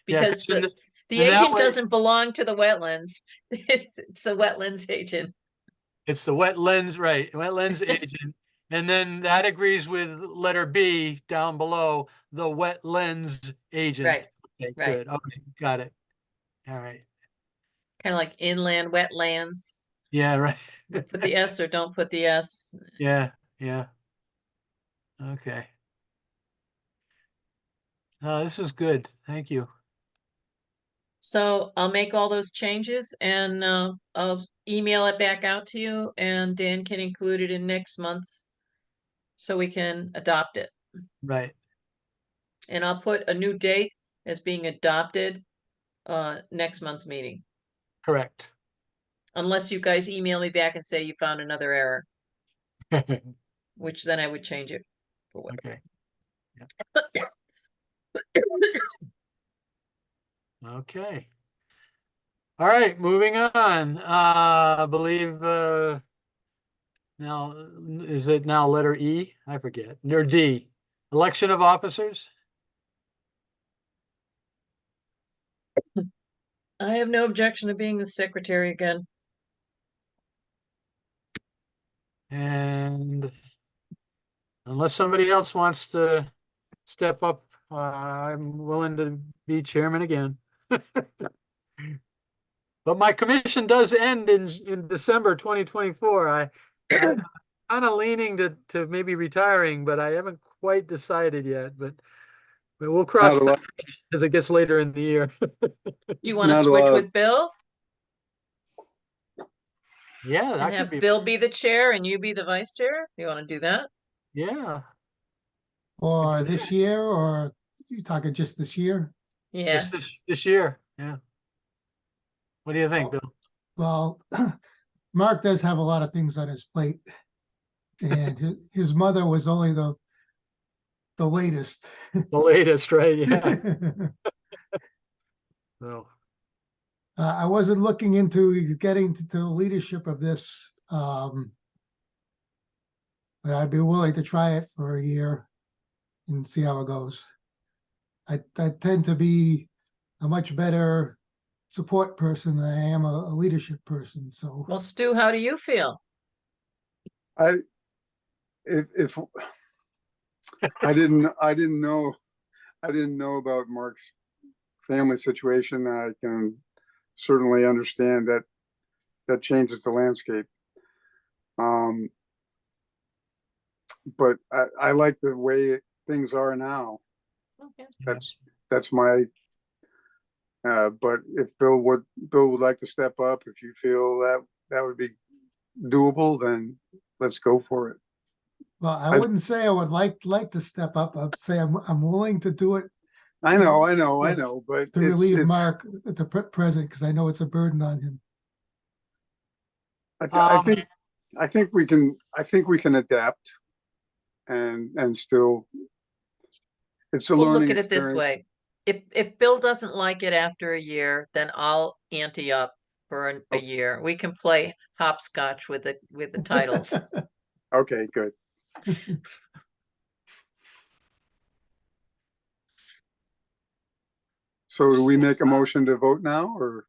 Yeah, because the in that agent way- doesn't belong to the wetlands. It's a wetlands agent. It's the wetlands, right, wetlands agent. And then that agrees with letter B down below, the wetlands agent. Right, Okay, right. good. Okay, got it. All right. Kind of like inland wetlands. Yeah, right. Put the S or don't put the S. Yeah, yeah. Okay. This is good. Thank you. So I'll make all those changes and I'll email it back out to you and Dan can include it in next month's so we can adopt it. Right. And I'll put a new date as being adopted next month's meeting. Correct. Unless you guys email me back and say you found another error, Okay. which then I would change it for what. Yeah. Okay. All right, moving on. I believe now is it now letter E? I forget. Or D. Election of officers. I have no objection to being the secretary again. And unless somebody else wants to step up, I'm willing to be chairman again. But my commission does end in December 2024. I'm kind of leaning to maybe retiring, but I haven't quite decided yet. But we'll cross Not a lot. that as it gets later in the year. Do you It's want to not a switch lot of- with Bill Yeah, and that could have be. Bill be the chair and you be the vice chair? You want to do that? Yeah, Or this year, or you talking just this year? Yeah. just this year. Yeah. What do you think, Bill? Well, Mark does have a lot of things on his plate. And his mother was only the latest. The latest, right? Yeah. So, I wasn't looking into getting to the leadership of this, but I'd be willing to try it for a year and see how it goes. I tend to be a much better support person than I am a leadership person. So Well, Stu, how do you feel? If I didn't know about Mark's family situation, I can certainly understand that changes the landscape. But I like the way things are now. Okay. That's my, but if Bill would like to step up, if you feel that would be doable, then let's go for it. well, I wouldn't say I would like to step up. I'd say I'm willing to do it I know, but to relieve Mark at the present, because I know it's a burden on him. I think we can adapt and still, it's a We'll learning look at it this experience. way. If Bill doesn't like it after a year, then I'll ante up for a year. We can play hopscotch with the titles. Okay, good. So do we make a motion to vote now, or?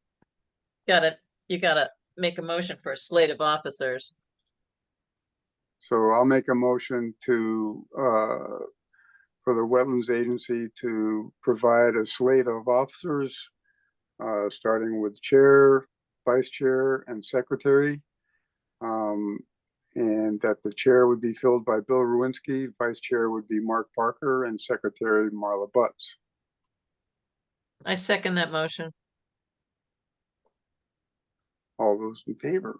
You gotta make a motion for a slate of officers. So I'll make a motion to, for the Wetlands Agency to provide a slate of officers, starting with chair, vice chair, and secretary. And that the chair would be filled by Bill Rowinski, vice chair would be Mark Parker, and secretary Marla Butts. I second that motion. All those in favor?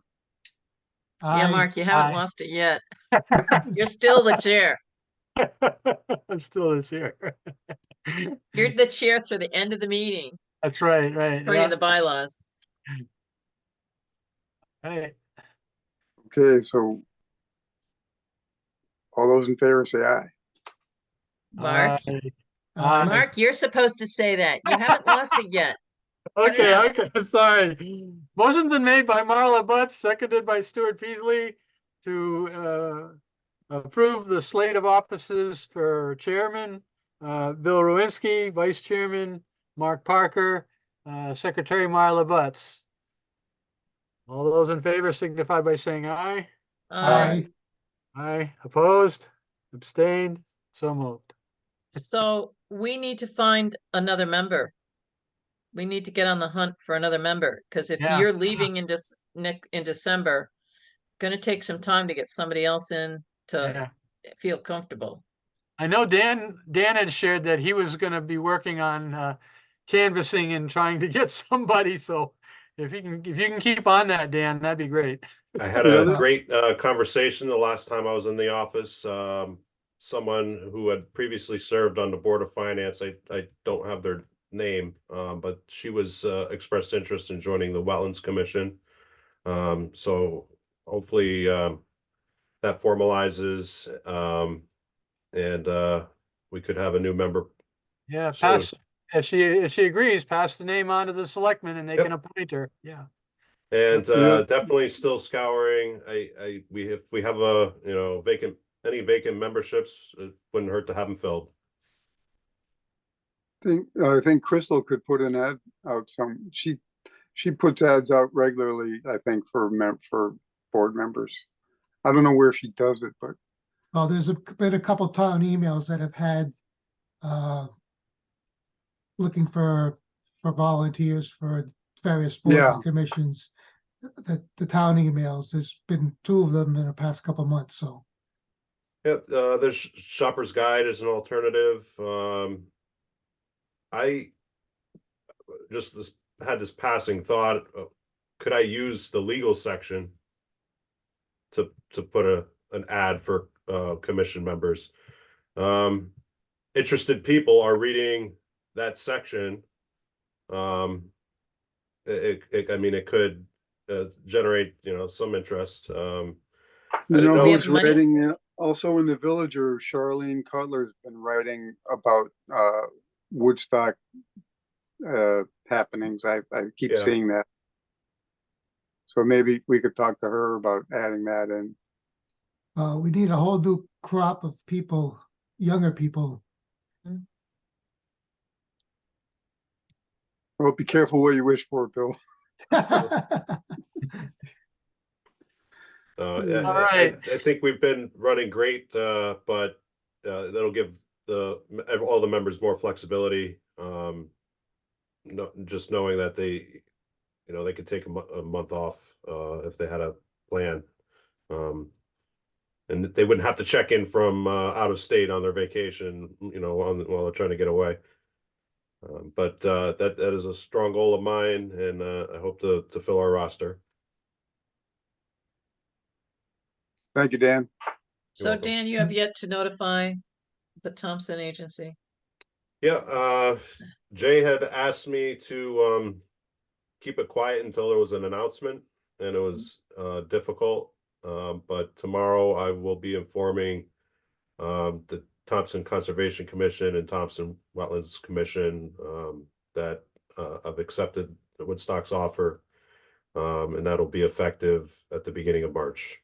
Yeah, Aye. Mark, you haven't Aye. lost it yet. You're still the chair. I'm still this here. You're the chair through the end of the meeting, That's right, right. according Yeah. to the bylaws. Right. Okay, so all those in favor say aye. Mark, Aye. Aye. Mark, you're supposed to say that. You haven't lost it yet. Put it Okay, out. okay, I'm sorry. Motion's been made by Marla Butts, seconded by Stuart Peasley to approve the slate of offices for chairman, Bill Rowinski, vice chairman, Mark Parker, secretary Marla Butts. All those in favor signify by saying aye. Aye. Aye, opposed, abstained, so moved. So we need to find another member. We need to get on the hunt for another member, because if Yeah. you're leaving in December, gonna take some time to get somebody else in to Yeah. feel comfortable. I know Dan had shared that he was gonna be working on canvassing and trying to get somebody, so if you can keep on that, Dan, that'd be great. I had Yeah, a that- great conversation the last time I was in the office. Someone who had previously served on the Board of Finance, I don't have their name, but she was expressed interest in joining the Wetlands Commission. So hopefully that formalizes, and we could have a new member. Yeah, soon. pass, if she agrees, pass the name on to the selectmen and they Yep. can appoint her, yeah. And Yeah. definitely still scouring. If we have any vacant memberships, it wouldn't hurt to have them filled. I think Crystal could put an ad out she puts ads out regularly, I think, for board members. I don't know where she does it, but Well, there's been a couple town emails that have had looking for volunteers for various boards Yeah. and commissions. The town emails, there's been 2 of them in the past couple months, so. Yeah, there's Shopper's Guide as an alternative. I just had this passing thought, could I use the legal section to put an ad for commission members? Interested people are reading that section. I mean, it could generate, some interest. you didn't know know- We who's have money? writing it? Also in the Villager, Charlene Cutler's been writing about Woodstock happenings. I keep Yeah. seeing that. So maybe we could talk to her about adding that in. We need a whole new crop of people, younger people. Well, be careful what you wish for, Bill. Yeah, All right. I think we've been running great, but that'll give all the members more flexibility. Just knowing that they could take a month off if they had a plan. And they wouldn't have to check in from out of state on their vacation, while they're trying to get away. But that is a strong goal of mine, and I hope to fill our roster. Thank you, Dan. So welcome. Dan, you have yet to notify the Thompson Agency. Yeah, Jay had asked me to keep it quiet until there was an announcement, and it was difficult. But tomorrow I will be informing the Thompson Conservation Commission and Thompson Wetlands Commission that I've accepted the Woodstock's offer, and that'll be effective at the beginning of March.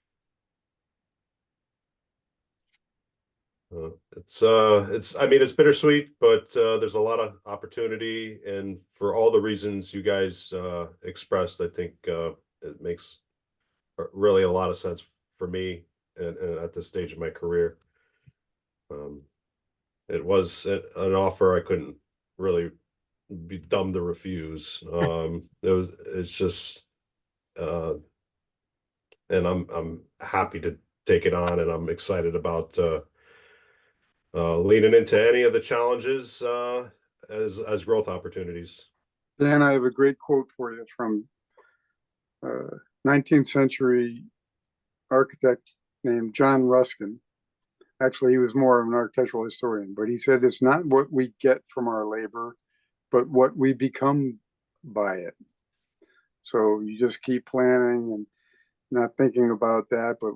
I mean, it's bittersweet, but there's a lot of opportunity, and for all the reasons you guys expressed, I think it makes really a lot of sense for me and at this stage of my career. It was an offer I couldn't really be dumb to refuse. It's just and I'm happy to take it on, and I'm excited about leaning into any of the challenges as growth opportunities. Dan, I have a great quote for you from 19th century architect named John Ruskin. Actually, he was more of an architectural historian, but he said it's not what we get from our labor, but what we become by it. So you just keep planning and not thinking about that, but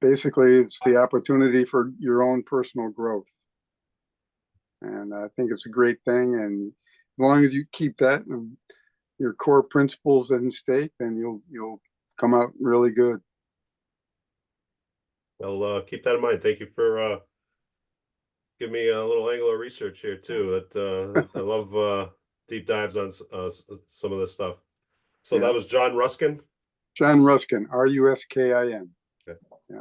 basically it's the opportunity for your own personal growth. And I think it's a great thing. And as long as you keep that and your core principles in stake, then you'll come out really good. I'll keep that in mind. Thank you for giving me a little angle of research here too. I love deep dives on some of this stuff. So Yeah. that was John Ruskin. John Ruskin, Ruskin. Okay. Yeah.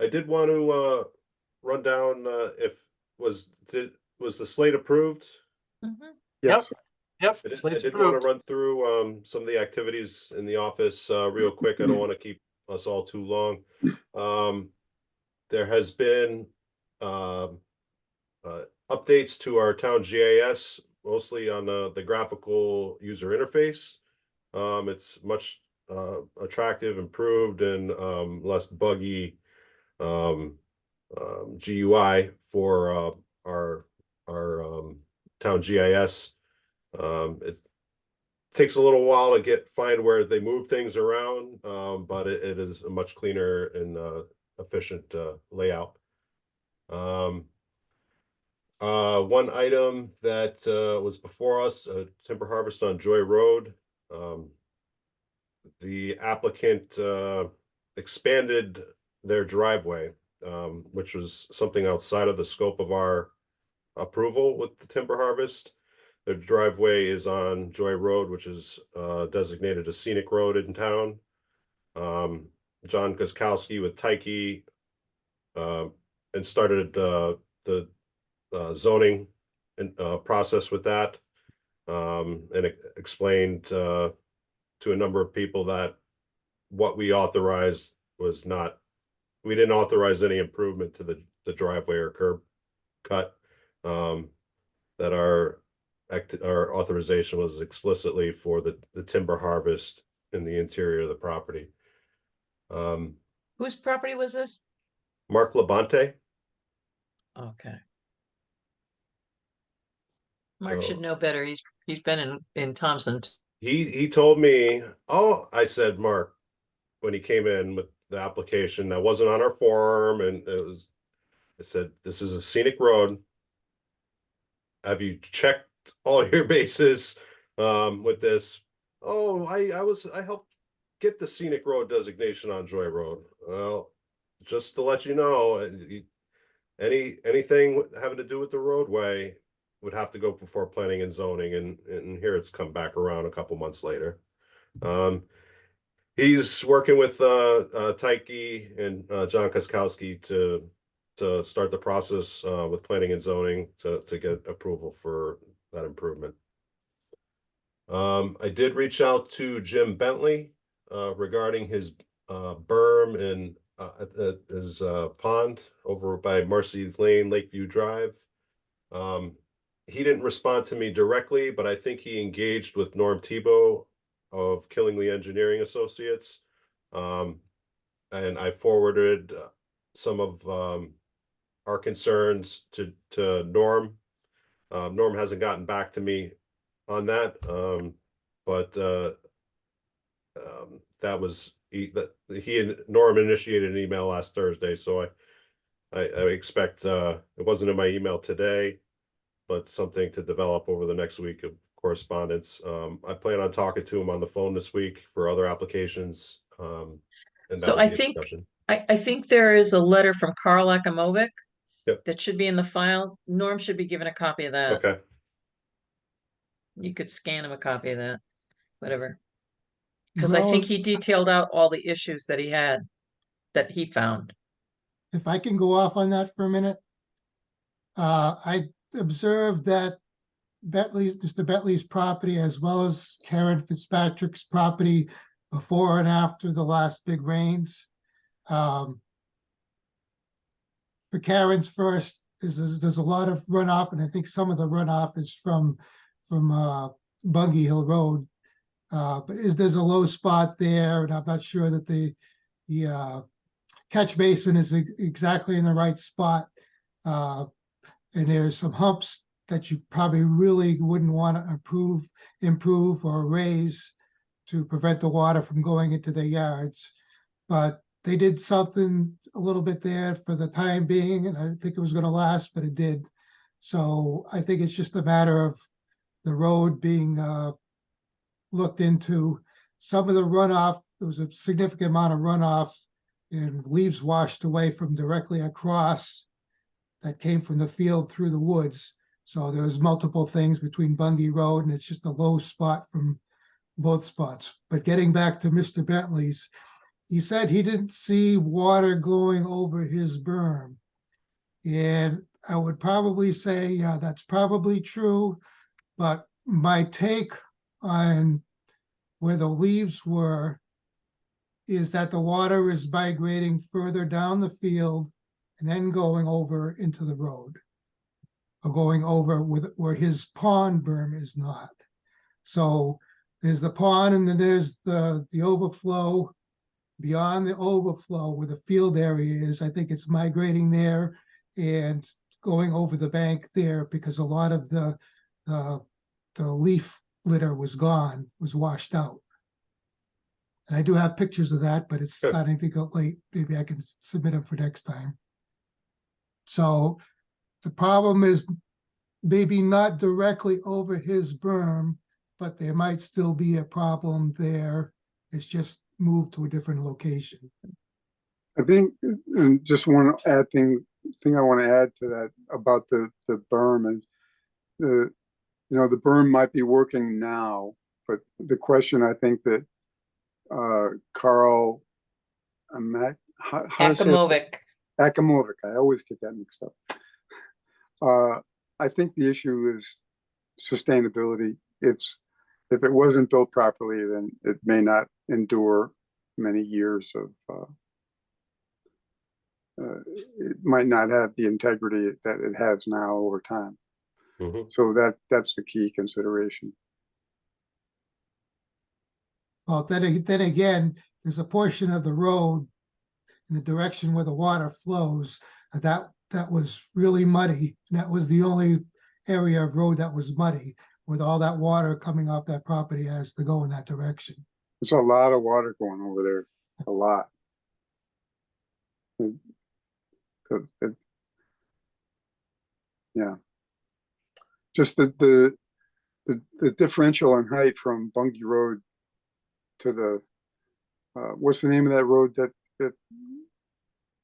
I did want to run down if was the slate approved? Yes. Yep, I slate's did want to approved. run through some of the activities in the office real quick. I don't want to keep us all too long. There has been updates to our town GIS, mostly on the graphical user interface. It's much attractive, improved, and less buggy GUI for our town GIS. It takes a little while to find where they move things around, but it is a much cleaner and efficient layout. One item that was before us, timber harvest on Joy Road. The applicant expanded their driveway, which was something outside of the scope of our approval with the timber harvest. Their driveway is on Joy Road, which is designated a scenic road in town. John Guzkowski with Tyke and started the zoning and process with that, and explained to a number of people that what we authorized was not, we didn't authorize any improvement to the driveway or curb cut. That our authorization was explicitly for the timber harvest in the interior of the property. Whose property was this? Mark Labonte. Okay. Mark So should know better. He's been in Thompson. he told me, oh, I said, Mark, when he came in with the application that wasn't on our form, and I said, this is a scenic road. Have you checked all your bases with this? Oh, I helped get the scenic road designation on Joy Road. Well, just to let you know, anything having to do with the roadway would have to go before planning and zoning, and here it's come back around a couple months later. He's working with Tyke and John Koskowski to start the process with planning and zoning to get approval for that improvement. I did reach out to Jim Bentley regarding his berm and his pond over by Marcy Lane, Lakeview Drive. He didn't respond to me directly, but I think he engaged with Norm Tebow of Killingly Engineering Associates. And I forwarded some of our concerns to Norm. Norm hasn't gotten back to me on that, but that was he and Norm initiated an email last Thursday, so I expect it wasn't in my email today, but something to develop over the next week of correspondence. I plan on talking to him on the phone this week for other applications. And So that I would be a think, discussion. I think there is a letter from Carl Akamovic Yep. that should be in the file. Norm should be given a copy of that. Okay, You could scan him a copy of that, whatever. Because I Well, think he detailed out all the issues that he had, that he found. if I can go off on that for a minute. I observed that Mr. Bentley's property, as well as Karen Fitzpatrick's property before and after the last big rains. For Karen's first, there's a lot of runoff, and I think some of the runoff is from Bungie Hill Road. But there's a low spot there, and I'm not sure that the catch basin is exactly in the right spot. And there's some humps that you probably really wouldn't want to improve or raise to prevent the water from going into their yards. But they did something a little bit there for the time being, and I didn't think it was going to last, but it did. So I think it's just a matter of the road being looked into. Some of the runoff, there was a significant amount of runoff and leaves washed away from directly across that came from the field through the woods. So there's multiple things between Bungie Road, and it's just a low spot from both spots. But getting back to Mr. Bentley's, he said he didn't see water going over his berm. And I would probably say, yeah, that's probably true. But my take on where the leaves were is that the water is migrating further down the field and then going over into the road, or going over where his pond berm is not. So there's the pond, and then there's the overflow. Beyond the overflow where the field area is, I think it's migrating there and going over the bank there, because a lot of the leaf litter was gone, was washed out. And I do have pictures of that, but it's Good. starting to go late. Maybe I can submit them for next time. So the problem is maybe not directly over his berm, but there might still be a problem there. It's just moved to a different location. I think, and just one thing I want to add to that about the berm is the berm might be working now, but the question I think that Carl Akamovic. Akamovic, I always get that mixed up. I think the issue is sustainability. If it wasn't built properly, then it may not endure many years of it might not have the integrity that it has now over time. Mhm. So that's the key consideration. Well, then again, there's a portion of the road in the direction where the water flows that was really muddy. And that was the only area of road that was muddy, with all that water coming off that property has to go in that direction. There's a lot of water going over there, a lot. Yeah. Just the differential in height from Bungie Road to the what's the name of that road that I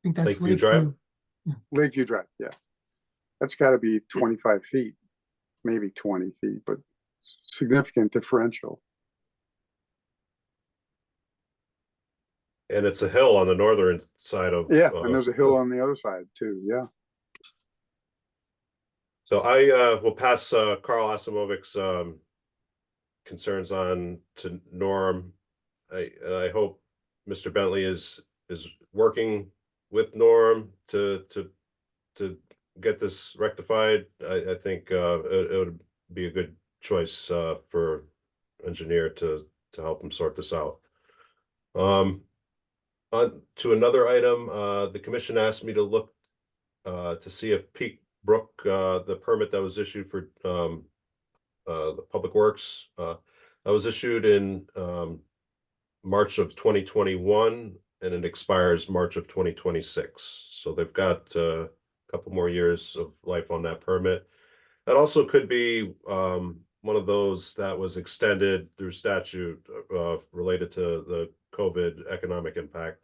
think that's Lakeview Drive? Lakeview Drive, yeah. That's got to be 25 feet, maybe 20 feet, but significant differential. And it's a hill on the northern side of. Yeah, and there's a hill on the other side too, yeah. So I will pass Carl Asimovic's concerns on to Norm. I hope Mr. Bentley is working with Norm to get this rectified. I think it would be a good choice for engineer to help him sort this out. On to another item, the commission asked me to look to see if Peak Brook, the permit that was issued for the Public Works, that was issued in March of 2021, and it expires March of 2026. So they've got a couple more years of life on that permit. That also could be one of those that was extended through statute related to the COVID economic impact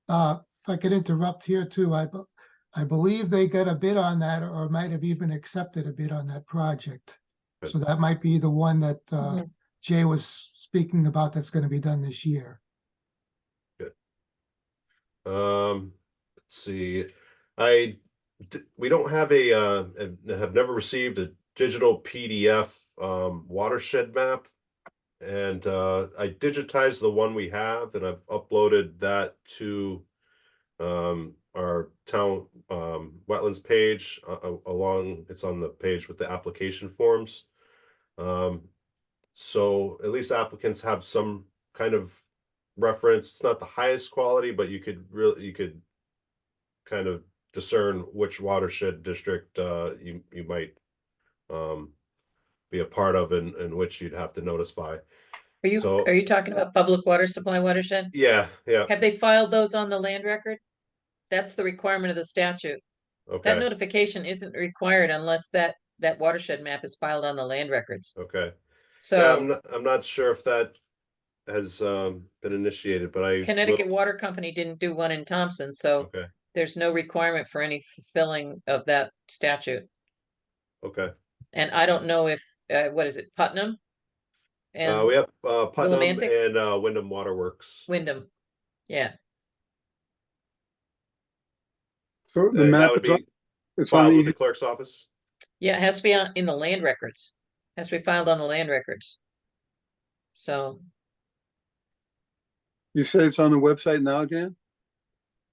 If I could interrupt here too, I believe they got a bid on that or might have even accepted a bid on that project. Good. So that might be the one that Mhm. Jay was speaking about that's going to be done this year. Let's see. We don't have have never received a digital PDF watershed map. And I digitized the one we have and I've uploaded that to our town wetlands page it's on the page with the application forms. So at least applicants have some kind of reference. It's not the highest quality, but you could kind of discern which watershed district you might be a part of and which you'd have to notify. So- Are you talking about public water supply watershed? Yeah, Have they filed those on the land record? That's the requirement of the statute. That okay, notification isn't required unless that watershed map is filed on the land records. okay. Yeah, So I'm not sure if that has been initiated, but I Connecticut will, Water Company didn't do one in Thompson, so okay, there's no requirement for any fulfilling of that statute. okay. And I don't know if, what is it, Putnam? And We have Putnam Willimantic? and Wyndham Waterworks. Wyndham, yeah. So the That map would is on, be it's on filed with the, the clerk's office. Yeah, it has to be in the land records. Has to be filed on the land records. So, you say it's on the website now, Dan?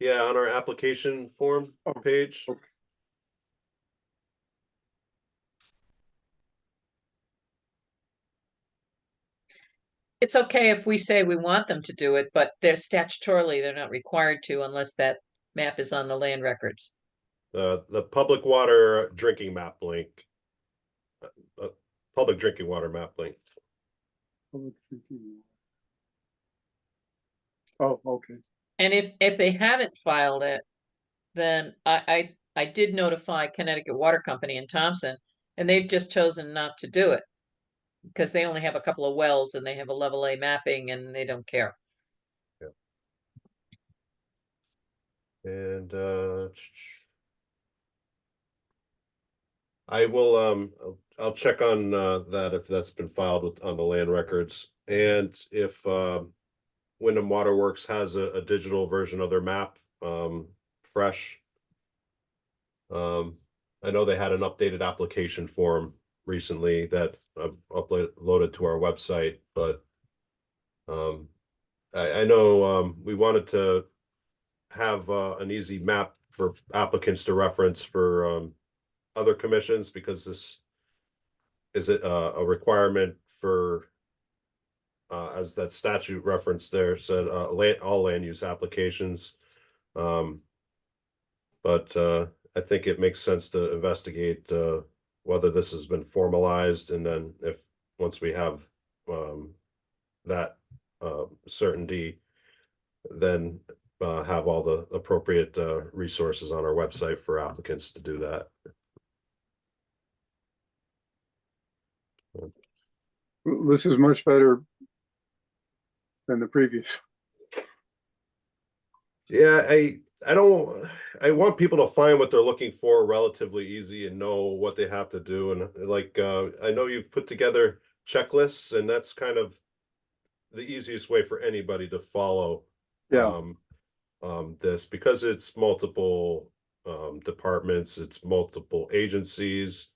Yeah, on our application form Oh, page. okay. it's okay if we say we want them to do it, but they're not required to unless that map is on the land records. The public water drinking map link. Public drinking water map link. Oh, okay. And if they haven't filed it, then I did notify Connecticut Water Company in Thompson, and they've just chosen not to do it. Because they only have a couple of wells and they have a level A mapping and they don't care. And I will I'll check on that if that's been filed on the land records. And if Wyndham Waterworks has a digital version of their map fresh. I know they had an updated application form recently that I've uploaded to our website, but I know we wanted to have an easy map for applicants to reference for other commissions because this is a requirement for as that statute reference there said all land use applications. But I think it makes sense to investigate whether this has been formalized and then if once we have that certainty, then have all the appropriate resources on our website for applicants to do that. This is much better than the previous. Yeah, I want people to find what they're looking for relatively easy and know what they have to do. And like I know you've put together checklists, and that's kind of the easiest way for anybody to follow Yeah. This because it's multiple departments, it's multiple agencies.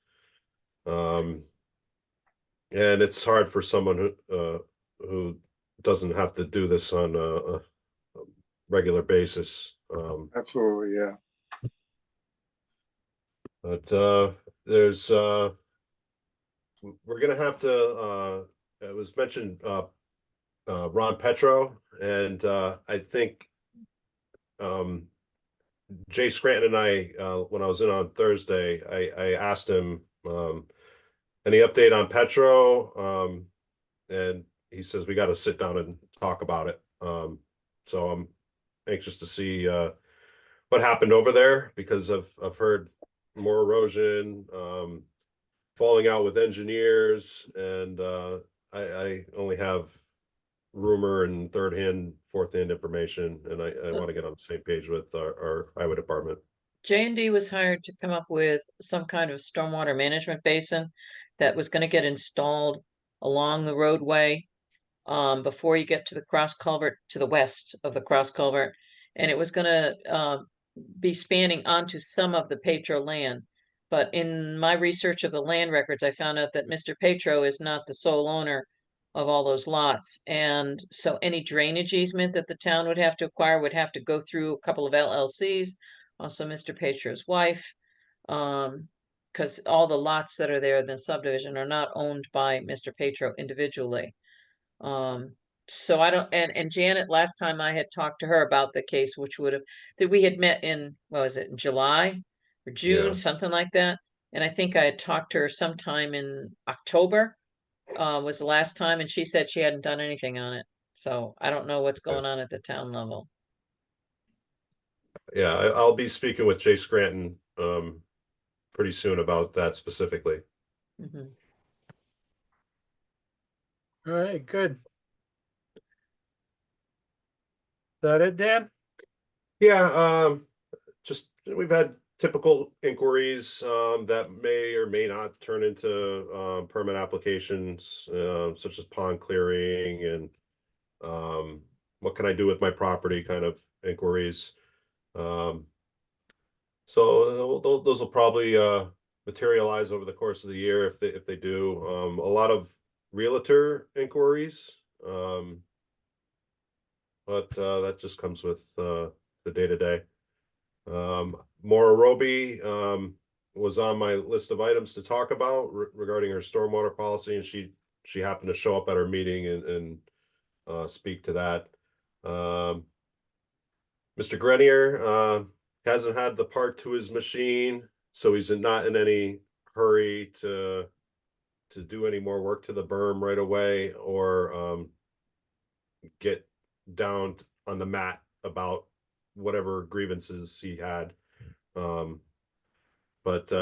And it's hard for someone who doesn't have to do this on a regular basis. Absolutely, yeah. But there's we're gonna have to it was mentioned Ron Petro, and I think Jay Scranton and I when I was in on Thursday, I asked him any update on Petro, and he says we got to sit down and talk about it. So I'm anxious to see what happened over there because I've heard more erosion, falling out with engineers, and I only have rumor and third hand, fourth hand information, and I want to get on the same page with our highway department. J&D was hired to come up with some kind of stormwater management basin that was gonna get installed along the roadway before you get to the cross culvert to the west of the cross culvert. And it was gonna be spanning onto some of the Petro land. But in my research of the land records, I found out that Mr. Petro is not the sole owner of all those lots. And so any drainage easement that the town would have to acquire would have to go through a couple of LLCs, also Mr. Petro's wife. Because all the lots that are there in the subdivision are not owned by Mr. Petro individually. So I don't, and Janet, last time I had talked to her about the case, which would have, that we had met in, what was it, in July or June, Yeah. something like that. And I think I had talked to her sometime in October, was the last time, and she said she hadn't done anything on it. So I don't know what's going on at the town level. Yeah, I'll be speaking with Jay Scranton pretty soon about that specifically. Mhm. All right, good. Is that it, Dan? Yeah, just we've had typical inquiries that may or may not turn into permit applications, such as pond clearing and what can I do with my property kind of inquiries. So those will probably materialize over the course of the year if they do. A lot of realtor inquiries, but that just comes with the day to day. Maura Roby was on my list of items to talk about regarding her stormwater policy, and she happened to show up at our meeting and speak to that. Mr. Grenier hasn't had the part to his machine, so he's not in any hurry to do any more work to the berm right away or get down on the mat about whatever grievances he had. But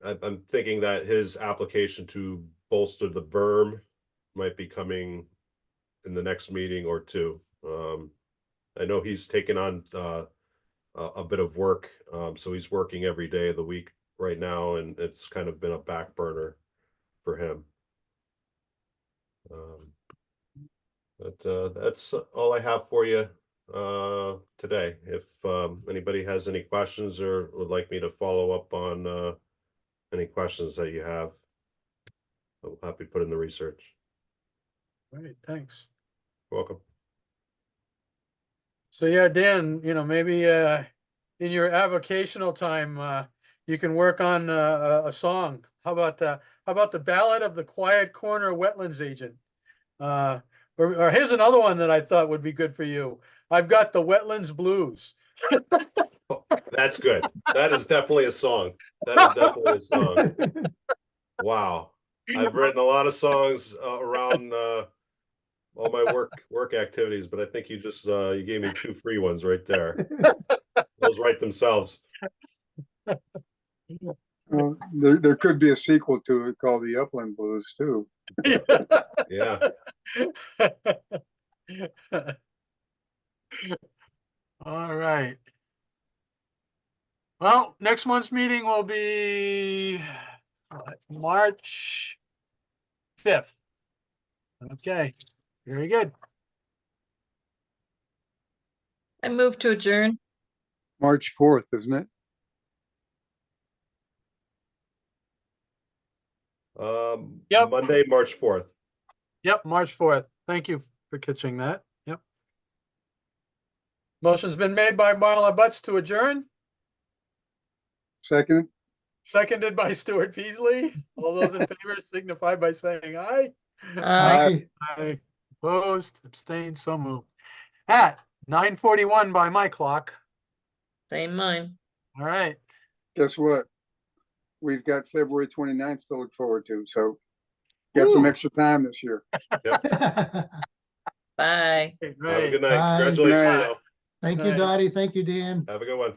I'm thinking that his application to bolster the berm might be coming in the next meeting or two. I know he's taken on a bit of work, so he's working every day of the week right now, and it's kind of been a back burner for him. But that's all I have for you today. If anybody has any questions or would like me to follow up on any questions that you have, I'm happy to put in the research. All right, thanks. You're welcome. So yeah, Dan, maybe in your avocational time, you can work on a song. How about the Ballad of the Quiet Corner Wetlands Agent? Or here's another one that I thought would be good for you. I've got the Wetlands Blues. That's good. That is definitely a song. That is definitely a song. Wow. I've written a lot of songs around all my work activities, but I think you just you gave me two free ones right there. Those write themselves. There could be a sequel to it called the Upland Blues too. Yeah. All right. Well, next month's meeting will be March 5th. Okay, very good. I move to adjourn. March 4th, isn't it? Yep. Monday, March 4th. Yep, March 4th. Thank you for catching that. Yep. Motion's been made by Marla Butts to adjourn, Second? seconded by Stuart Peasley. All those in favor signify by saying aye. Aye. Aye. Opposed, abstained, so moved. At 9:41 by my clock. Same mine. All right. Guess what? We've got February 29th to look forward to, so got some Woo. extra time this year. Bye. Okay, Have a great. good night. Bye. Congratulations. Good night. Al. Thank you, Aye. Dottie. Thank you, Dan. Have a good one.